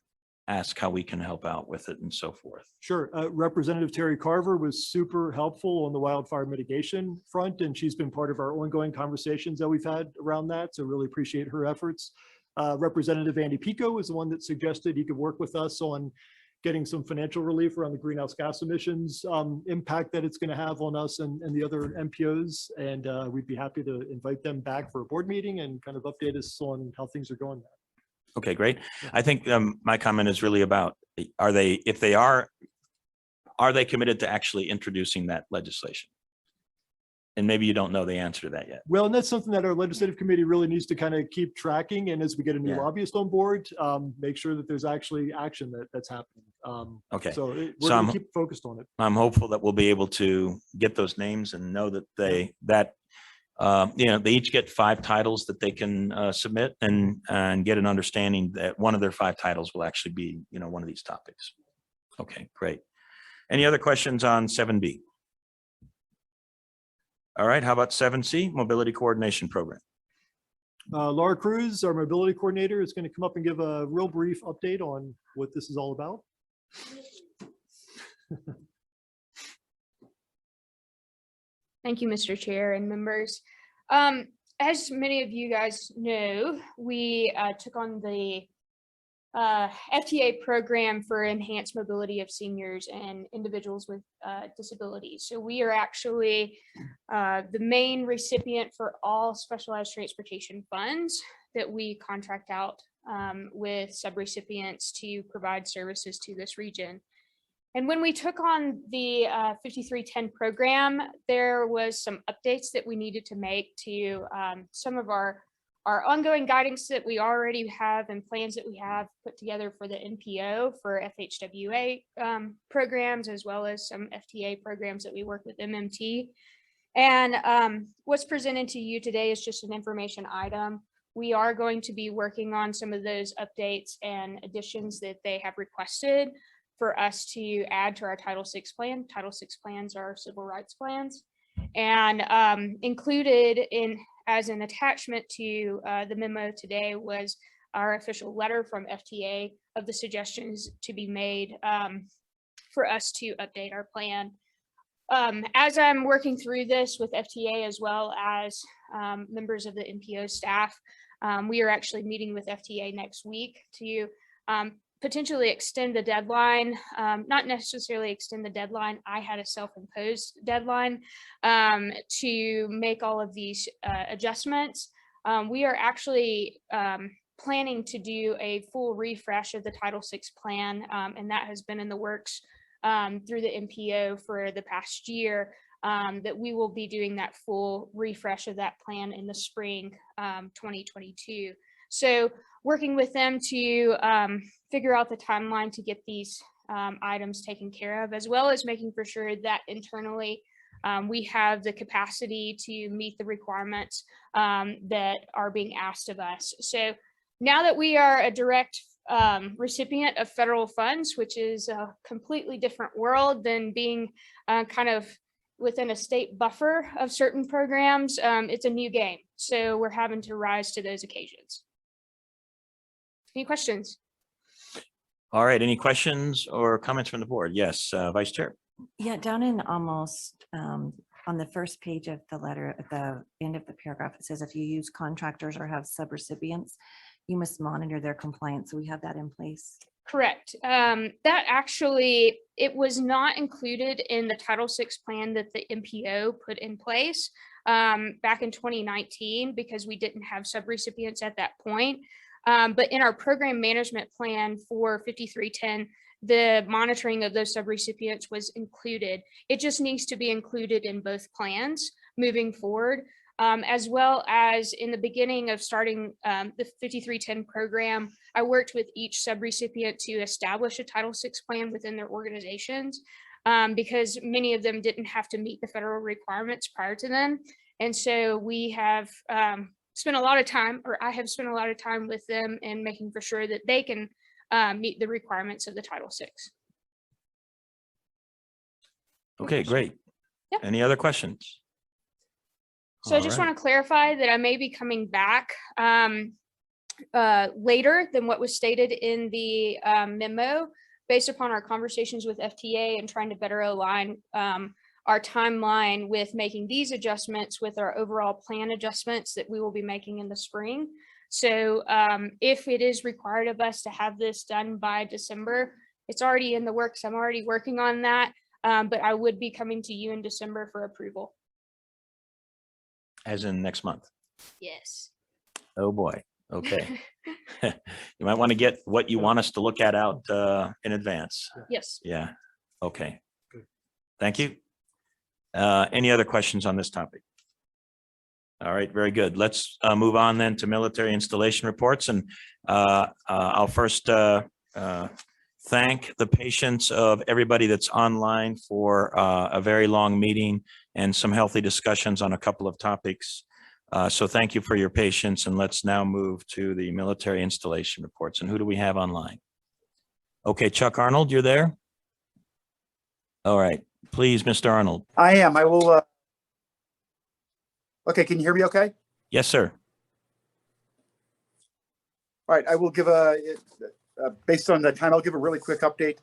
ask how we can help out with it and so forth. Sure. Representative Terry Carver was super helpful on the wildfire mitigation front, and she's been part of our ongoing conversations that we've had around that. So really appreciate her efforts. Representative Andy Pico is the one that suggested he could work with us on getting some financial relief around the greenhouse gas emissions impact that it's going to have on us and the other MPOs. And we'd be happy to invite them back for a board meeting and kind of update us on how things are going there. Okay, great. I think my comment is really about, are they committed to actually introducing that legislation? And maybe you don't know the answer to that yet. Well, and that's something that our legislative committee really needs to kind of keep tracking. And as we get a new lobbyist on board, make sure that there's actually action that's happening. Okay. So we're going to keep focused on it. I'm hopeful that we'll be able to get those names and know that they each get 5 titles that they can submit and get an understanding that one of their 5 titles will actually be, one of these topics. Okay, great. Any other questions on 7B? All right, how about 7C, Mobility Coordination Program? Laura Cruz, our mobility coordinator, is going to come up and give a real brief update on what this is all about. Thank you, Mr. Chair and members. As many of you guys know, we took on the FTA program for enhanced mobility of seniors and individuals with disabilities. So we are actually the main recipient for all specialized transportation funds that we contract out with subrecipients to provide services to this region. And when we took on the 5310 program, there was some updates that we needed to make to some of our ongoing guidance that we already have and plans that we have put together for the NPO for FHWA programs, as well as some FTA programs that we work with MMT. And what's presented to you today is just an information item we are going to be working on some of those updates and additions that they have requested for us to add to our Title VI plan. Title VI plans are civil rights plans. And included in as an attachment to the memo today was our official letter from FTA of the suggestions to be made for us to update our plan. As I'm working through this with FTA as well as members of the NPO staff, we are actually meeting with FTA next week to potentially extend the deadline, not necessarily extend the deadline. I had a self-imposed deadline to make all of these adjustments. We are actually planning to do a full refresh of the Title VI plan, and that has been in the works through the NPO for the past year, that we will be doing that full refresh of that plan in the spring 2022. So working with them to figure out the timeline to get these items taken care of, as well as making for sure that internally we have the capacity to meet the requirements that are being asked of us. So now that we are a direct recipient of federal funds, which is a completely different world than being kind of within a state buffer of certain programs, it's a new game. So we're having to rise to those occasions. Any questions? All right, any questions or comments from the board? Yes, Vice Chair. Yeah, down in almost on the first page of the letter, at the end of the paragraph, it says if you use contractors or have subrecipients, you must monitor their compliance. So we have that in place. Correct. That actually, it was not included in the Title VI plan that the MPO put in place back in 2019 because we didn't have subrecipients at that point. But in our program management plan for 5310, the monitoring of those subrecipients was included. It just needs to be included in both plans moving forward, as well as in the beginning of starting the 5310 program. I worked with each subrecipient to establish a Title VI plan within their organizations because many of them didn't have to meet the federal requirements prior to them. And so we have spent a lot of time, or I have spent a lot of time with them and making for sure that they can meet the requirements of the Title VI. Okay, great. Yeah. Any other questions? So I just want to clarify that I may be coming back later than what was stated in the memo, based upon our conversations with FTA and trying to better align our timeline with making these adjustments with our overall plan adjustments that we will be making in the spring. So if it is required of us to have this done by December, it's already in the works. I'm already working on that, but I would be coming to you in December for approval. As in next month? Yes. Oh, boy. Okay. You might want to get what you want us to look at out in advance. Yes. Yeah. Okay. Thank you. Any other questions on this topic? All right, very good. Let's move on then to military installation reports. And I'll first thank the patience of everybody that's online for a very long meeting and some healthy discussions on a couple of topics. So thank you for your patience, and let's now move to the military installation reports. And who do we have online? Okay, Chuck Arnold, you're there? All right, please, Mr. Arnold. I am. I will. Okay, can you hear me okay? Yes, sir. All right, I will give based on the time, I'll give a really quick update.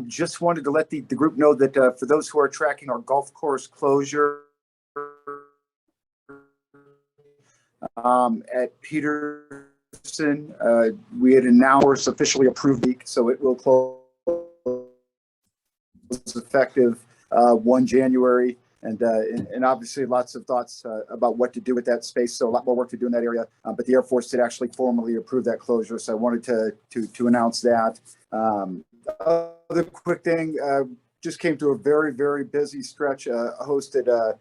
Just wanted to let the group know that for those who are tracking our golf course closure at Peterson, we had an hours officially approved week, so it will close effective 1 January. And obviously lots of thoughts about what to do with that space. So a lot more work to do in that area. But the Air Force did actually formally approve that closure. So I wanted to announce that. Other quick thing, just came to a very, very busy stretch, hosted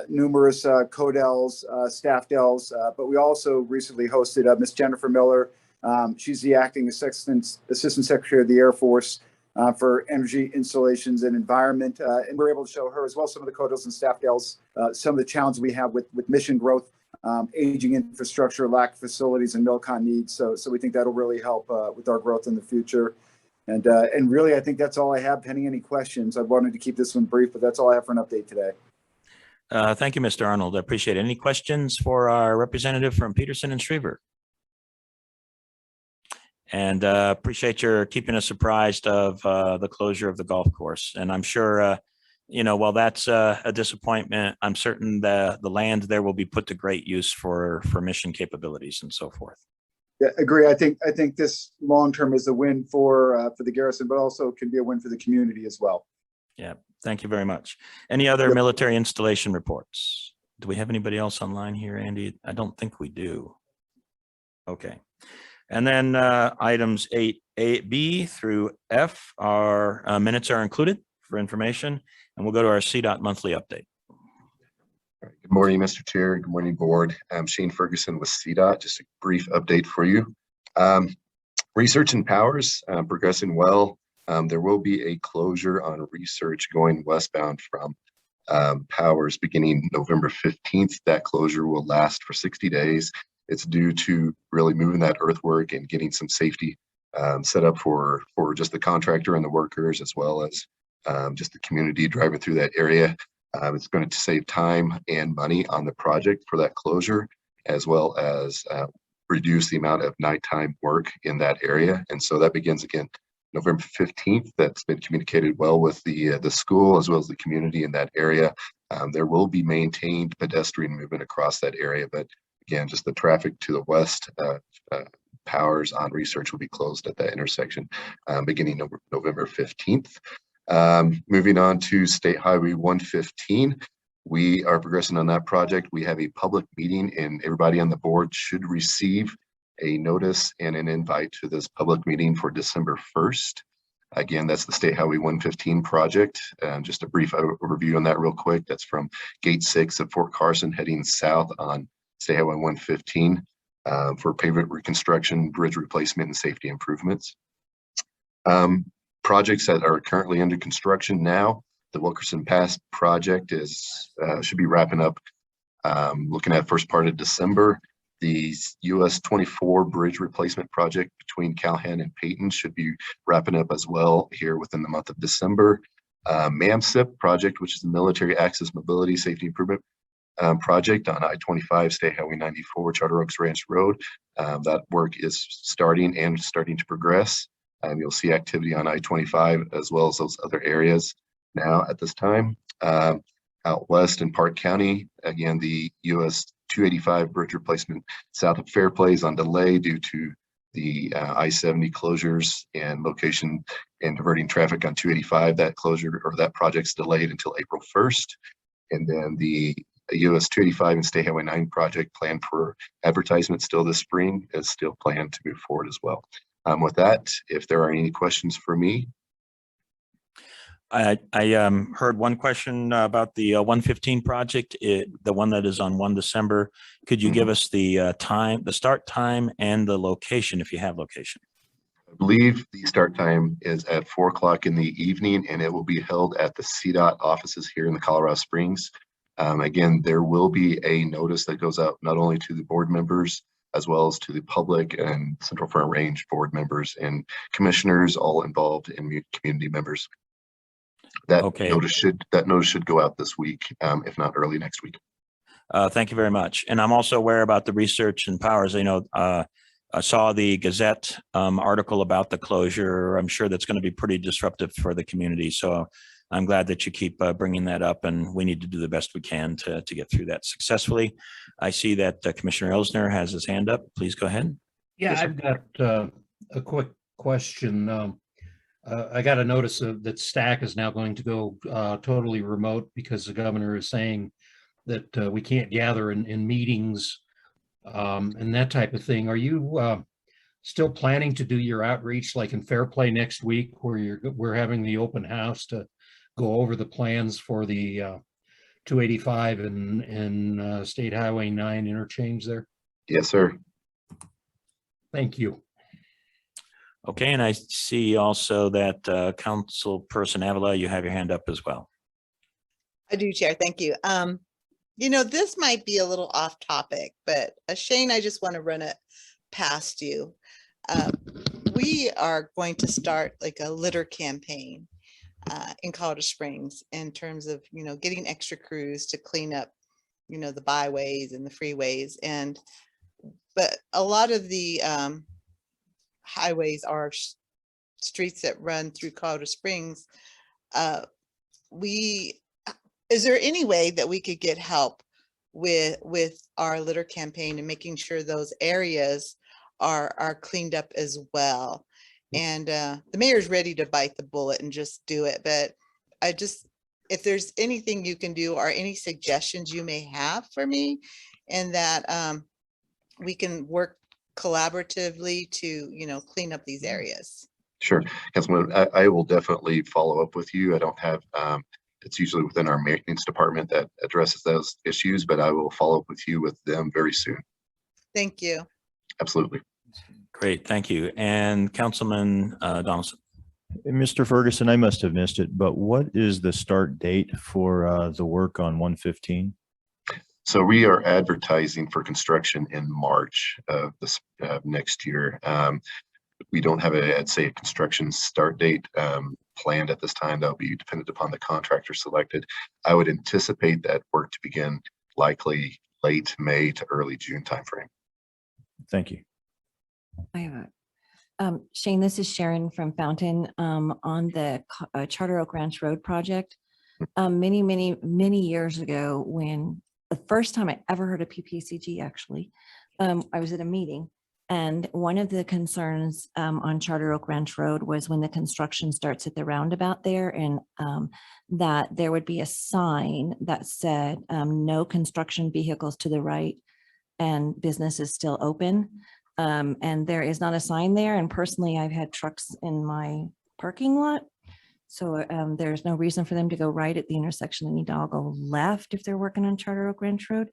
numerous CODELs, staff DELs, but we also recently hosted Miss Jennifer Miller. She's the acting assistant secretary of the Air Force for energy installations and environment. And we're able to show her as well some of the CODELs and staff DELs, some of the challenges we have with mission growth aging infrastructure, lack of facilities, and Milcon needs. So we think that'll really help with our growth in the future. And really, I think that's all I have. Pending any questions, I wanted to keep this one brief, but that's all I have for an update today. Thank you, Mr. Arnold. I appreciate it. Any questions for our representative from Peterson and Schriever? And appreciate your keeping us apprised of the closure of the golf course. And I'm sure, while that's a disappointment, I'm certain the land there will be put to great use for mission capabilities and so forth. Yeah, agree. I think this long term is a win for the garrison, but also can be a win for the community as well. Yeah, thank you very much. Any other military installation reports? Do we have anybody else online here, Andy? I don't think we do. Okay. And then items 8B through F, our minutes are included for information, and we'll go to our CDOT monthly update. Good morning, Mr. Chair. Good morning, board. I'm Shane Ferguson with CDOT. Just a brief update for you. Research and Powers progressing well. There will be a closure on research going westbound from Powers beginning November 15th. That closure will last for 60 days. It's due to really moving that earthwork and getting some safety set up for just the contractor and the workers, as well as just the community driving through that area. It's going to save time and money on the project for that closure, as well as reduce the amount of nighttime work in that area. And so that begins again November 15th. That's been communicated well with the school as well as the community in that area. There will be maintained pedestrian movement across that area, but again, just the traffic to the west Powers on research will be closed at that intersection beginning November 15th. Moving on to State Highway 115, we are progressing on that project. We have a public meeting and everybody on the board should receive a notice and an invite to this public meeting for December 1st. Again, that's the State Highway 115 project. Just a brief overview on that real quick. That's from Gate 6 of Fort Carson heading south on State Highway 115 for pavement reconstruction, bridge replacement, and safety improvements. Projects that are currently under construction now, the Wilkerson Pass project should be wrapping up looking at first part of December. The US 24 bridge replacement project between Calhoun and Peyton should be wrapping up as well here within the month of December. MAMSIP project, which is the Military Access Mobility Safety Improvement project on I-25 State Highway 94 Charter Oaks Ranch Road. That work is starting to progress. You'll see activity on I-25 as well as those other areas now at this time. Out west in Park County, again, the US 285 bridge replacement south of Fairplay is on delay due to the I-70 closures and location and diverting traffic on 285. That closure or that project's delayed until April 1st. And then the US 285 and State Highway 9 project planned for advertisement still this spring is still planned to move forward as well. With that, if there are any questions for me. I heard one question about the 115 project, the one that is on 1 December. Could you give us the time, the start time and the location if you have location? I believe the start time is at 4 o'clock in the evening and it will be held at the CDOT offices here in the Colorado Springs. Again, there will be a notice that goes out not only to the board members, as well as to the public and Central Front Range board members and commissioners, all involved in community members. That notice should go out this week, if not early next week. Thank you very much. And I'm also aware about the Research and Powers. I saw the Gazette article about the closure. I'm sure that's going to be pretty disruptive for the community. So I'm glad that you keep bringing that up, and we need to do the best we can to get through that successfully. I see that Commissioner Elsner has his hand up. Please go ahead. Yeah, I've got a quick question. I got a notice that STAC is now going to go totally remote because the governor is saying that we can't gather in meetings and that type of thing. Are you still planning to do your outreach like in Fairplay next week, where we're having the open house to go over the plans for the 285 and State Highway 9 interchange there? Yes, sir. Thank you. Okay, and I see also that Councilperson Avila, you have your hand up as well. I do, Chair. Thank you. This might be a little off topic, but Shane, I just want to run it past you. We are going to start like a litter campaign in Colorado Springs in terms of, getting extra crews to clean up, the byways and the freeways. But a lot of the highways are streets that run through Colorado Springs. Is there any way that we could get help with our litter campaign and making sure those areas are cleaned up as well? And the mayor's ready to bite the bullet and just do it. But if there's anything you can do or any suggestions you may have for me, and that we can work collaboratively to, clean up these areas. Sure, Councilman, I will definitely follow up with you. I don't have, it's usually within our maintenance department that addresses those issues, but I will follow up with you with them very soon. Thank you. Absolutely. Great, thank you. And Councilman Donaldson. Mr. Ferguson, I must have missed it, but what is the start date for the work on 115? So we are advertising for construction in March of this next year. We don't have I'd say a construction start date planned at this time. That will be dependent upon the contractor selected. I would anticipate that work to begin likely late May to early June timeframe. Thank you. I have Shane, this is Sharon from Fountain on the Charter Oak Ranch Road project. Many years ago, when the first time I ever heard of Ppacg, actually, I was at a meeting, and one of the concerns on Charter Oak Ranch Road was when the construction starts at the roundabout there, and that there would be a sign that said no construction vehicles to the right and business is still open. And there is not a sign there. And personally, I've had trucks in my parking lot. So there's no reason for them to go right at the intersection. They need to all go left if they're working on Charter Oak Ranch Road.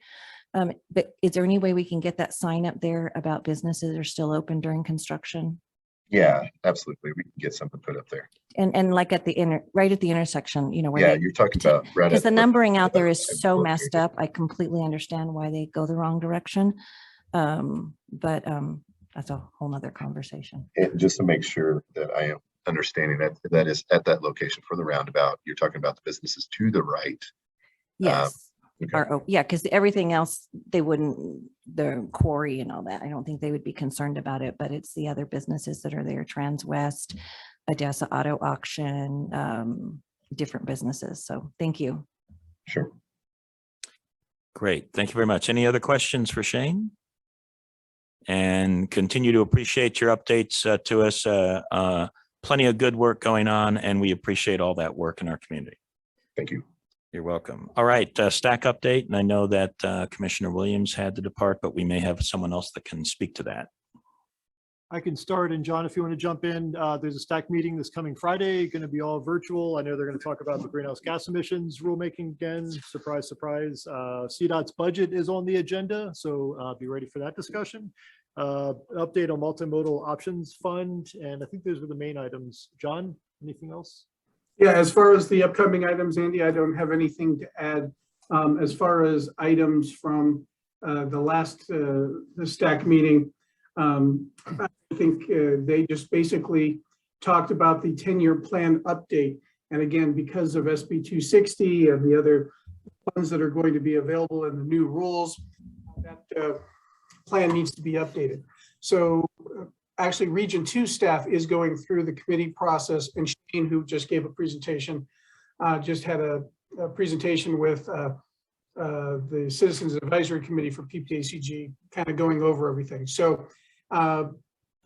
But is there any way we can get that sign up there about businesses are still open during construction? Yeah, absolutely. We can get something put up there. And like at the right at the intersection, where yeah, you're talking about right because the numbering out there is so messed up. I completely understand why they go the wrong direction. But that's a whole nother conversation. And just to make sure that I am understanding that is at that location for the roundabout, you're talking about the businesses to the right. Yes. Okay. Yeah, because everything else, they wouldn't, the quarry and all that, I don't think they would be concerned about it, but it's the other businesses that are there, Transwest, Odessa Auto Auction, different businesses. So thank you. Sure. Great. Thank you very much. Any other questions for Shane? And continue to appreciate your updates to us. Plenty of good work going on, and we appreciate all that work in our community. Thank you. You're welcome. All right, stack update. And I know that Commissioner Williams had to depart, but we may have someone else that can speak to that. I can start, and John, if you want to jump in, there's a stack meeting this coming Friday, going to be all virtual. I know they're going to talk about the greenhouse gas emissions rulemaking again. Surprise, surprise. CDOT's budget is on the agenda, so be ready for that discussion. Update on multimodal options fund, and I think those were the main items. John, anything else? Yeah, as far as the upcoming items, Andy, I don't have anything to add. As far as items from the last the stack meeting, I think they just basically talked about the 10-year plan update. And again, because of SB 260 and the other funds that are going to be available in the new rules, that plan needs to be updated. So actually Region 2 staff is going through the committee process, and Shane, who just gave a presentation, just had a presentation with the Citizens Advisory Committee for Ppacg, kind of going over everything. So that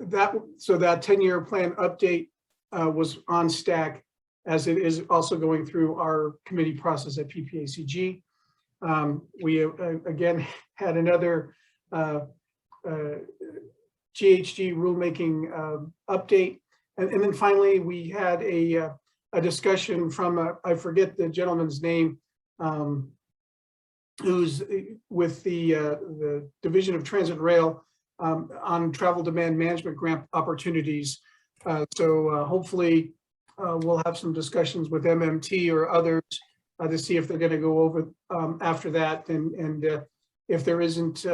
10-year plan update was on stack, as it is also going through our committee process at Ppacg. We again had another GHG rulemaking update, and then finally we had a discussion from I forget the gentleman's name, who's with the Division of Transit Rail on travel demand management grant opportunities. So hopefully we'll have some discussions with MMT or others to see if they're going to go over after that. And if there isn't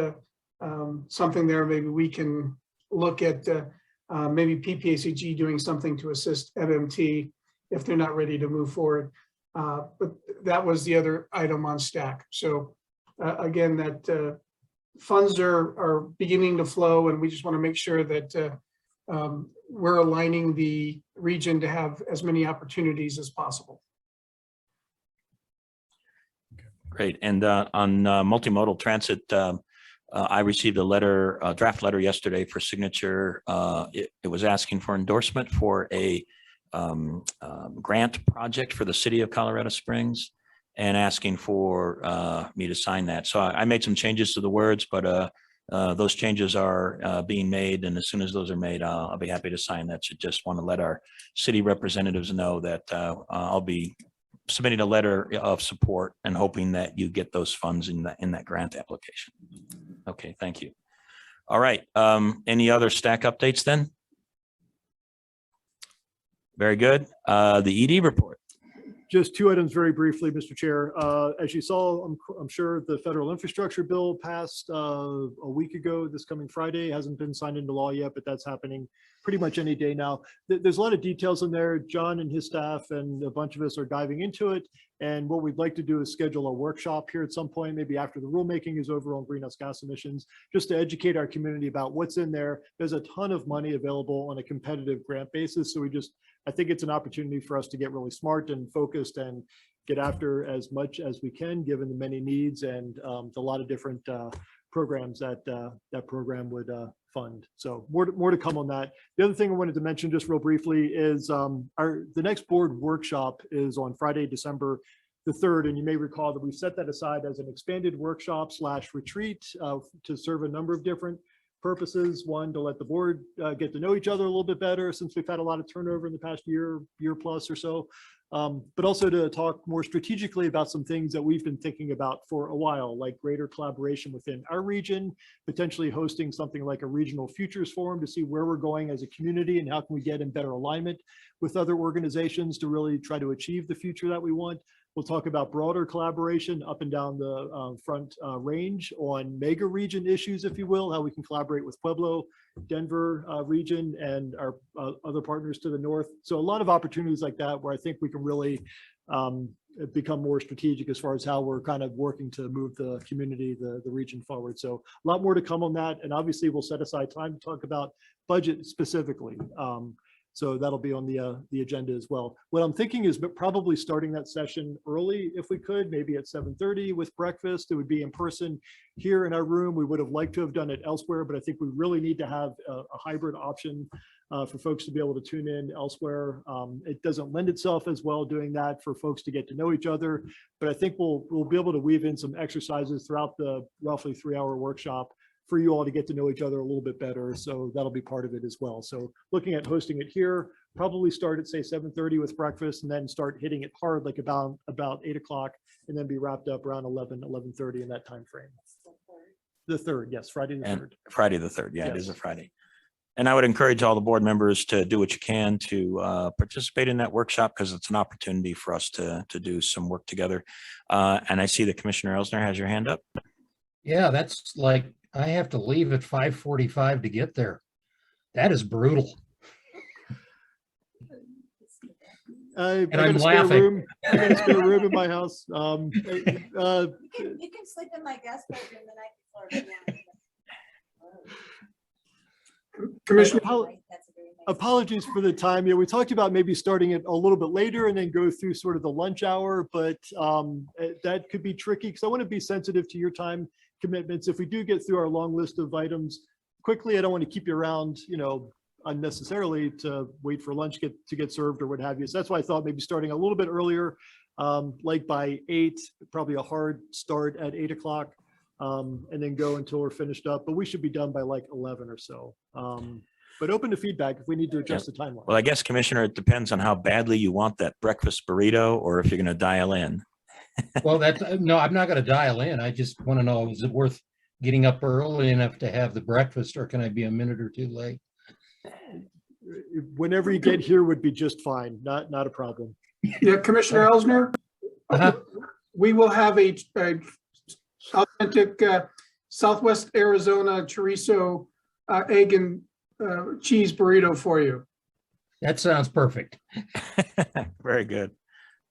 something there, maybe we can look at maybe Ppacg doing something to assist Vmt if they're not ready to move forward. But that was the other item on stack. So again, that funds are beginning to flow, and we just want to make sure that we're aligning the region to have as many opportunities as possible. Great. And on multimodal transit, I received a letter, a draft letter yesterday for signature. It was asking for endorsement for a grant project for the city of Colorado Springs and asking for me to sign that. So I made some changes to the words, but those changes are being made. And as soon as those are made, I'll be happy to sign that. So just want to let our city representatives know that I'll be submitting a letter of support and hoping that you get those funds in that grant application. Okay, thank you. All right, any other stack updates then? Very good. The ED report. Just two items very briefly, Mr. Chair. As you saw, I'm sure the federal infrastructure bill passed a week ago. This coming Friday hasn't been signed into law yet, but that's happening pretty much any day now. There's a lot of details in there. John and his staff and a bunch of us are diving into it. And what we'd like to do is schedule a workshop here at some point, maybe after the rulemaking is over on greenhouse gas emissions, just to educate our community about what's in there. There's a ton of money available on a competitive grant basis. So I think it's an opportunity for us to get really smart and focused and get after as much as we can, given the many needs and a lot of different programs that that program would fund. So more to come on that. The other thing I wanted to mention just real briefly is the next board workshop is on Friday, December the 3rd. And you may recall that we set that aside as an expanded workshop / retreat to serve a number of different purposes. One, to let the board get to know each other a little bit better, since we've had a lot of turnover in the past year plus or so, but also to talk more strategically about some things that we've been thinking about for a while, like greater collaboration within our region, potentially hosting something like a regional futures forum to see where we're going as a community and how can we get in better alignment with other organizations to really try to achieve the future that we want. We'll talk about broader collaboration up and down the front range on mega region issues, if you will, how we can collaborate with Pueblo, Denver region, and our other partners to the north. So a lot of opportunities like that where I think we can really become more strategic as far as how we're kind of working to move the community, the region forward. So a lot more to come on that. And obviously we'll set aside time to talk about budget specifically. So that'll be on the agenda as well. What I'm thinking is probably starting that session early if we could, maybe at 7:30 with breakfast. It would be in person here in our room. We would have liked to have done it elsewhere, but I think we really need to have a hybrid option for folks to be able to tune in elsewhere. It doesn't lend itself as well doing that for folks to get to know each other, but I think we'll be able to weave in some exercises throughout the roughly 3-hour workshop for you all to get to know each other a little bit better. So that'll be part of it as well. So looking at hosting it here, probably start at say 7:30 with breakfast and then start hitting it hard like about 8 o'clock and then be wrapped up around 11:30 in that time frame. The 3rd, yes, Friday the 3rd. Friday the 3rd, yeah, Yes. It is a Friday. And I would encourage all the board members to do what you can to participate in that workshop because it's an opportunity for us to do some work together. And I see that Commissioner Elsner has your hand up. Yeah, that's like, I have to leave at 5:45 to get there. That is brutal. And I'm laughing. I got a spare room in my house. You can sleep in my guest bedroom the night before. Commissioner, apologies for the time. Yeah, we talked about maybe starting it a little bit later and then go through sort of the lunch hour, but that could be tricky because I want to be sensitive to your time commitments. If we do get through our long list of items quickly, I don't want to keep you around, unnecessarily to wait for lunch to get served or what have you. So that's why I thought maybe starting a little bit earlier, like by 8, probably a hard start at 8 o'clock, and then go until we're finished up. But we should be done by like 11 or so. But open to feedback if we need to adjust the timeline. Well, I guess, Commissioner, it depends on how badly you want that breakfast burrito or if you're going to dial in. Well, no, I'm not going to dial in. I just want to know, is it worth getting up early enough to have the breakfast, or can I be a minute or two late? Whenever you get here would be just fine. Not a problem. yeah, Commissioner Elsner, We will have a authentic Southwest Arizona chorizo egg and cheese burrito for you. That sounds perfect. Very good.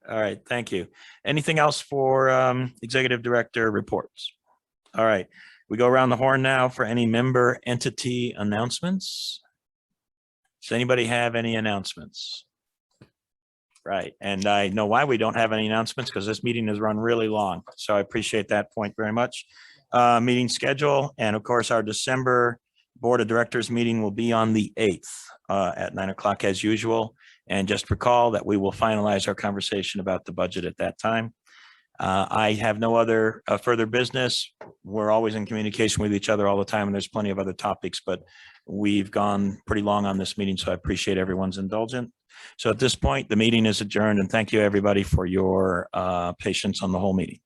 All right, thank you. Anything else for Executive Director reports? All right, we go around the horn now for any member entity announcements. Does anybody have any announcements? Right, and I know why we don't have any announcements, because this meeting has run really long. So I appreciate that point very much. Meeting schedule, and of course, our December Board of Directors meeting will be on the 8th at 9 o'clock as usual. And just recall that we will finalize our conversation about the budget at that time. I have no other further business. We're always in communication with each other all the time, and there's plenty of other topics, but we've gone pretty long on this meeting, so I appreciate everyone's indulgence. So at this point, the meeting is adjourned, and thank you, everybody, for your patience on the whole meeting.